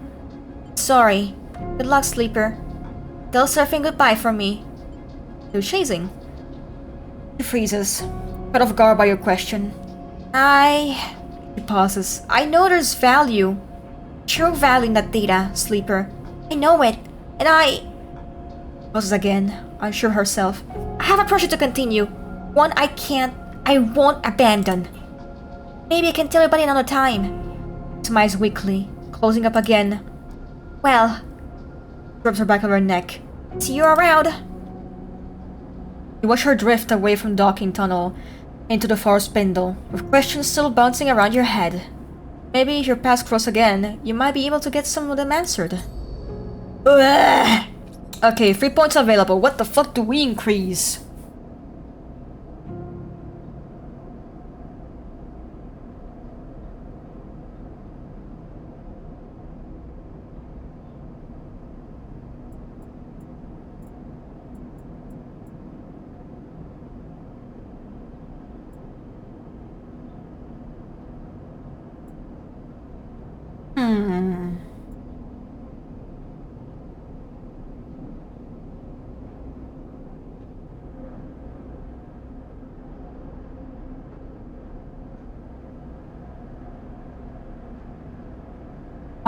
B: sorry. Good luck, Sleeper. Tell Surfing goodbye from me.
A: You're chasing. She freezes, caught off guard by your question. She pauses.
B: I know there's value. True value in that data, Sleeper. I know it. And
A: pauses again, unsure herself.
B: I have a project to continue. One I won't abandon. Maybe I can tell everybody another time.
A: Smiles weakly, closing up again.
B: Well,
A: rubs her back on her neck.
B: See you around.
A: You watch her drift away from docking tunnel into the far spindle, with questions still bouncing around your head. Maybe if your paths cross again, you might be able to get some of them answered. Ugh. Okay, 3 points available. What the fuck do we increase?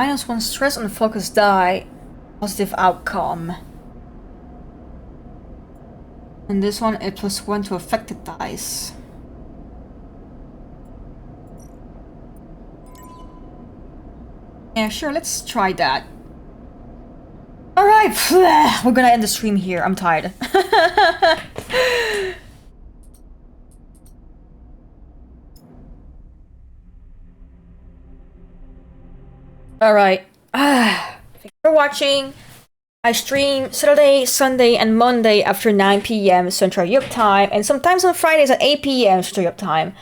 A: -1 stress on focus die. Positive outcome. And this one, a +1 to affected dice. Yeah, sure, let's try that. Alright, we're gonna end the stream here. I'm tired. Alright. Thanks for watching. I stream Saturday, Sunday, and Monday after 9 p.m. Central Europe time, and sometimes on Fridays at 8 p.m. Central Europe time.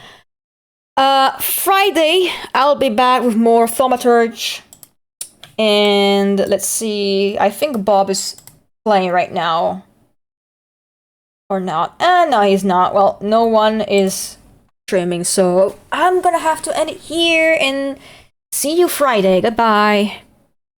A: Friday, I'll be back with more Thaumaturge. And let's see, I think Bob is playing right now. Or not. No, he's not. Well, no one is streaming, so I'm gonna have to end it here and see you Friday. Goodbye.